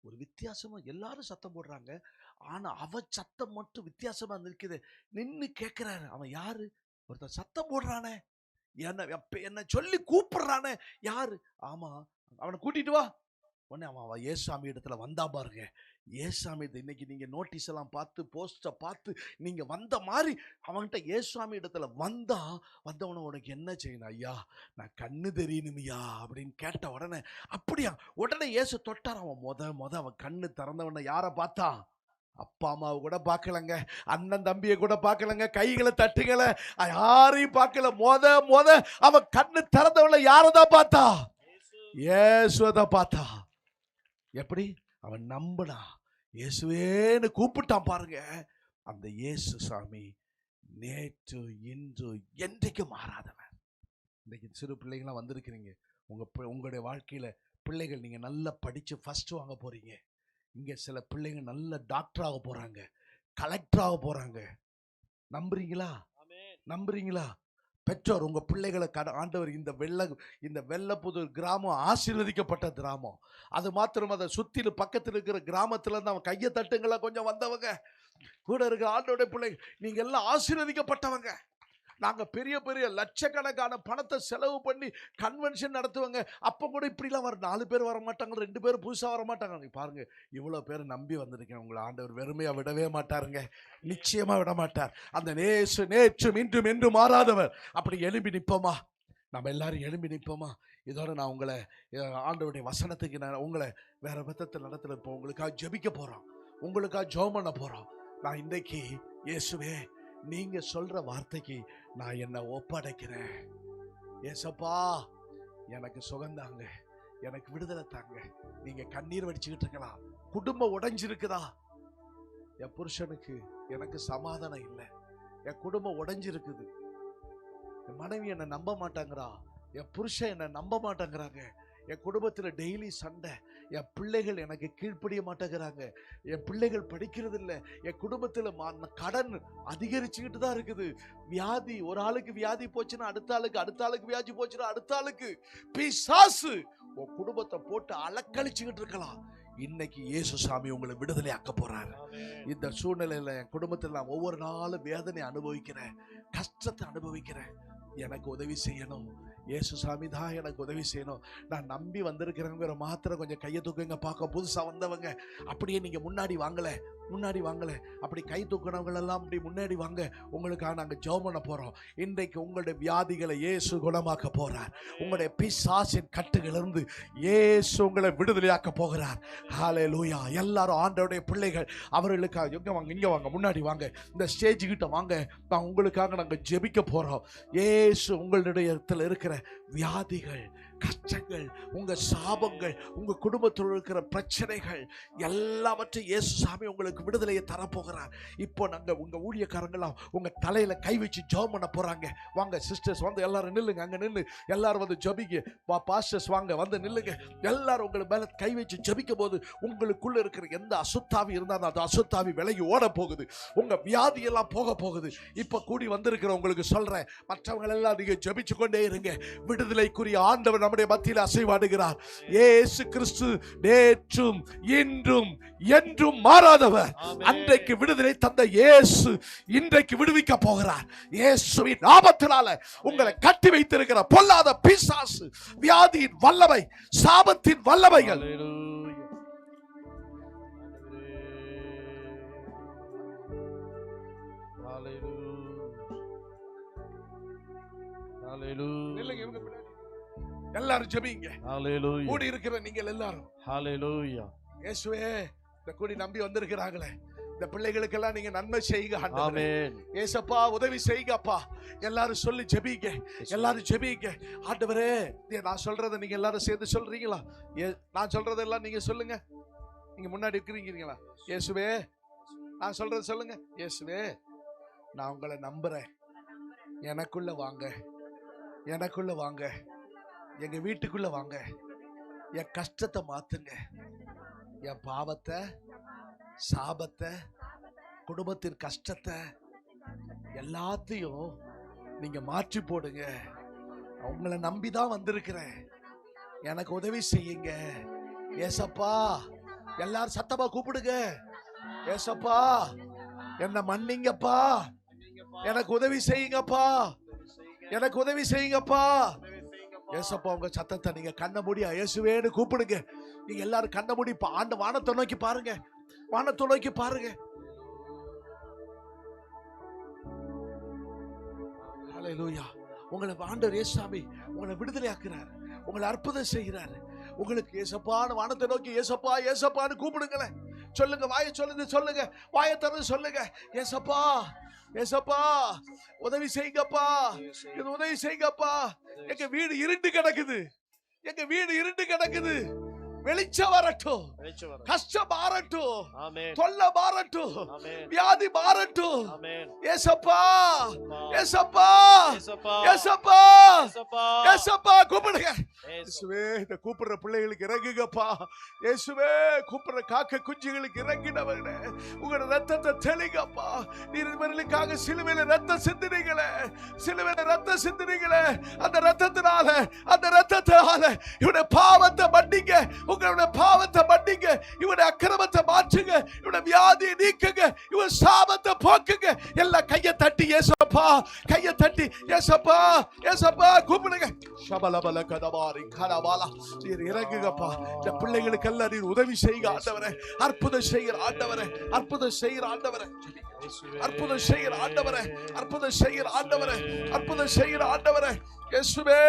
S6: ஒரு வித்தியாசமா, எல்லாரும் சத்தம் போடுறாங்க, ஆனா அவன் சத்தம் மட்டும் வித்தியாசமா நிற்குது. நின்னு கேட்கிறாரு, அவன் யாரு? ஒருத்தன் சத்தம் போடுறானே, என்ன சொல்லி கூப்பிடுறானே, யாரு? ஆமா, அவனை கூட்டிட்டு வா. உடனே அவன் ஏசாமி இடத்துல வந்தா பாருங்க. ஏசாமி, இன்னைக்கு நீங்க நோட்டீஸ் எல்லாம் பார்த்து, போஸ்ட பார்த்து நீங்க வந்த மாதிரி அவன்கிட்ட ஏசாமி இடத்துல வந்தவன, உனக்கு என்ன செய்யணும்? ஐயா, நான் கண்ணு தெரியணுமையா அப்படின்னு கேட்ட உடனே, அப்படியா? உடனே இயேசு தொட்டார். அவன் அவன் கண்ணு திறந்தவன யாரை பார்த்தா? அப்பா அம்மாவை கூட பார்க்கலங்க, அண்ணன் தம்பியை கூட பார்க்கலங்க, கைகளை தட்டுகளை யாரையும் பார்க்கல. அவன் கண்ணு திறந்தவன யாரதான் பார்த்தா? இயேசுதான் பார்த்தா. எப்படி? அவன் நம்பினா, இயேசுவேன்னு கூப்பிட்டான் பாருங்க. அந்த இயேசு சாமி நேற்று இன்று என்றைக்கு மாறாதவன். இன்னைக்கு சிறு பிள்ளைங்களாம் வந்திருக்கிறீங்க. உங்களுடைய வாழ்க்கையில பிள்ளைகள், நீங்க நல்லா படிச்சு ஃபர்ஸ்ட் வாங்க போறீங்க. இங்க சில பிள்ளைங்க நல்ல டாக்டராக போறாங்க, கலெக்டராக போறாங்க. நம்புறீங்களா? பெற்றோர், உங்க பிள்ளைகளை ஆண்டவர் இந்த வெள்ளப்புதூர் கிராமம் ஆசீர்வதிக்கப்பட்ட கிராமம். அது மாத்திரம், அதை சுத்திலும் பக்கத்தில் இருக்கிற கிராமத்துல இருந்து அவன் கையை தட்டுங்களா கொஞ்சம் வந்தவங்க கூட இருக்கிற ஆண்டோட பிள்ளைங்க, நீங்க எல்லாம் ஆசீர்வதிக்கப்பட்டவங்க. நாங்க பெரிய பெரிய லட்சக்கணக்கான பணத்தை செலவு பண்ணி கன்வென்ஷன் நடத்துவாங்க. அப்ப கூட இப்படிலாம் 4 பேர் வர மாட்டாங்க, 2 பேர் புதுசா வர மாட்டாங்க. பாருங்க, இவ்வளவு பேர் நம்பி வந்திருக்கேன். உங்களை ஆண்டவர் வெறுமையா விடவே மாட்டாருங்க, நிச்சயமா விட மாட்டார். அந்த நேற்றும் இன்றும் என்றும் மாறாதவர். அப்படி எழும்பி நிற்போமா? நம்ம எல்லாரும் எழும்பி நிற்போமா? இதோட நான் உங்களை ஆண்டவருடைய வசனத்துக்கு நான் உங்களை வேற விதத்தில் நடத்துல இப்போ உங்களுக்காக ஜெபிக்க போறோம், உங்களுக்காக ஜெபம் பண்ண போறோம். நான் இன்றைக்கு, இயேசுவே, நீங்க சொல்ற வார்த்தைக்கு நான் என்ன ஒப்படைக்கிறேன். ஏசப்பா, எனக்கு சுகந்தாங்க, எனக்கு விடுதலை தாங்க. நீங்க கண்ணீர் வடிச்சுக்கிட்டு இருக்கலாம். குடும்பம் உடைஞ்சிருக்குதா? என் புருஷனுக்கு எனக்கு சமாதானம் இல்லை, என் குடும்பம் உடைஞ்சிருக்குது, என் மனைவி என்னை நம்ப மாட்டாங்கிறா, என் புருஷன் என்னை நம்ப மாட்டேங்கிறாங்க, என் குடும்பத்தில் டெய்லி சண்டை, என் பிள்ளைகள் எனக்கு கீழ்ப்படிய மாட்டேங்கிறாங்க, என் பிள்ளைகள் படிக்கிறது இல்லை, என் குடும்பத்தில் கடன் அதிகரிச்சுக்கிட்டு தான் இருக்குது, வியாதி, ஒரு ஆளுக்கு வியாதி போச்சுன்னா அடுத்த ஆளுக்கு வியாதி போச்சுன்னா அடுத்த ஆளுக்கு பிசாசு உன் குடும்பத்தை போட்டு அலக்கழிச்சுக்கிட்டு இருக்கலாம். இன்னைக்கு இயேசு சாமி உங்களை விடுதலை ஆக்க போறாரு. இந்த சூழ்நிலையில என் குடும்பத்தில் நான் ஒவ்வொரு நாளும் வேதனை அனுபவிக்கிறேன், கஷ்டத்தை அனுபவிக்கிறேன், எனக்கு உதவி செய்யணும், இயேசு சாமி தான் எனக்கு உதவி செய்யணும். நான் நம்பி வந்திருக்கிறேங்கிற மாத்திரம் கொஞ்சம் கையை தூக்குங்க பார்க்க. புதுசா வந்தவங்க அப்படியே நீங்க முன்னாடி வாங்கல அப்படி கை தூக்குனவங்க எல்லாம் அப்படி முன்னாடி வாங்க. உங்களுக்காக நாங்க ஜெபம் பண்ண போறோம். இன்றைக்கு உங்களுடைய வியாதிகளை இயேசு குணமாக்க போறார். உங்களுடைய பிசாசின் கட்டுகளிலிருந்து இயேசு உங்களை விடுதலையாக்க போகிறார். ஹல்லேலூயா. எல்லாரும் ஆண்டவருடைய பிள்ளைகள், அவர்களுக்காக இங்க வாங்க முன்னாடி வாங்க, இந்த ஸ்டேஜ் கிட்ட வாங்க. நான் உங்களுக்காக நாங்க ஜெபிக்க போறோம். இயேசு உங்களுடைய இடத்துல இருக்கிற வியாதிகள், கஷ்டங்கள், உங்க சாபங்கள், உங்க குடும்பத்தில் இருக்கிற பிரச்சனைகள் எல்லாவற்றையும் இயேசு சாமி உங்களுக்கு விடுதலையை தரப்போகிறார். இப்போ நாங்க உங்க ஊழியக்காரங்களாம் உங்க தலையில கை வச்சு ஜெபம் பண்ண போறாங்க. வாங்க சிஸ்டர்ஸ், வந்து எல்லாரும் நில்லுங்க, அங்க நில்லு, எல்லாரும் வந்து ஜெபிங்க. பாஸ்டர்ஸ் வாங்க, வந்து நில்லுங்க. எல்லாரும் உங்களை மேல கை வச்சு ஜெபிக்கும் போது உங்களுக்குள்ள இருக்கிற எந்த அசுத்தாவி இருந்தாலும் அந்த அசுத்தாவி விலகி ஓட போகுது. உங்க வியாதி எல்லாம் போக போகுது. இப்ப கூடி வந்திருக்கிற உங்களுக்கு சொல்றேன், மற்றவங்க எல்லாம் நீங்க ஜெபிச்சு கொண்டே இருங்க. விடுதலைக்குரிய ஆண்டவர் நம்முடைய மத்தியில் அசைவாடுகிறார். இயேசு கிறிஸ்து நேற்றும் இன்றும் என்றும் மாறாதவர். அன்றைக்கு விடுதலை தந்த இயேசு இன்றைக்கு விடுவிக்க போகிறார். இயேசுவின் நாமத்தினால உங்களை கட்டி வைத்திருக்கிற பொல்லாத பிசாசு, வியாதியின் வல்லமை, சாபத்தின் வல்லமைகள் எல்லாரும் ஜெபிங்க. கூடி இருக்கிற நீங்கள் எல்லாரும்
S2: ஹல்லேலூயா.
S6: இயேசுவே, இந்த கூடி நம்பி வந்திருக்கிறாங்களே இந்த பிள்ளைகளுக்கெல்லாம் நீங்க நன்மை செய்யுங்க.
S2: ஆமென்.
S6: ஏசப்பா உதவி செய்யுங்க அப்பா. எல்லாரும் சொல்லி ஜெபிங்க, எல்லாரும் ஜெபிங்க. ஆண்டவரே, நான் சொல்றதை நீங்க எல்லாரும் சேர்ந்து சொல்றீங்களா? நான் சொல்றதெல்லாம் நீங்க சொல்லுங்க. நீங்க முன்னாடி இருக்கிறீங்களா? இயேசுவே, நான் சொல்றது சொல்லுங்க. இயேசுவே, நான் உங்களை நம்புறேன். எனக்குள்ள வாங்க, எனக்குள்ள வாங்க, எங்க வீட்டுக்குள்ள வாங்க. என் கஷ்டத்தை மாத்துங்க, என் பாவத்தை, சாபத்தை, குடும்பத்தின் கஷ்டத்தை எல்லாத்தையும் நீங்க மாற்றி போடுங்க. உங்களை நம்பிதான் வந்திருக்கிறேன், எனக்கு உதவி செய்யுங்க. ஏசப்பா, எல்லாரும் சத்தமா கூப்பிடுங்க. ஏசப்பா, என்ன மன்னிங்கப்பா, எனக்கு உதவி செய்யுங்கப்பா, எனக்கு உதவி செய்யுங்கப்பா. ஏசப்பா, உங்க சத்தத்தை நீங்க கண்ண மூடி இயேசுவேன்னு கூப்பிடுங்க. நீங்க எல்லாரும் கண்ண மூடி ஆண்டு வானத்தை நோக்கி பாருங்க, வானத்தை நோக்கி பாருங்க. ஹல்லேலூயா. உங்களை ஆண்டவர் இயேசுசாமி உங்களை விடுதலை ஆக்குறார், உங்களை அற்புதம் செய்கிறார். உங்களுக்கு ஏசப்பான்னு வானத்தை நோக்கி ஏசப்பா ஏசப்பான்னு கூப்பிடுங்களேன். சொல்லுங்க, வாயை சொல்லுங்க, வாயை திறந்து சொல்லுங்க. ஏசப்பா, ஏசப்பா உதவி செய்யுங்கப்பா, இது உதவி செய்யுங்கப்பா. எங்க வீடு இருண்டு கிடக்குது, எங்க வீடு இருண்டு கிடக்குது. வெளிச்சம் வரட்டும், கஷ்டம் மாறட்டும், தொல்லை மாறட்டும், வியாதி மாறட்டும். ஏசப்பா, ஏசப்பா, ஏசப்பா, ஏசப்பா கூப்பிடுங்க. இயேசுவே, இந்த கூப்பிடுற பிள்ளைகளுக்கு இறங்குங்கப்பா. இயேசுவே, கூப்பிடுற காக்க குஞ்சுகளுக்கு இறங்கினவர்களே, உங்களோட ரத்தத்தை தெளிங்கப்பா. நீர்மர்களுக்காக சிலுவையில ரத்தம் சிந்தினீங்களே, சிலுவையில ரத்தம் சிந்தினீங்களே, அந்த ரத்தத்தினால இவனுடைய பாவத்தை மன்னிங்க, உங்களுடைய பாவத்தை மன்னிங்க, இவனுடைய அக்கிரமத்தை மாற்றுங்க, இவனுடைய வியாதியை நீக்குங்க, இவன் சாபத்தை போக்குங்க. எல்லாம் கையை தட்டி ஏசப்பா, கையை தட்டி ஏசப்பா, ஏசப்பா கூப்பிடுங்க. ஷபலபல கதபாரி கதபாலா, நீர் இறங்குங்கப்பா. இந்த பிள்ளைகளுக்கு எல்லாம் நீர் உதவி செய்யுங்க ஆண்டவரே. அற்புதம் செய்கிற ஆண்டவரே, அற்புதம் செய்கிற ஆண்டவரே, அற்புதம் செய்கிற ஆண்டவரே, அற்புதம் செய்கிற ஆண்டவரே, அற்புதம் செய்கிற ஆண்டவரே. இயேசுவே,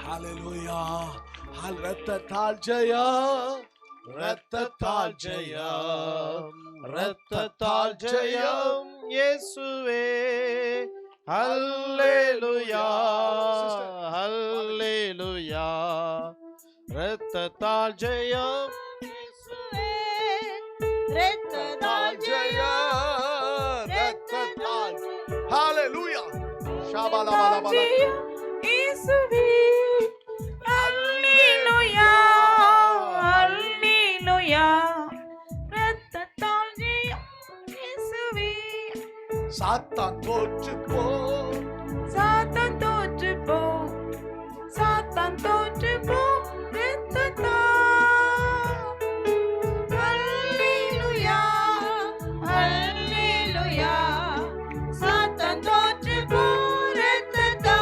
S6: ஹல்லேலூயா. ரத்தத்தால் ஜெயம், ரத்தத்தால் ஜெயம், ரத்தத்தால் ஜெயம் இயேசுவே.
S2: ஹல்லேலூயா ஹல்லேலூயா. இரத்தத்தால் ஜெயம்
S3: இரத்தத்தால் ஜெயம்
S6: இரத்தத்தால். ஹalleluya. ஷாபாலாபாலாபாலா.
S3: இயேசுவே ஹல்லேலூயா ஹல்லேலூயா. இரத்தத்தால் ஜெயம் இயேசுவே.
S6: சாத்தான் தோற்று போ,
S3: சாத்தான் தோற்று போ, சாத்தான் தோற்று போ. இரத்தத்தால் ஹல்லேலூயா ஹல்லேலூயா. சாத்தான் தோற்று போ. இரத்தத்தால்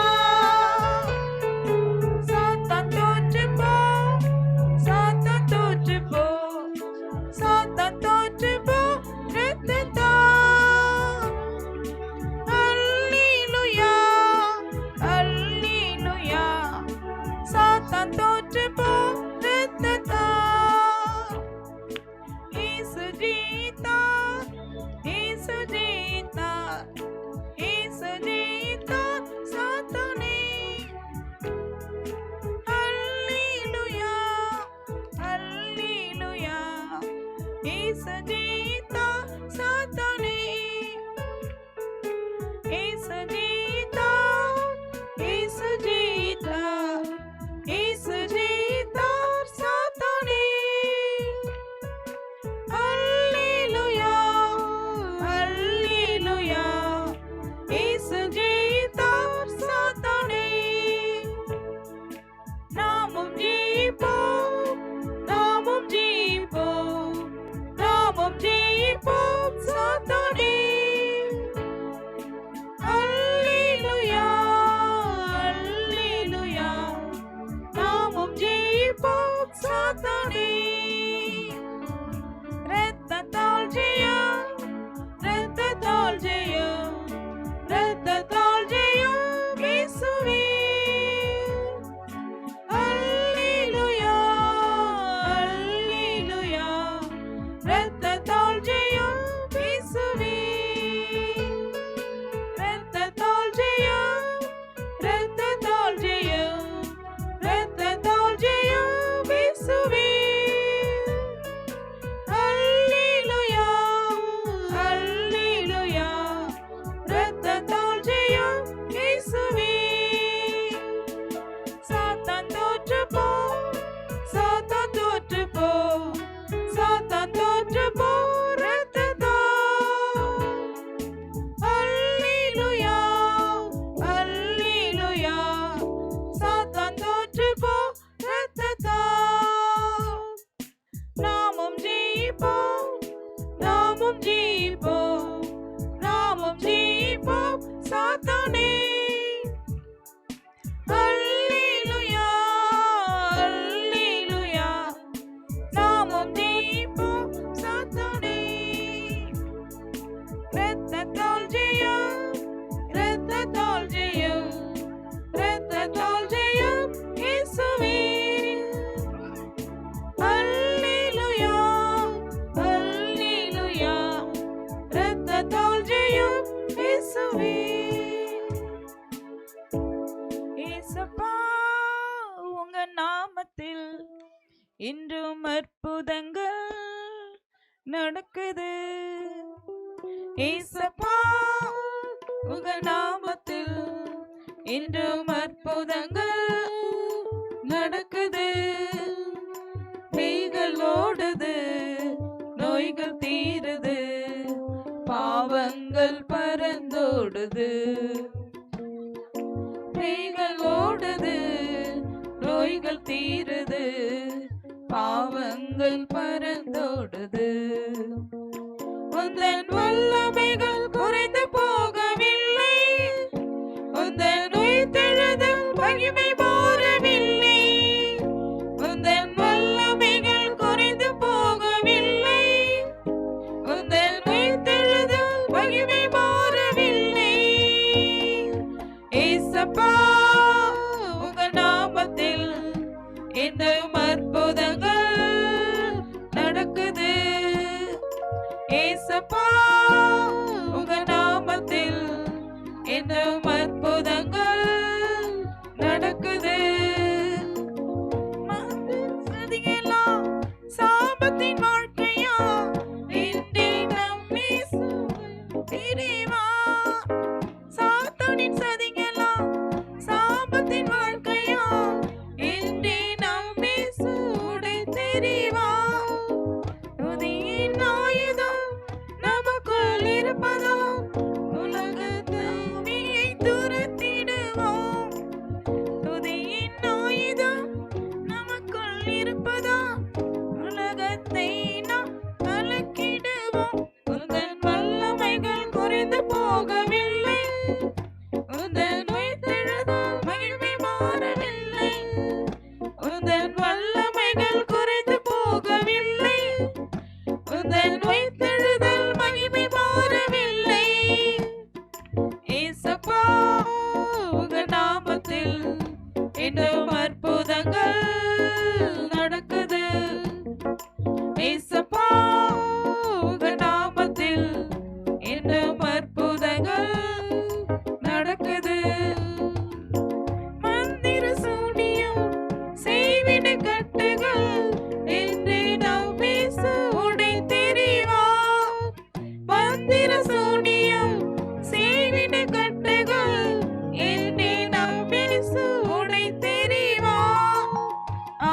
S3: சாத்தான் தோற்று போ, சாத்தான் தோற்று போ, சாத்தான் தோற்று போ. இரத்தத்தால் ஹல்லேலூயா ஹல்லேலூயா. சாத்தான் தோற்று போ. இரத்தத்தால் இயேசு ஜெயித்தார், இயேசு ஜெயித்தார், இயேசு ஜெயித்தார் சாத்தானை. ஹல்லேலூயா ஹல்லேலூயா. இயேசு ஜெயித்தார் சாத்தானை. இயேசு ஜெயித்தார், இயேசு ஜெயித்தார், இயேசு ஜெயித்தார் சாத்தானை. ஹல்லேலூயா ஹல்லேலூயா. இயேசு ஜெயித்தார் சாத்தானை. நாமும் ஜெயிப்போம், நாமும் ஜெயிப்போம், நாமும் ஜெயிப்போம் சாத்தானை. ஹல்லேலூயா ஹல்லேலூயா. நாமும் ஜெயிப்போம் சாத்தானை. இரத்தத்தால் ஜெயம், இரத்தத்தால் ஜெயம், இரத்தத்தால் ஜெயம் இயேசுவே. ஹல்லேலூயா ஹல்லேலூயா. இரத்தத்தால் ஜெயம் இயேசுவே. இரத்தத்தால் ஜெயம், இரத்தத்தால் ஜெயம், இரத்தத்தால் ஜெயம் இயேசுவே. ஹல்லேலூயா ஹல்லேலூயா. இரத்தத்தால் ஜெயம் இயேசுவே. சாத்தான் தோற்று போ, சாத்தான் தோற்று போ, சாத்தான் தோற்று போ. இரத்தத்தால் ஹல்லேலூயா ஹல்லேலூயா. சாத்தான் தோற்று போ. இரத்தத்தால் நாமும் ஜெயிப்போம், நாமும் ஜெயிப்போம், நாமும் ஜெயிப்போம் சாத்தானை. ஹல்லேலூயா ஹல்லேலூயா. நாமும் ஜெயிப்போம் சாத்தானை. இரத்தத்தால் ஜெயம், இரத்தத்தால் ஜெயம், இரத்தத்தால் ஜெயம் இயேசுவே. ஹல்லேலூயா ஹல்லேலூயா. இரத்தத்தால் ஜெயம் இயேசுவே. இயேசப்பா உங்க நாமத்தில் இன்றும் அற்புதங்கள் நடக்குது. இயேசப்பா உங்க நாமத்தில் இன்றும் அற்புதங்கள் நடக்குது. பேய்கள் ஓடுது, நோய்கள் தீருது, பாவங்கள் பறந்தோடுது. பேய்கள் ஓடுது, நோய்கள் தீருது, பாவங்கள் பறந்தோடுது. உந்தன் வல்லமைகள் குறைந்து போகவில்லை, உந்தன் உயிர்த்தெழுதல் மகிமை மாறவில்லை. உந்தன் வல்லமைகள் குறைந்து போகவில்லை, உந்தன் உயிர்த்தெழுதல் மகிமை மாறவில்லை. ஏசப்பா உங்க நாமத்தில் இன்னும் அற்புதங்கள் நடக்குது. ஏசப்பா உங்க நாமத்தில் இன்னும் தெரிவான். துதியின் ஆயுதம் நமக்குள் இருப்பதால் உலகத் தீமையை துரத்திடுவோம். துதியின் ஆயுதம் நமக்குள் இருப்பதால் உலகத்தை நாம் கலக்கிடுவோம். உந்தன் வல்லமைகள் குறைந்து போகவில்லை, உந்தன் உயிர்த்தெழுதல் மகிமை மாறவில்லை. உந்தன் வல்லமைகள் குறைந்து போகவில்லை, உந்தன் உயிர்த்தெழுதல் மகிமை மாறவில்லை. ஏசப்பா உங்க நாமத்தில் இன்னும் அற்புதங்கள் நடக்குது. ஏசப்பா உங்க நாமத்தில் இன்னும் அற்புதங்கள் நடக்குது. மந்திர சூனியம் செய்வின கட்டுகள் என்று நாம் பேச உடை தெரிவான். மந்திர சூனியம் செய்வின கட்டுகள் என்று நாம் பேச உடை தெரிவான்.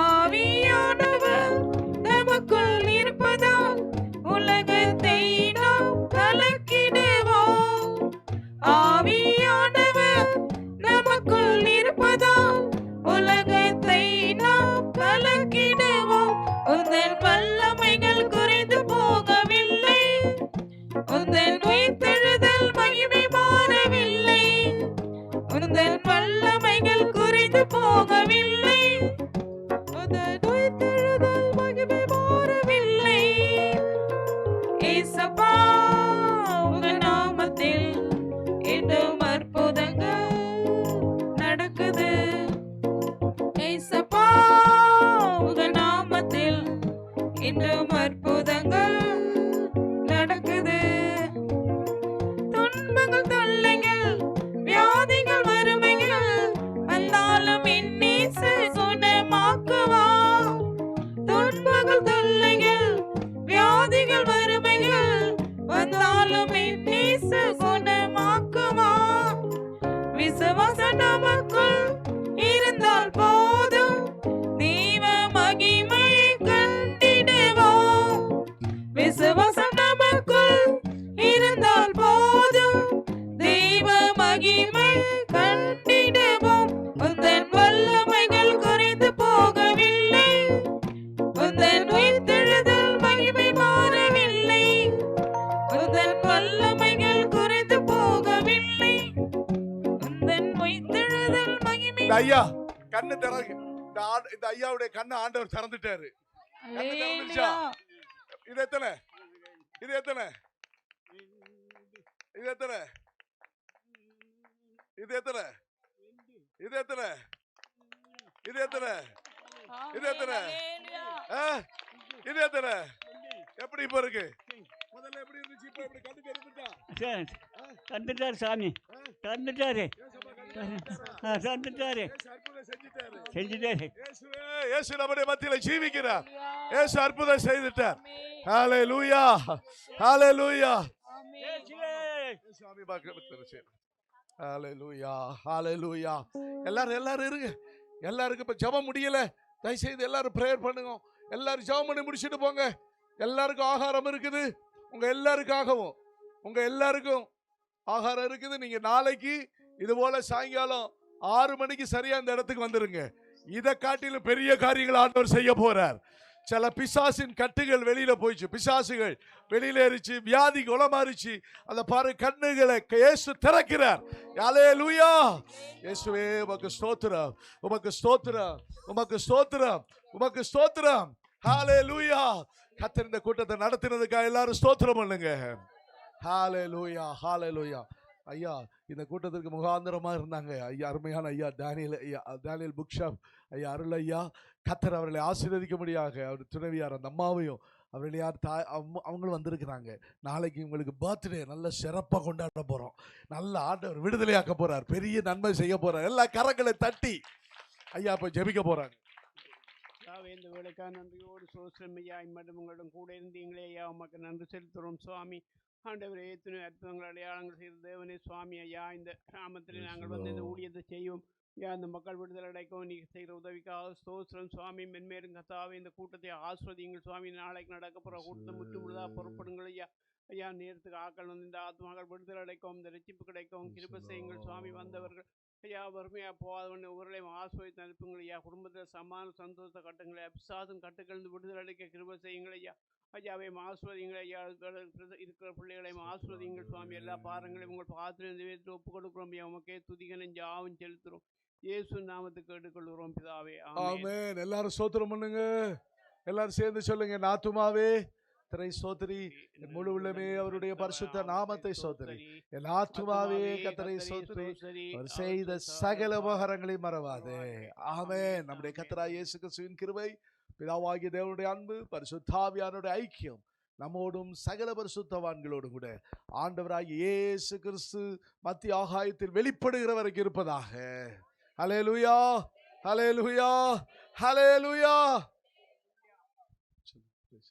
S3: ஆவியானவர் நமக்குள் இருப்பதால் உலகத்தை நாம் கலக்கிடுவோம். ஆவியானவர் நமக்குள் இருப்பதால் உலகத்தை நாம் கலக்கிடுவோம். உந்தன் வல்லமைகள் குறைந்து போகவில்லை, உந்தன் உயிர்த்தெழுதல் மகிமை மாறவில்லை. உந்தன் வல்லமைகள் குறைந்து போகவில்லை, உந்தன் உயிர்த்தெழுதல் மகிமை மாறவில்லை. ஏசப்பா உங்க நாமத்தில் இன்னும் அற்புதங்கள் நடக்குது. ஏசப்பா உங்க நாமத்தில் இன்னும் அற்புதங்கள் நடக்குது. துன்பங்கள் தொல்லைகள் வியாதிகள் வறுமைகள் வந்தாலும் என் நேசு குணமாக்குவா. துன்பங்கள் தொல்லைகள் வியாதிகள் வறுமைகள் வந்தாலும் என் நேசு குணமாக்குவா. விசுவாசம் நமக்குள் இருந்தால் போதும், தெய்வ மகிமையை கண்டிடுவோம். விசுவாசம் நமக்குள் இருந்தால் போதும், தெய்வ மகிமை கண்டிடுவோம். உந்தன் வல்லமைகள் குறைந்து போகவில்லை, உந்தன் உயிர்த்தெழுதல் மகிமை மாறவில்லை. உந்தன் வல்லமைகள் குறைந்து போகவில்லை, உந்தன் உயிர்த்தெழுதல் மகிமை.
S6: இந்த ஐயா கண்ணு திறகு. இந்த ஐயாவுடைய கண்ணை ஆண்டவர் திறந்துட்டாரு. கண்ணு திறந்துருச்சா? இது எத்தனை? இது எத்தனை? இது எத்தனை? இது எத்தனை? இது எத்தனை? இது எத்தனை? இது எத்தனை? இது எத்தனை? எப்படி இப்ப இருக்கு? முதல்ல எப்படி இருந்துச்சு? இப்ப எப்படி கண்ணு திறந்துட்டா?
S7: தந்துட்டாரு சாமி, தந்துட்டாரு, தந்துட்டாரு, செஞ்சுட்டாரு.
S6: இயேசு நம்முடைய மத்தியில ஜீவிக்கிறார். இயேசு அற்புதம் செய்துட்டார். ஹalleluya, ஹalleluya. சாமி பாக்க ஹalleluya, ஹalleluya. எல்லாரும் இருங்க. எல்லாருக்கும் இப்ப ஜெபம் முடியல. தயவு செய்து எல்லாரும் பிரேயர் பண்ணுங்க. எல்லாரும் ஜெபம் பண்ணி முடிச்சிட்டு போங்க. எல்லாருக்கும் ஆகாரம் இருக்குது. உங்க எல்லாருக்கும் ஆகாரம் இருக்குது. நீங்க நாளைக்கு இது போல சாயங்காலம் 6 மணிக்கு சரியா இந்த இடத்துக்கு வந்துருங்க. இதை காட்டிலும் பெரிய காரியங்கள் ஆண்டவர் செய்ய போறார். சில பிசாசின் கட்டுகள் வெளியில போயிடுச்சு, பிசாசுகள் வெளியில ஏறிச்சு, வியாதி குணமாறிச்சு. அந்த பாரு கண்ணுகளை இயேசு திறக்கிறார். ஹalleluya. இயேசுவே உமக்கு ஸ்தோத்திரம், உமக்கு ஸ்தோத்திரம், உமக்கு ஸ்தோத்திரம், உமக்கு ஸ்தோத்திரம். ஹalleluya. கர்த்தர் இந்த கூட்டத்தை நடத்தினதுக்காக எல்லாரும் ஸ்தோத்திரம் பண்ணுங்க. ஹalleluya, ஹalleluya. ஐயா இந்த கூட்டத்திற்கு முகாந்திரமா இருந்தாங்க ஐயா, அருமையான ஐயா டேனியல் புக் ஷாப் ஐயா, அருள் ஐயா. கர்த்தர் அவர்களை ஆசீர்வதிக்கும்படியாக அவர் துணைவியார் அந்த அம்மாவையும் அவர்கள் யார் அவங்களும் வந்திருக்கிறாங்க. நாளைக்கு உங்களுக்கு பர்த்டே நல்ல சிறப்பாக கொண்டாட போகிறோம். நல்ல ஆண்டவர் விடுதலையாக்க போகிறார், பெரிய நன்மை செய்ய போகிறார். எல்லா கரங்களை தட்டி ஐயா இப்போ ஜெபிக்க போகிறாங்க.
S7: இந்த வேலைக்காக நன்றியோடு சோஸ்திரம் ஐயா, இம்மட்டும் உங்களிடம் கூட இருந்தீங்களே ஐயா, உமக்கு நன்றி செலுத்துகிறோம் சுவாமி. ஆண்டவரே எத்தனை அற்புதங்கள் அடையாளங்கள் செய்த தேவனே சுவாமி ஐயா, இந்த கிராமத்தில் நாங்கள் வந்து இந்த ஊழியத்தை செய்வோம். ஐயா இந்த மக்கள் விடுதலை அடைக்கவும் நீ செய்கிற உதவிக்காக ஸ்தோத்திரம் சுவாமி. மென்மேலும் கத்தாவே இந்த கூட்டத்தை ஆஸ்வதிங்கள் சுவாமி. நாளைக்கு நடக்க போகிற கூட்டத்தை முற்று முழுதாக பொறுப்படுங்கள் ஐயா. ஐயா நேரத்துக்கு ஆக்கள் வந்து இந்த ஆத்மாக்கள் விடுதலை அடைக்கவும் இந்த ரட்சிப்பு கிடைக்கவும் கிருபை செய்யுங்கள் சுவாமி. வந்தவர்கள் ஐயா வறுமையாக போகாதவன் ஒவ்வொருளையும் ஆஸ்வதித்து அனுப்புங்கள் ஐயா. குடும்பத்தில் சமான சந்தோஷத்தை கட்டுங்களை அபிசாதும் கட்டுக்கலந்து விடுதலை அடைக்க கிருபை செய்யுங்கள் ஐயா. ஐயாவையும் ஆஸ்வதிங்கள் ஐயா. இருக்கிற பிள்ளைகளையும் ஆஸ்வதிங்கள் சுவாமி. எல்லா பாரங்களையும் உங்கள் பாத்திரம் ஒப்பு கொடுக்குறோம் ஐயா. உமக்கே துதிகனும் ஜாவும் செலுத்துறோம். இயேசு நாமத்துக்கு கேட்டுக்கொள்கிறோம் பிதாவே.
S6: ஆமென். எல்லாரும் ஸ்தோத்திரம் பண்ணுங்க. எல்லாரும் சேர்ந்து சொல்லுங்க. நாத்துமாவே கர்த்தரை ஸ்தோத்திரி, என் முழு உள்ளமே அவருடைய பரிசுத்த நாமத்தை ஸ்தோத்திரி. என் ஆத்துமாவே கர்த்தரை ஸ்தோத்திரி, அவர் செய்த சகல உபகாரங்களை மறவாதே. ஆமென். நம்முடைய கர்த்தராகிய இயேசு கிறிஸ்துவின் கிருபை, பிதாவாகிய தேவனுடைய அன்பு, பரிசுத்தாவியானுடைய ஐக்கியம் நம்மோடும் சகல பரிசுத்தவான்களோடும் கூட ஆண்டவராகிய இயேசு கிறிஸ்து மத்திய ஆகாயத்தில் வெளிப்படுகிற வரைக்கும் இருப்பதாக. ஹல்லேலூயா, ஹல்லேலூயா, ஹல்லேலூயா.